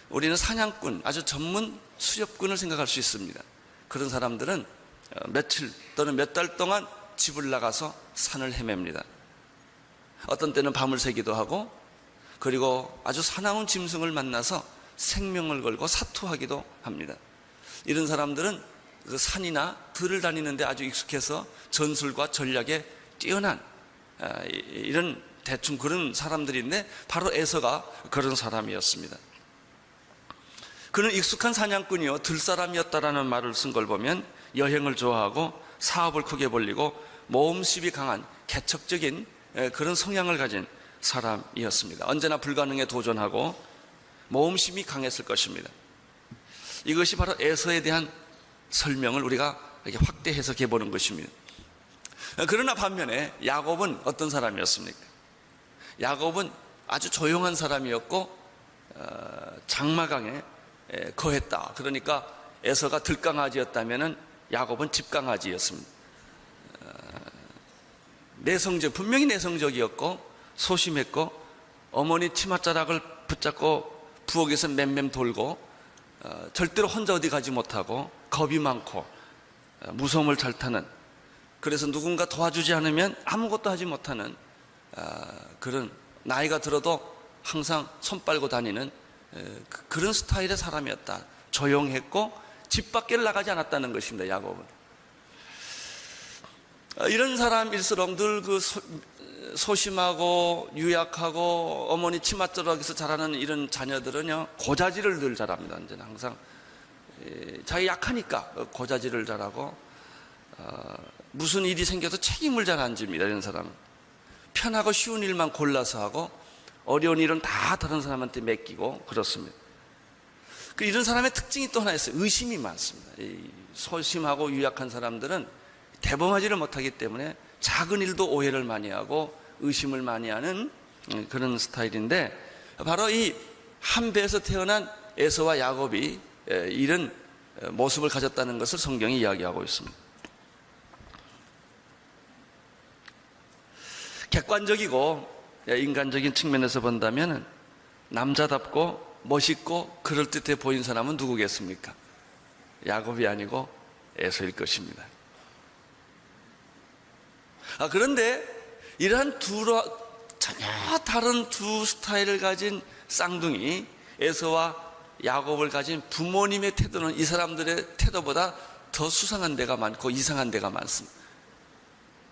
우리는 사냥꾼, 아주 전문 수렵꾼을 생각할 수 있습니다. 그런 사람들은 며칠 또는 몇 달 동안 집을 나가서 산을 헤맵니다. 어떤 때는 밤을 새기도 하고, 그리고 아주 사나운 짐승을 만나서 생명을 걸고 사투하기도 합니다. 이런 사람들은 그 산이나 들을 다니는데 아주 익숙해서 전술과 전략에 뛰어난 이런 대충 그런 사람들인데, 바로 에서가 그런 사람이었습니다. 그는 익숙한 사냥꾼이요 들사람이었다라는 말을 쓴 걸 보면 여행을 좋아하고 사업을 크게 벌리고 모험심이 강한 개척적인 그런 성향을 가진 사람이었습니다. 언제나 불가능에 도전하고 모험심이 강했을 것입니다. 이것이 바로 에서에 대한 설명을 우리가 이렇게 확대 해석해 보는 것입니다. 그러나 반면에 야곱은 어떤 사람이었습니까? 야곱은 아주 조용한 사람이었고 장마강에 거했다. 그러니까 에서가 들강아지였다면 야곱은 집강아지였습니다. 분명히 내성적이었고 소심했고, 어머니 치맛자락을 붙잡고 부엌에서 맴맴 돌고, 절대로 혼자 어디 가지 못하고, 겁이 많고 무서움을 잘 타는, 그래서 누군가 도와주지 않으면 아무것도 하지 못하는 그런, 나이가 들어도 항상 손 빨고 다니는 그런 스타일의 사람이었다. 조용했고 집 밖에 나가지 않았다는 것입니다. 야곱은 이런 사람일수록 늘 그 소심하고 유약하고 어머니 치맛자락에서 자라는 이런 자녀들은요 고자질을 늘 잘합니다. 이제는 항상 자기 약하니까 고자질을 잘하고, 무슨 일이 생겨도 책임을 잘 안 집니다. 이런 사람은 편하고 쉬운 일만 골라서 하고, 어려운 일은 다 다른 사람한테 맡기고 그렇습니다. 이런 사람의 특징이 또 하나 있어요. 의심이 많습니다. 이 소심하고 유약한 사람들은 대범하지를 못하기 때문에 작은 일도 오해를 많이 하고 의심을 많이 하는 그런 스타일인데, 바로 이 한 배에서 태어난 에서와 야곱이 이런 모습을 가졌다는 것을 성경이 이야기하고 있습니다. 객관적이고 인간적인 측면에서 본다면 남자답고 멋있고 그럴듯해 보인 사람은 누구겠습니까? 야곱이 아니고 에서일 것입니다. 그런데 이러한 전혀 다른 두 스타일을 가진 쌍둥이 에서와 야곱을 가진 부모님의 태도는 이 사람들의 태도보다 더 수상한 데가 많고 이상한 데가 많습니다.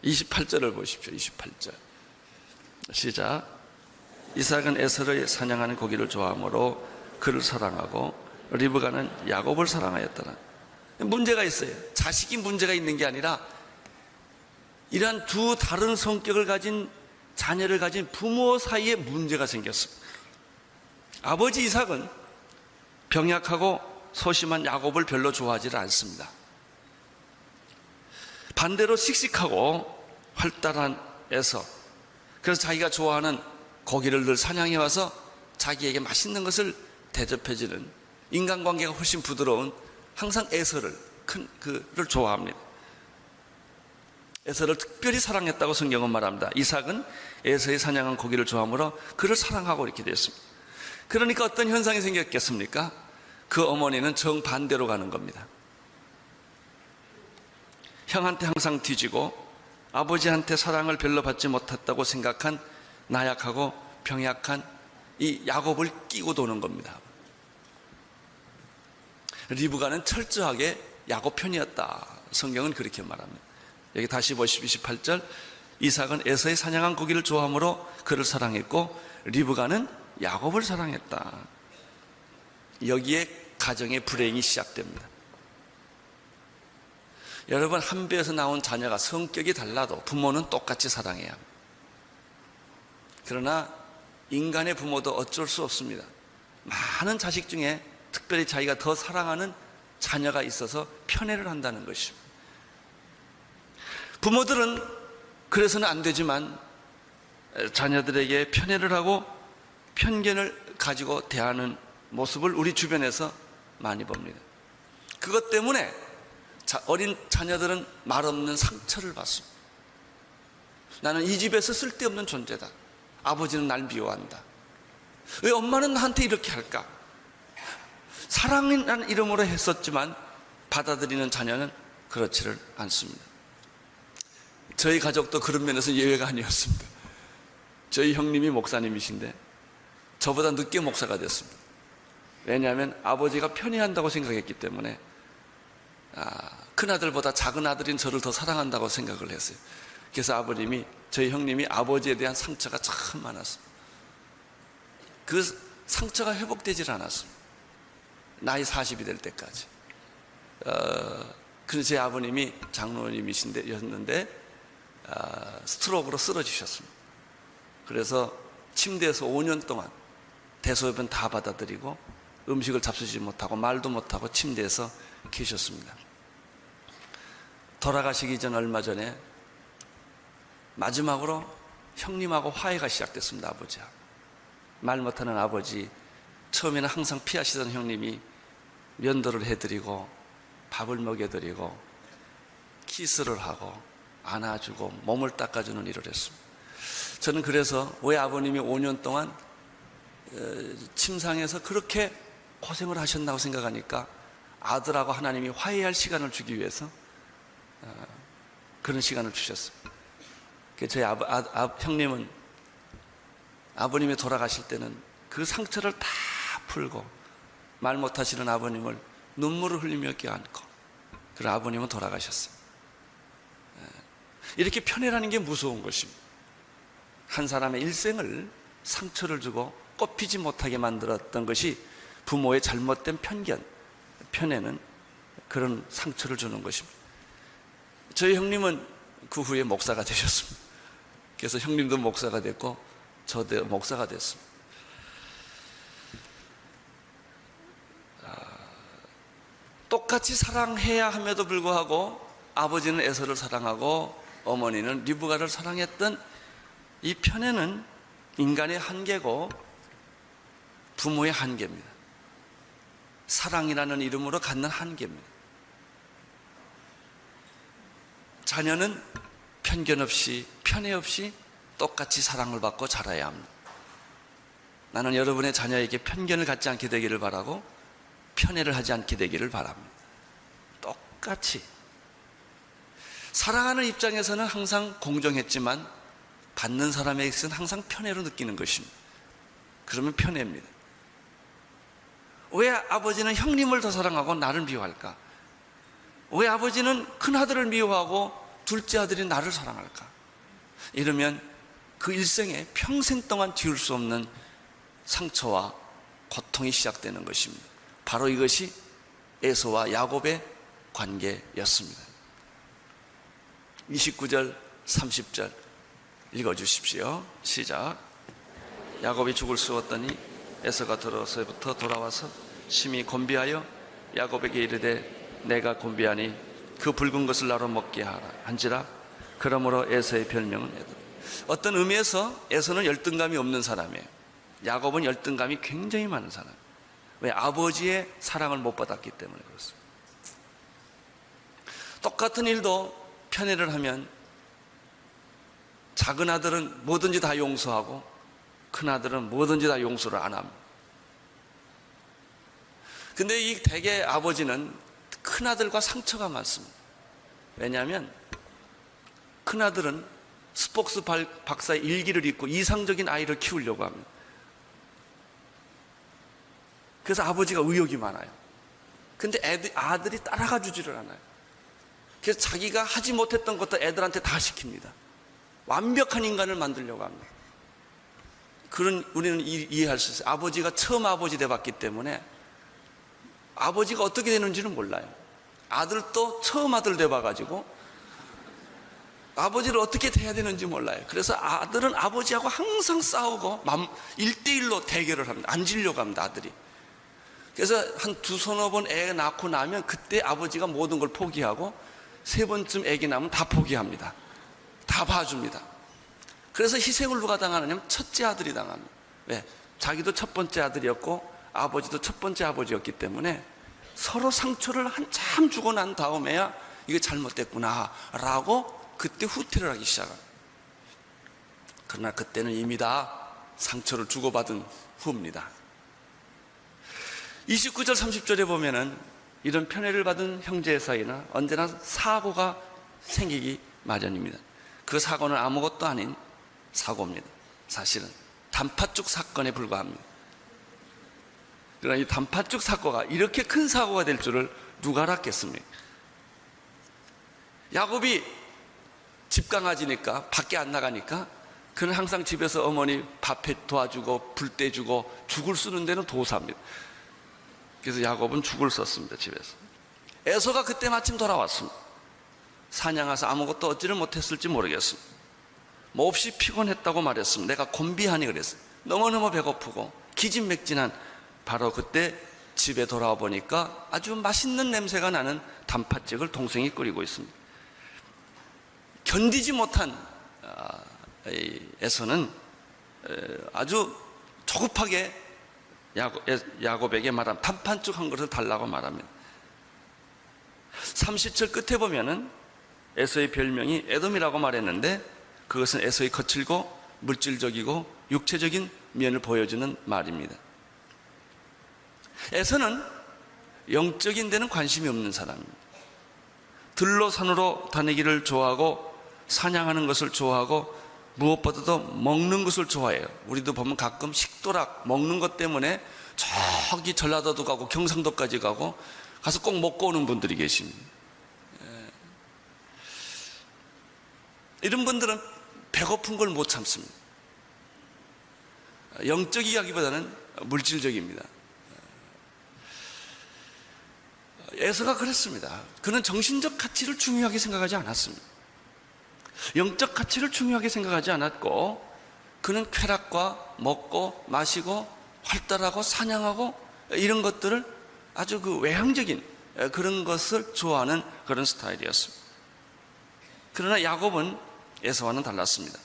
28절을 보십시오. 28절 시작. 이삭은 에서를 사냥하는 고기를 좋아하므로 그를 사랑하고 리브가는 야곱을 사랑하였더라. 문제가 있어요. 자식이 문제가 있는 게 아니라 이러한 두 다른 성격을 가진 자녀를 가진 부모 사이에 문제가 생겼습니다. 아버지 이삭은 병약하고 소심한 야곱을 별로 좋아하지 않습니다. 반대로 씩씩하고 활달한 에서, 그래서 자기가 좋아하는 고기를 늘 사냥해 와서 자기에게 맛있는 것을 대접해주는, 인간관계가 훨씬 부드러운 항상 에서를 그를 좋아합니다. 에서를 특별히 사랑했다고 성경은 말합니다. 이삭은 에서의 사냥한 고기를 좋아하므로 그를 사랑하고 이렇게 됐습니다. 그러니까 어떤 현상이 생겼겠습니까? 그 어머니는 정반대로 가는 겁니다. 형한테 항상 뒤지고 아버지한테 사랑을 별로 받지 못했다고 생각한 나약하고 병약한 이 야곱을 끼고 도는 겁니다. 리브가는 철저하게 야곱 편이었다. 성경은 그렇게 말합니다. 여기 다시 보십시오. 28절. 이삭은 에서의 사냥한 고기를 좋아하므로 그를 사랑했고 리브가는 야곱을 사랑했다. 여기에 가정의 불행이 시작됩니다. 여러분, 한 배에서 나온 자녀가 성격이 달라도 부모는 똑같이 사랑해야 합니다. 그러나 인간의 부모도 어쩔 수 없습니다. 많은 자식 중에 특별히 자기가 더 사랑하는 자녀가 있어서 편애를 한다는 것입니다. 부모들은 그래서는 안 되지만 자녀들에게 편애를 하고 편견을 가지고 대하는 모습을 우리 주변에서 많이 봅니다. 그것 때문에 어린 자녀들은 말없는 상처를 받습니다. 나는 이 집에서 쓸데없는 존재다. 아버지는 날 미워한다. 왜 엄마는 나한테 이렇게 할까? 사랑이라는 이름으로 했었지만 받아들이는 자녀는 그렇지를 않습니다. 저희 가족도 그런 면에서 예외가 아니었습니다. 저희 형님이 목사님이신데 저보다 늦게 목사가 됐습니다. 왜냐하면 아버지가 편애한다고 생각했기 때문에 큰아들보다 작은 아들인 저를 더 사랑한다고 생각을 했어요. 그래서 아버님이, 저희 형님이 아버지에 대한 상처가 참 많았습니다. 그 상처가 회복되질 않았습니다. 나이 40이 될 때까지. 그래서 제 아버님이 장로님이셨는데 스트로크로 쓰러지셨습니다. 그래서 침대에서 5년 동안 대소변 다 받아들이고 음식을 잡수지 못하고 말도 못하고 침대에서 계셨습니다. 돌아가시기 전 얼마 전에 마지막으로 형님하고 화해가 시작됐습니다. 아버지하고. 말 못하는 아버지, 처음에는 항상 피하시던 형님이 면도를 해드리고 밥을 먹여드리고 키스를 하고 안아주고 몸을 닦아주는 일을 했습니다. 저는 그래서 왜 아버님이 5년 동안 침상에서 그렇게 고생을 하셨나고 생각하니까 아들하고 하나님이 화해할 시간을 주기 위해서 그런 시간을 주셨어요. 저희 형님은 아버님이 돌아가실 때는 그 상처를 다 풀고 말 못하시는 아버님을 눈물을 흘리며 껴안고, 그런 아버님은 돌아가셨어요. 이렇게 편애라는 게 무서운 것입니다. 한 사람의 일생을 상처를 주고 꼽히지 못하게 만들었던 것이 부모의 잘못된 편견, 편애는 그런 상처를 주는 것입니다. 저희 형님은 그 후에 목사가 되셨습니다. 그래서 형님도 목사가 됐고 저도 목사가 됐습니다. 똑같이 사랑해야 함에도 불구하고 아버지는 에서를 사랑하고 어머니는 리브가를 사랑했던 이 편애는 인간의 한계고 부모의 한계입니다. 사랑이라는 이름으로 갖는 한계입니다. 자녀는 편견 없이 편애 없이 똑같이 사랑을 받고 자라야 합니다. 나는 여러분의 자녀에게 편견을 갖지 않게 되기를 바라고 편애를 하지 않게 되기를 바랍니다. 똑같이. 사랑하는 입장에서는 항상 공정했지만 받는 사람에게서는 항상 편애로 느끼는 것입니다. 그러면 편애입니다. 왜 아버지는 형님을 더 사랑하고 나를 미워할까? 왜 아버지는 큰아들을 미워하고 둘째 아들이 나를 사랑할까? 이러면 그 일생에 평생 동안 지울 수 없는 상처와 고통이 시작되는 것입니다. 바로 이것이 에서와 야곱의 관계였습니다. 29절 30절 읽어주십시오. 시작. 야곱이 죽을 쑤었더니 에서가 들어서부터 돌아와서 심히 곤비하여 야곱에게 이르되 내가 곤비하니 그 붉은 것을 나로 먹게 하라 한지라. 그러므로 에서의 별명은 에돔. 어떤 의미에서 에서는 열등감이 없는 사람이에요. 야곱은 열등감이 굉장히 많은 사람이에요. 왜? 아버지의 사랑을 못 받았기 때문에 그렇습니다. 똑같은 일도 편애를 하면 작은 아들은 뭐든지 다 용서하고 큰 아들은 뭐든지 다 용서를 안 합니다. 근데 이 대개 아버지는 큰 아들과 상처가 많습니다. 왜냐하면 큰 아들은 스폭스 박사의 일기를 읽고 이상적인 아이를 키우려고 합니다. 그래서 아버지가 의욕이 많아요. 근데 아들이 따라가 주지를 않아요. 그래서 자기가 하지 못했던 것도 애들한테 다 시킵니다. 완벽한 인간을 만들려고 합니다. 그런 우리는 이해할 수 있어요. 아버지가 처음 아버지 돼봤기 때문에 아버지가 어떻게 되는지는 몰라요. 아들도 처음 아들 돼봐가지고 아버지를 어떻게 대해야 되는지 몰라요. 그래서 아들은 아버지하고 항상 싸우고 1대1로 대결을 합니다. 안 지려고 합니다. 아들이. 그래서 한 두서너 번 애 낳고 나면 그때 아버지가 모든 걸 포기하고 세 번쯤 애기 낳으면 다 포기합니다. 다 봐줍니다. 그래서 희생을 누가 당하느냐면 첫째 아들이 당합니다. 왜? 자기도 첫 번째 아들이었고 아버지도 첫 번째 아버지였기 때문에 서로 상처를 한참 주고 난 다음에야 이게 잘못됐구나 라고 그때 후퇴를 하기 시작합니다. 그러나 그때는 이미 다 상처를 주고받은 후입니다. 29절 30절에 보면은 이런 편애를 받은 형제 사이나 언제나 사고가 생기기 마련입니다. 그 사고는 아무것도 아닌 사고입니다. 사실은 단팥죽 사건에 불과합니다. 그러나 이 단팥죽 사고가 이렇게 큰 사고가 될 줄을 누가 알았겠습니까? 야곱이 집강아지니까 밖에 안 나가니까 그는 항상 집에서 어머니 밥해 도와주고 불 떼주고 죽을 쓰는 데는 도사입니다. 그래서 야곱은 죽을 썼습니다. 집에서. 에서가 그때 마침 돌아왔습니다. 사냥해서 아무것도 얻지를 못했을지 모르겠습니다. 몹시 피곤했다고 말했습니다. 내가 곤비하니 그랬어요. 너무너무 배고프고 기진맥진한 바로 그때 집에 돌아와 보니까 아주 맛있는 냄새가 나는 단팥죽을 동생이 끓이고 있습니다. 견디지 못한 에서는 아주 조급하게 야곱에게 말합니다. 단팥죽 한 그릇을 달라고 말합니다. 30절 끝에 보면은 에서의 별명이 에돔이라고 말했는데 그것은 에서의 거칠고 물질적이고 육체적인 면을 보여주는 말입니다. 에서는 영적인 데는 관심이 없는 사람입니다. 들로 산으로 다니기를 좋아하고 사냥하는 것을 좋아하고 무엇보다도 먹는 것을 좋아해요. 우리도 보면 가끔 식도락 먹는 것 때문에 저기 전라도도 가고 경상도까지 가고 가서 꼭 먹고 오는 분들이 계십니다. 이런 분들은 배고픈 걸 못 참습니다. 영적이기보다는 물질적입니다. 에서가 그랬습니다. 그는 정신적 가치를 중요하게 생각하지 않았습니다. 영적 가치를 중요하게 생각하지 않았고 그는 쾌락과 먹고 마시고 활달하고 사냥하고 이런 것들을 아주 그 외향적인 그런 것을 좋아하는 그런 스타일이었습니다. 그러나 야곱은 에서와는 달랐습니다.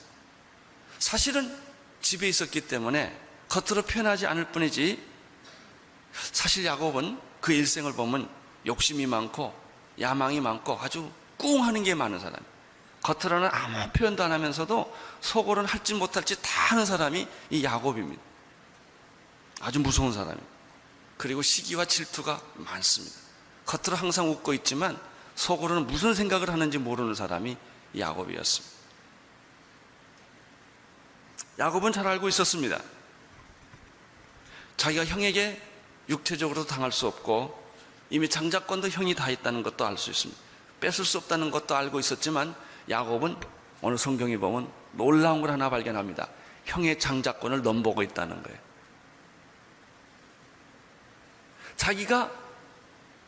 사실은 집에 있었기 때문에 겉으로 표현하지 않을 뿐이지 사실 야곱은 그 일생을 보면 욕심이 많고 야망이 많고 아주 꿍하는 게 많은 사람, 겉으로는 아무 표현도 안 하면서도 속으로는 할지 못할지 다 하는 사람이 이 야곱입니다. 아주 무서운 사람입니다. 그리고 시기와 질투가 많습니다. 겉으로 항상 웃고 있지만 속으로는 무슨 생각을 하는지 모르는 사람이 야곱이었습니다. 야곱은 잘 알고 있었습니다. 자기가 형에게 육체적으로 당할 수 없고 이미 장자권도 형이 다 있다는 것도 알 수 있습니다. 뺏을 수 없다는 것도 알고 있었지만 야곱은 오늘 성경에 보면 놀라운 걸 하나 발견합니다. 형의 장자권을 넘보고 있다는 거예요. 자기가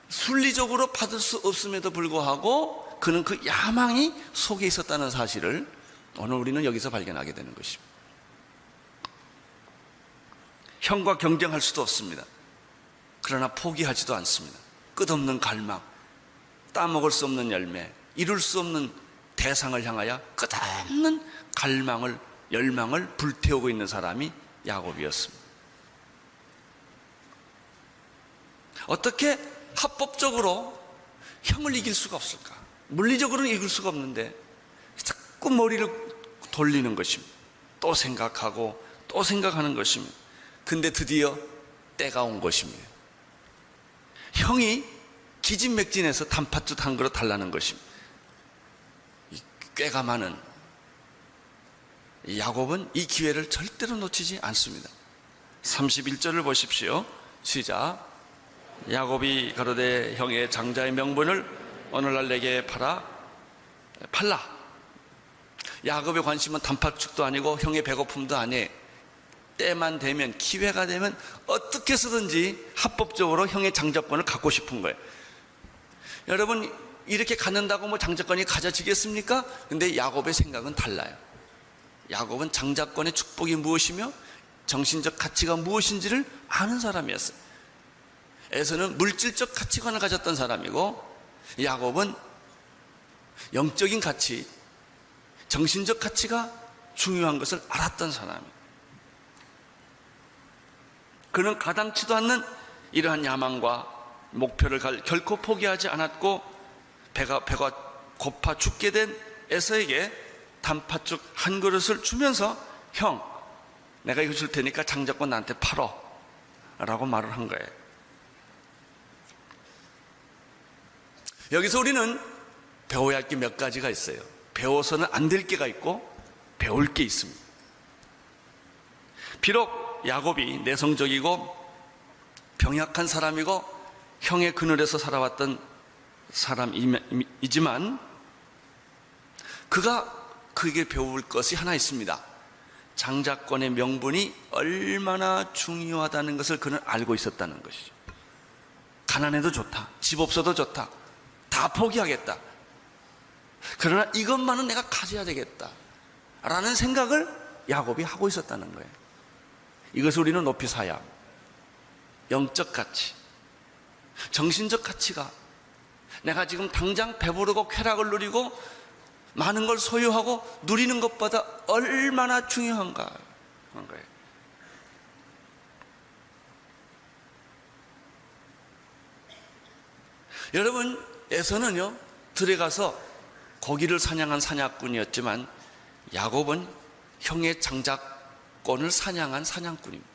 순리적으로 받을 수 없음에도 불구하고 그는 그 야망이 속에 있었다는 사실을 오늘 우리는 여기서 발견하게 되는 것입니다. 형과 경쟁할 수도 없습니다. 그러나 포기하지도 않습니다. 끝없는 갈망, 따먹을 수 없는 열매, 이룰 수 없는 대상을 향하여 끝없는 갈망을, 열망을 불태우고 있는 사람이 야곱이었습니다. 어떻게 합법적으로 형을 이길 수가 없을까? 물리적으로는 이길 수가 없는데 자꾸 머리를 돌리는 것입니다. 또 생각하고 또 생각하는 것입니다. 근데 드디어 때가 온 것입니다. 형이 기진맥진해서 단팥죽 한 그릇 달라는 것입니다. 꾀가 많은 야곱은 이 기회를 절대로 놓치지 않습니다. 31절을 보십시오. 시작. 야곱이 가로되 형의 장자의 명분을 오늘날 내게 팔라. 야곱의 관심은 단팥죽도 아니고 형의 배고픔도 아니에요. 때만 되면, 기회가 되면 어떻게 해서든지 합법적으로 형의 장자권을 갖고 싶은 거예요. 여러분, 이렇게 갖는다고 뭐 장자권이 가져지겠습니까? 근데 야곱의 생각은 달라요. 야곱은 장자권의 축복이 무엇이며 정신적 가치가 무엇인지를 아는 사람이었어요. 에서는 물질적 가치관을 가졌던 사람이고 야곱은 영적인 가치, 정신적 가치가 중요한 것을 알았던 사람이에요. 그는 가당치도 않는 이러한 야망과 목표를 결코 포기하지 않았고 배가 고파 죽게 된 에서에게 단팥죽 한 그릇을 주면서 형, 내가 이거 줄 테니까 장자권 나한테 팔어 라고 말을 한 거예요. 여기서 우리는 배워야 할 게 몇 가지가 있어요. 배워서는 안 될 게가 있고 배울 게 있습니다. 비록 야곱이 내성적이고 병약한 사람이고 형의 그늘에서 살아왔던 사람이지만 그가 그에게 배울 것이 하나 있습니다. 장자권의 명분이 얼마나 중요하다는 것을 그는 알고 있었다는 것이죠. 가난해도 좋다, 집 없어도 좋다, 다 포기하겠다. 그러나 이것만은 내가 가져야 되겠다 라는 생각을 야곱이 하고 있었다는 거예요. 이것을 우리는 높이 사야 합니다. 영적 가치, 정신적 가치가 내가 지금 당장 배부르고 쾌락을 누리고 많은 걸 소유하고 누리는 것보다 얼마나 중요한가 하는 거예요. 여러분, 에서는요 들에 가서 고기를 사냥한 사냥꾼이었지만 야곱은 형의 장자권을 사냥한 사냥꾼입니다.